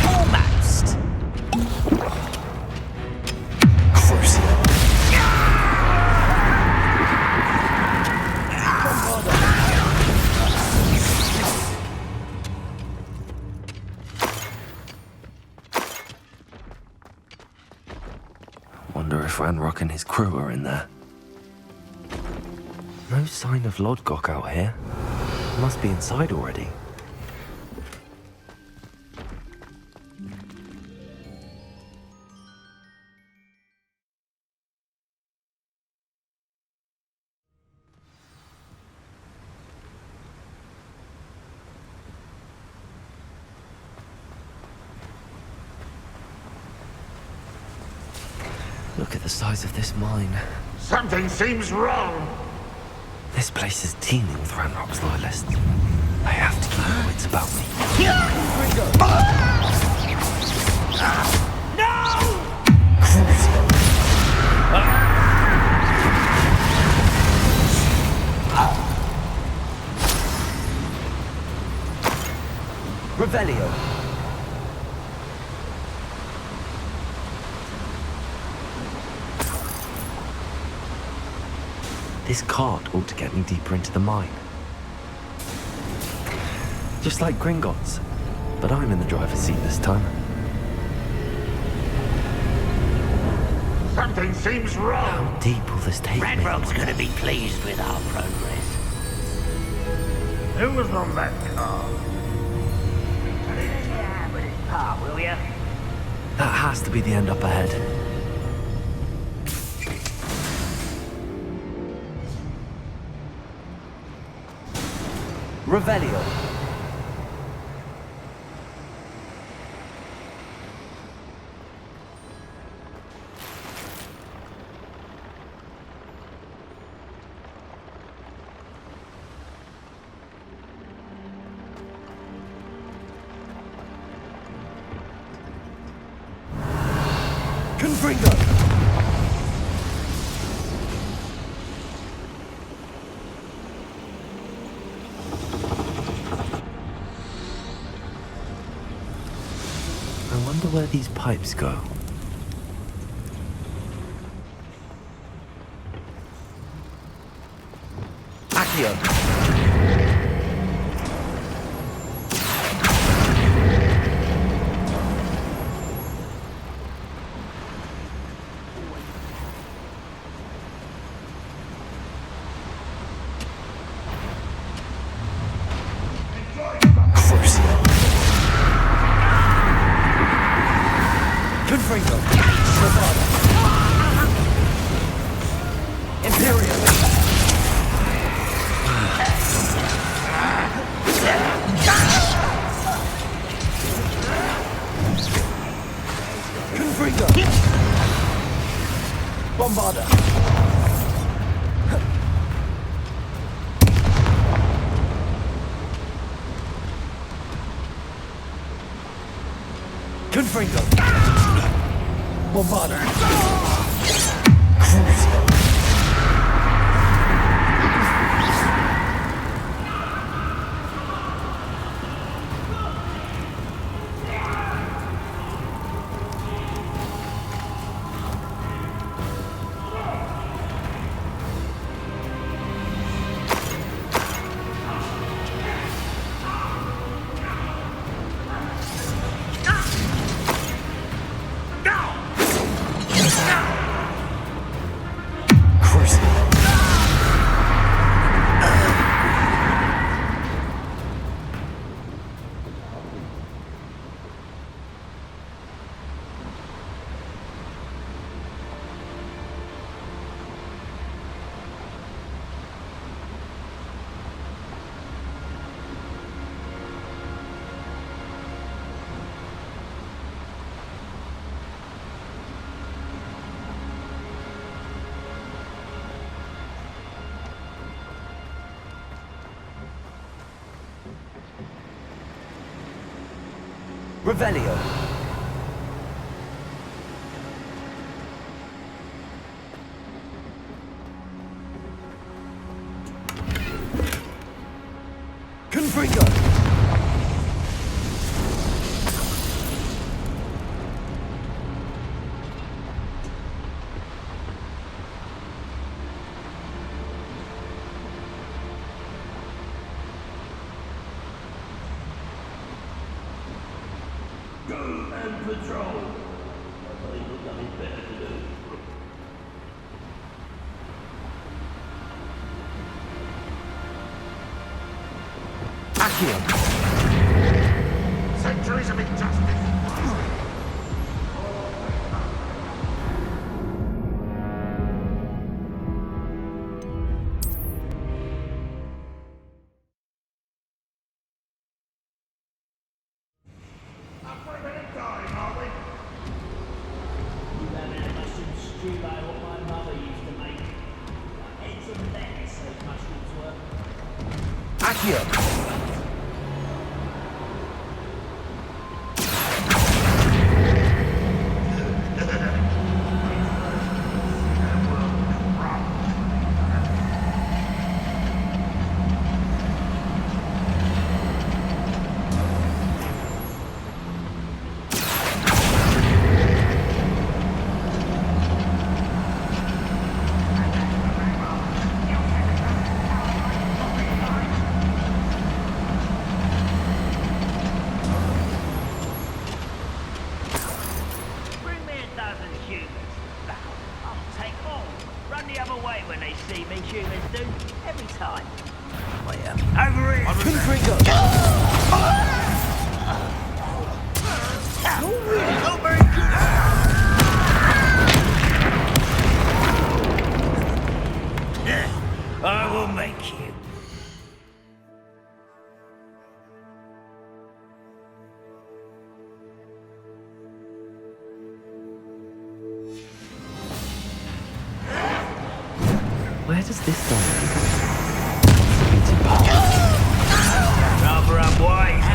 Almost! Crucial. Wonder if Ranrock and his crew are in there. No sign of Lodgok out here. Must be inside already. Look at the size of this mine. Something seems wrong. This place is teeming with Ranrock's loyalists. I have to keep my wits about me. Revelio. This cart ought to get me deeper into the mine. Just like Gringotts, but I'm in the driver's seat this time. Something seems wrong. How deep will this take me? Ranrock's gonna be pleased with our progress. Who was on that car? Yeah, but it's part, will ya? That has to be the end up ahead. Revelio. Confringo! I wonder where these pipes go. Accio. Confringo! Imperial. Confringo! Bombarda. Confringo! Bombarda. Revelio. Confringo. Go and patrol. I think we've nothing better to do. Accio. Centuries of injustice. You have any mushroom stew like what my mother used to make? Eggs and lettuce, those mushrooms were. Accio. Bring me a dozen humans. I'll take all. Run the other way when they see me, humans do. Every time. Over here! Confringo. Not very good. I will make you. Where does this door lead? Possibility path. Rather unwise.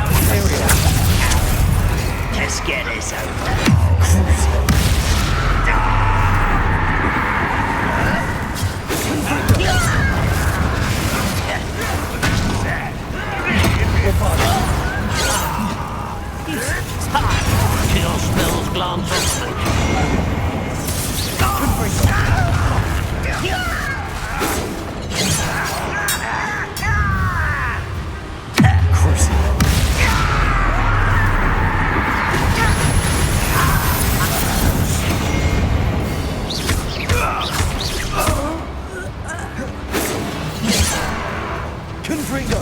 Let's get this over. Kill spells glance off me. Confringo.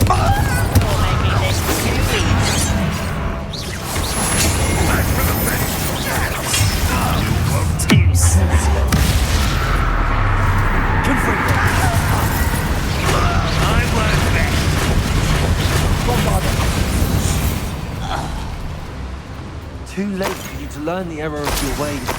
Too slow. Confringo. I won't bet. Too late for you to learn the error of your ways.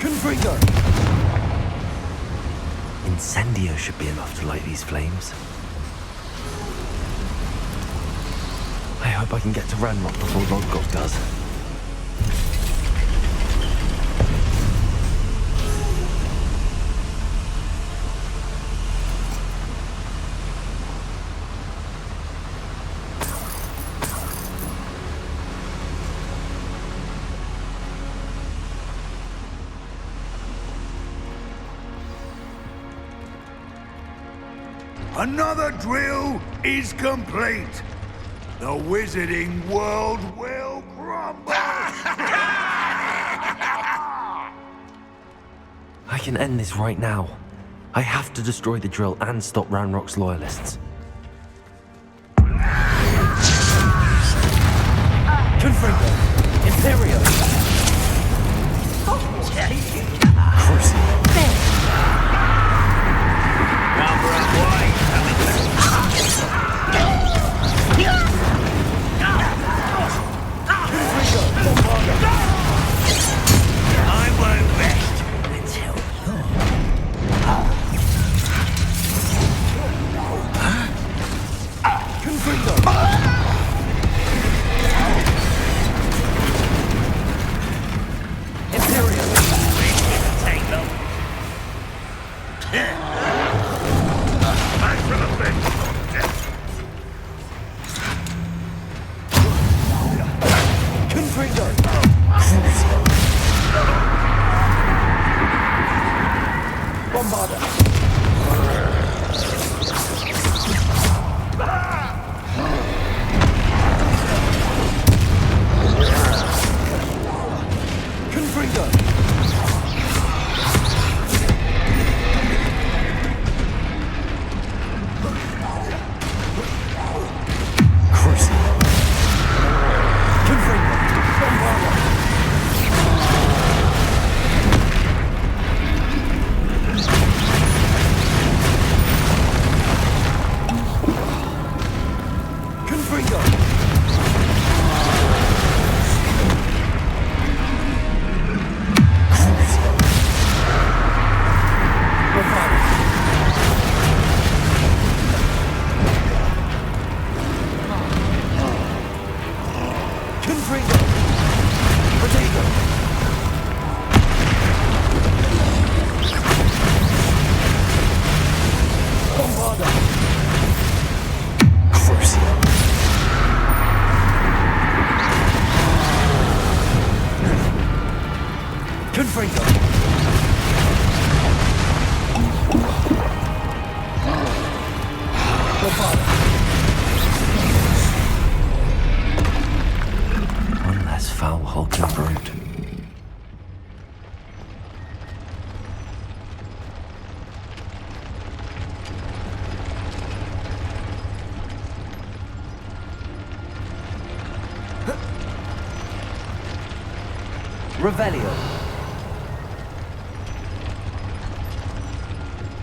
Confringo. Incendio should be enough to light these flames. I hope I can get to Ranrock before Lodgok does. Another drill is complete. The wizarding world will crumble. I can end this right now. I have to destroy the drill and stop Ranrock's loyalists. Confringo! Imperio! I won't rest until One less foul hulking brute. Revelio.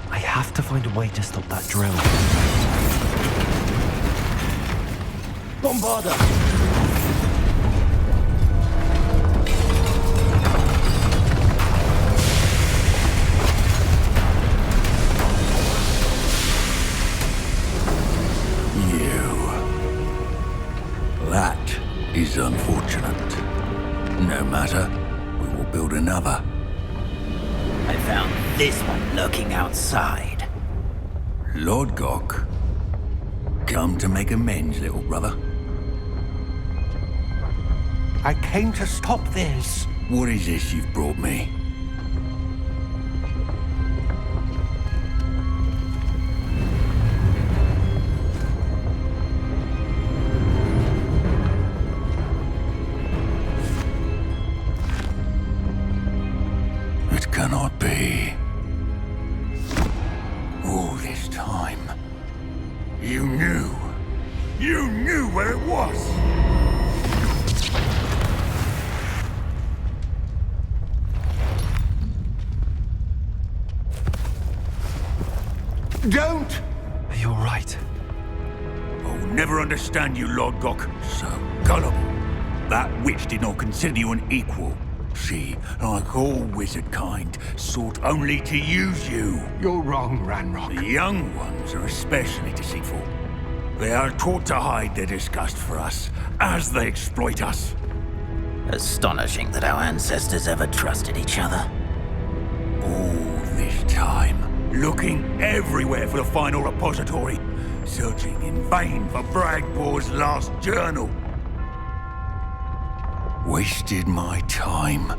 I have to find a way to stop that drill. Bombarda. That is unfortunate. No matter, we will build another. I found this one lurking outside. Lord Gok, come to make amends, little brother. I came to stop this. What is this you've brought me? It cannot be. All this time, you knew where it was. Don't! You're right. I'll never understand you, Lord Gok. So gullible. That witch did not consider you an equal. She, like all wizard kind, sought only to use you. You're wrong, Ranrock. The young ones are especially deceitful. They are taught to hide their disgust for us, as they exploit us. Astonishing that our ancestors ever trusted each other. All this time, looking everywhere for the final repository, searching in vain for Bragbor's last journal. Wasted my time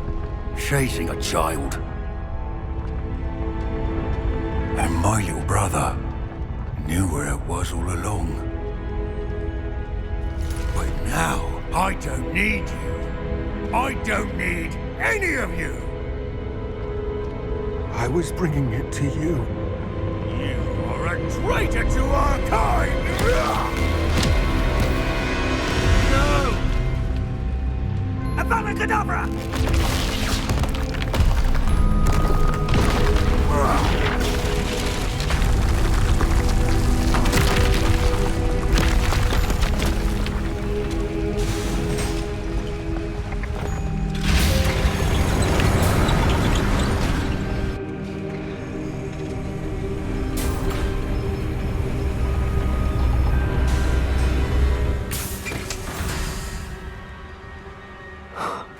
chasing a child. And my little brother knew where it was all along. But now, I don't need you. I don't need any of you. I was bringing it to you. You are a traitor to our kind! No! Avada Kedavra!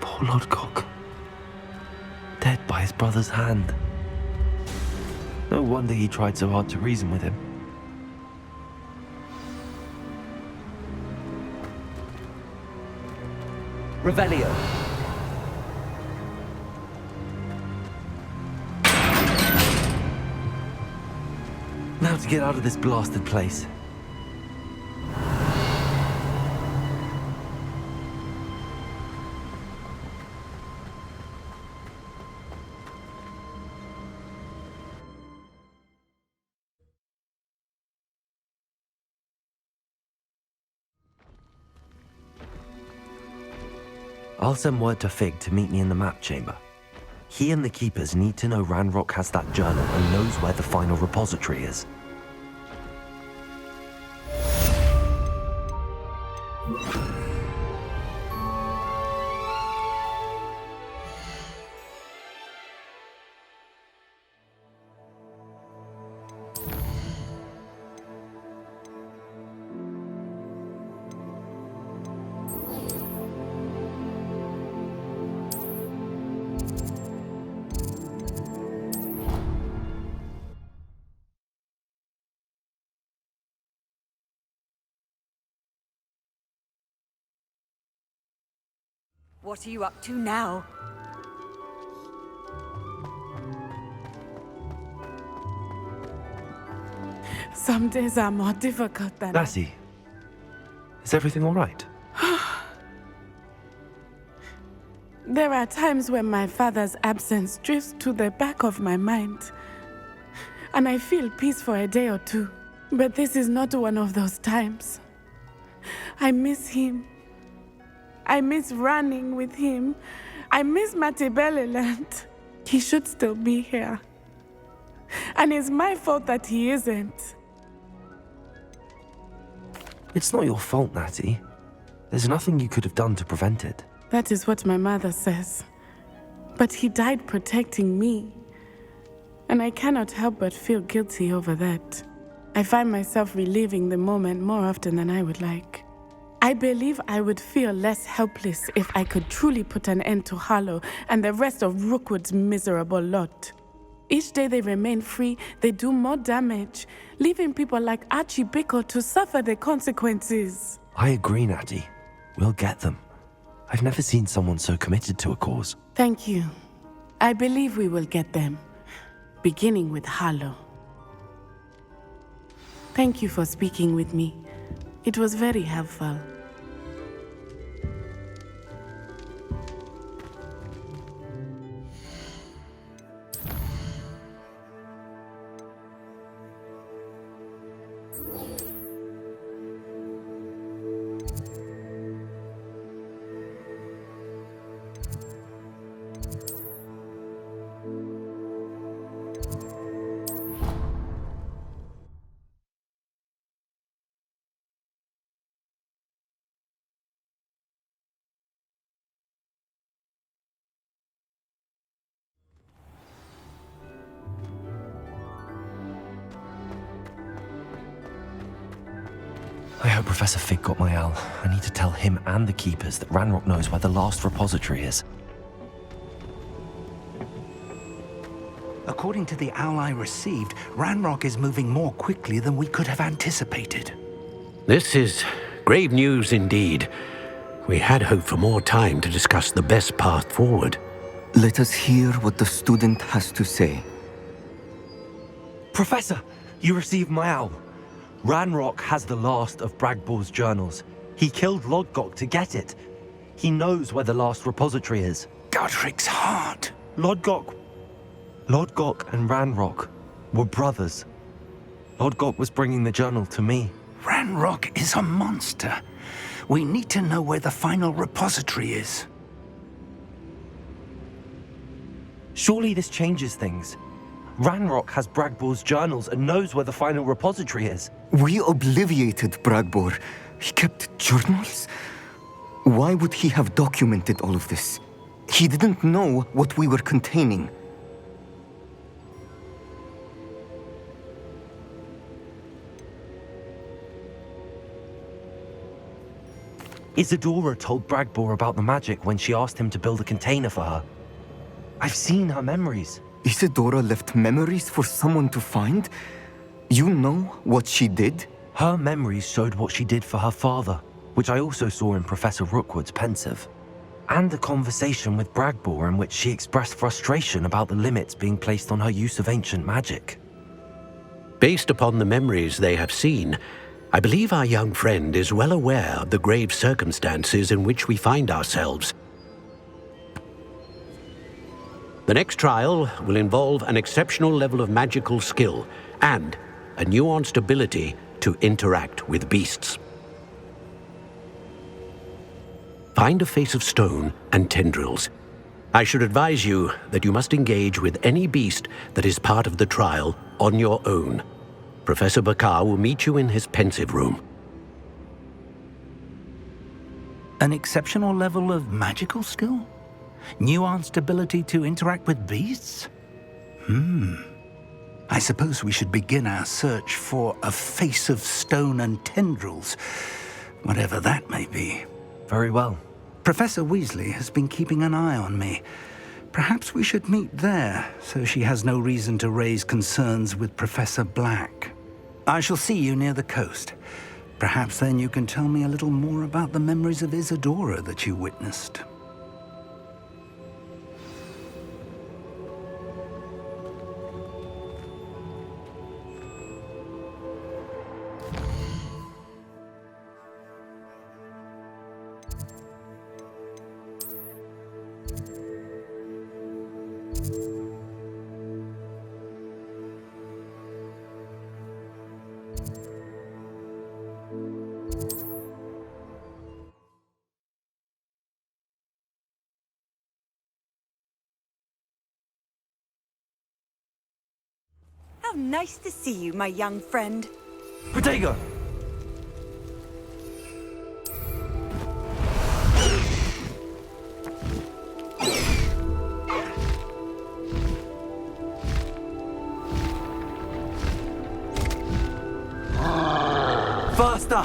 Poor Lodcock. Dead by his brother's hand. No wonder he tried so hard to reason with him. Revelio. Now to get out of this blasted place. I'll send word to Fig to meet me in the map chamber. He and the Keepers need to know Ranrock has that journal and knows where the final repository is. What are you up to now? Some days are more difficult than... Lassie, is everything all right? There are times when my father's absence drifts to the back of my mind, and I feel peace for a day or two. But this is not one of those times. I miss him. I miss running with him. I miss Matibeleland. He should still be here. And it's my fault that he isn't. It's not your fault, Natty. There's nothing you could have done to prevent it. That is what my mother says. But he died protecting me. And I cannot help but feel guilty over that. I find myself reliving the moment more often than I would like. I believe I would feel less helpless if I could truly put an end to Harlow and the rest of Rookwood's miserable lot. Each day they remain free, they do more damage, leaving people like Archie Bickle to suffer the consequences. I agree, Natty. We'll get them. I've never seen someone so committed to a cause. Thank you. I believe we will get them, beginning with Harlow. Thank you for speaking with me. It was very helpful. I hope Professor Fig got my owl. I need to tell him and the Keepers that Ranrock knows where the last repository is. According to the owl I received, Ranrock is moving more quickly than we could have anticipated. This is grave news indeed. We had hoped for more time to discuss the best path forward. Let us hear what the student has to say. Professor, you received my owl. Ranrock has the last of Bragbor's journals. He killed Lodgok to get it. He knows where the last repository is. Godric's heart. Lodgok and Ranrock were brothers. Lodgok was bringing the journal to me. Ranrock is a monster. We need to know where the final repository is. Surely this changes things. Ranrock has Bragbor's journals and knows where the final repository is. We obliviated Bragbor. He kept journals? Why would he have documented all of this? He didn't know what we were containing. Isadora told Bragbor about the magic when she asked him to build a container for her. I've seen her memories. Isadora left memories for someone to find? You know what she did? Her memories showed what she did for her father, which I also saw in Professor Rookwood's pensive. And a conversation with Bragbor in which she expressed frustration about the limits being placed on her use of ancient magic. Based upon the memories they have seen, I believe our young friend is well aware of the grave circumstances in which we find ourselves. The next trial will involve an exceptional level of magical skill and a nuanced ability to interact with beasts. Find a face of stone and tendrils. I should advise you that you must engage with any beast that is part of the trial on your own. Professor Bakar will meet you in his pensive room. An exceptional level of magical skill? Nuanced ability to interact with beasts? I suppose we should begin our search for a face of stone and tendrils, whatever that may be. Very well. Professor Weasley has been keeping an eye on me. Perhaps we should meet there, so she has no reason to raise concerns with Professor Black. I shall see you near the coast. Perhaps then you can tell me a little more about the memories of Isadora that you witnessed. How nice to see you, my young friend. Protego! Faster!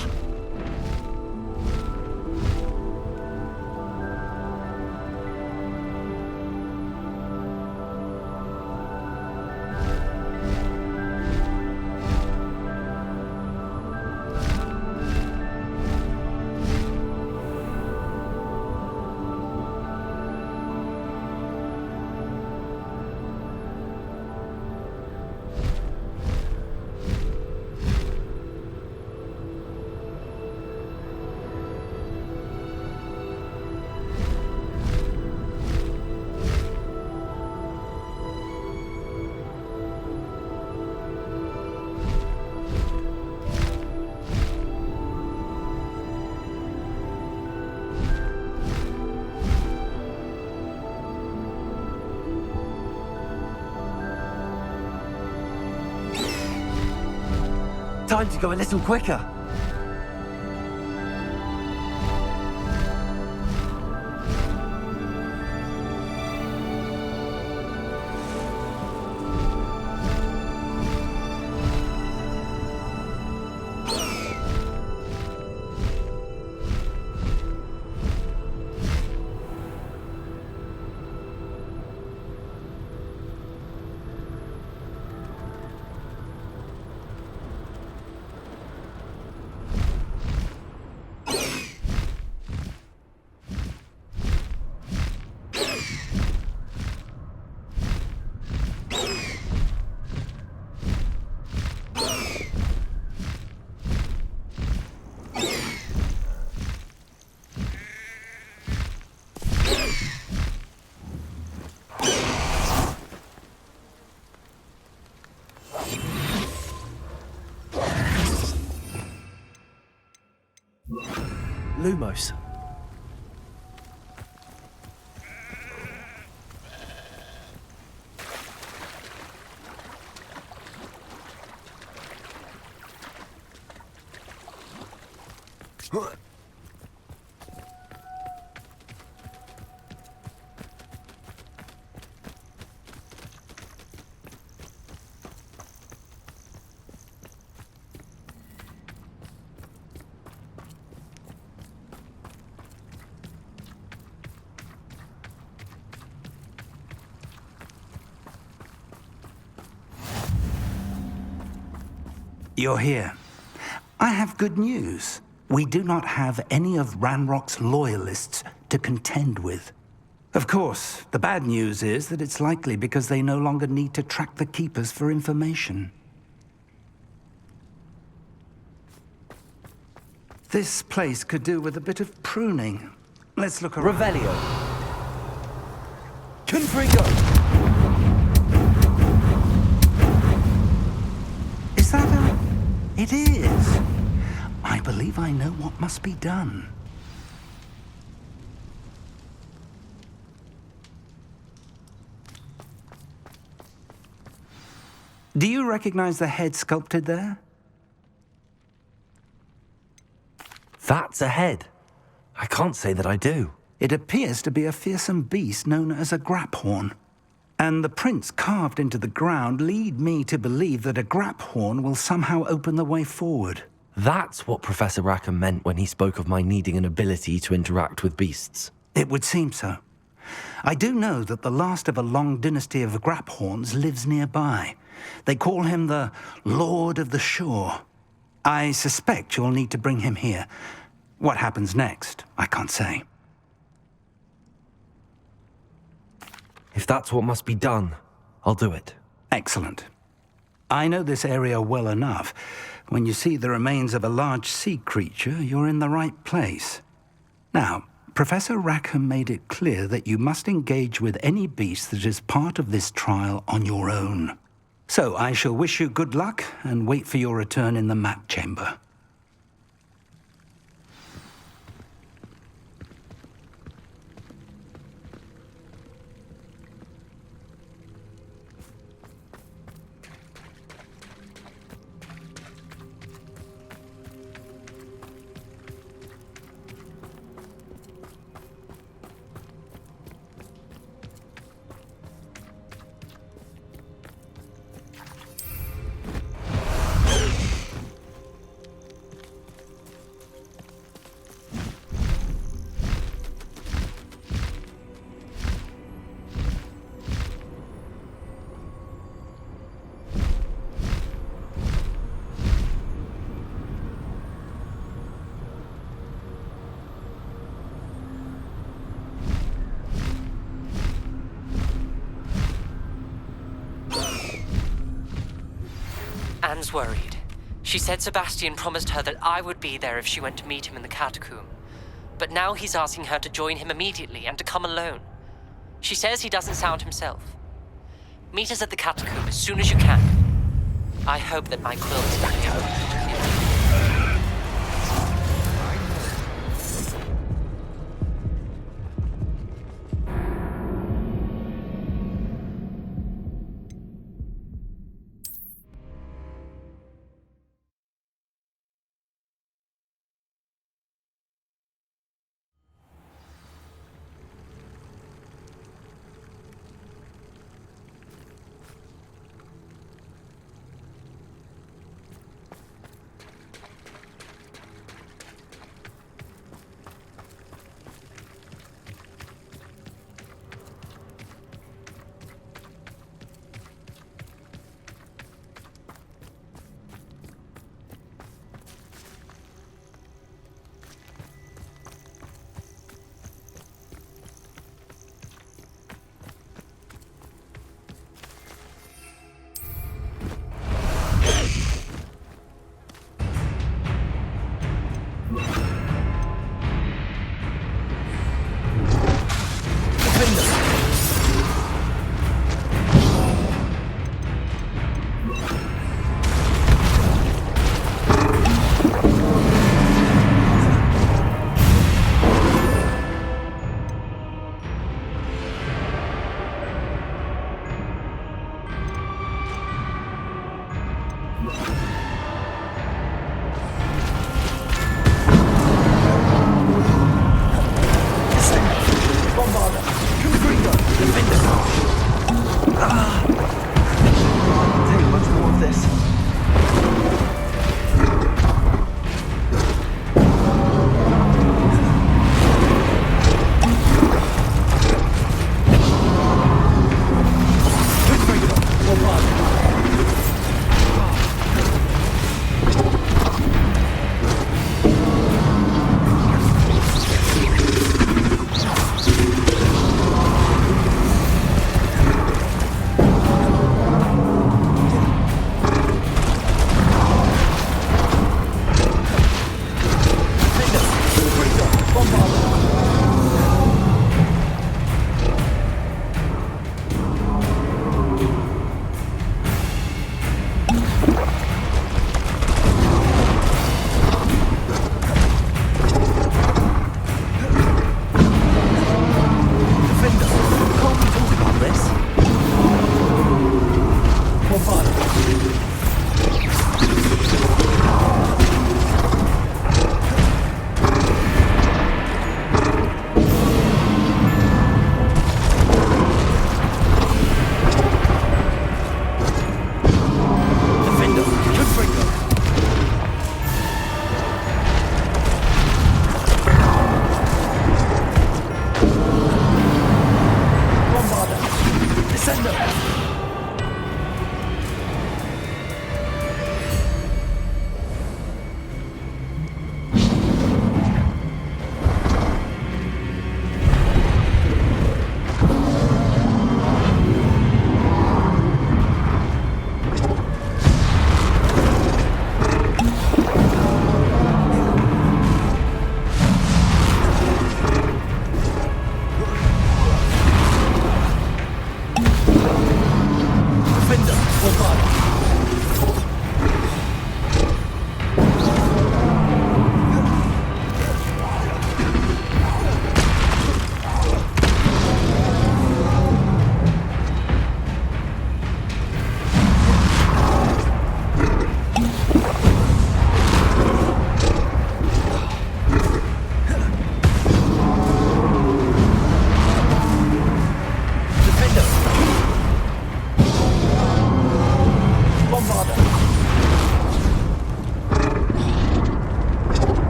Time to go a little quicker. Lumos. You're here. I have good news. We do not have any of Ranrock's loyalists to contend with. Of course, the bad news is that it's likely because they no longer need to track the Keepers for information. This place could do with a bit of pruning. Let's look around. Revelio. Confringo. Is that a... It is. I believe I know what must be done. Do you recognize the head sculpted there? That's a head. I can't say that I do. It appears to be a fearsome beast known as a graphorn. And the prints carved into the ground lead me to believe that a graphorn will somehow open the way forward. That's what Professor Rackham meant when he spoke of my needing an ability to interact with beasts. It would seem so. I do know that the last of a long dynasty of graphorns lives nearby. They call him the Lord of the Shore. I suspect you'll need to bring him here. What happens next, I can't say. If that's what must be done, I'll do it. Excellent. I know this area well enough. When you see the remains of a large sea creature, you're in the right place. Now, Professor Rackham made it clear that you must engage with any beast that is part of this trial on your own. So I shall wish you good luck and wait for your return in the map chamber. Anne's worried. She said Sebastian promised her that I would be there if she went to meet him in the catacomb. But now he's asking her to join him immediately and to come alone. She says he doesn't sound himself. Meet us at the catacomb as soon as you can. I hope that my quilt is back home.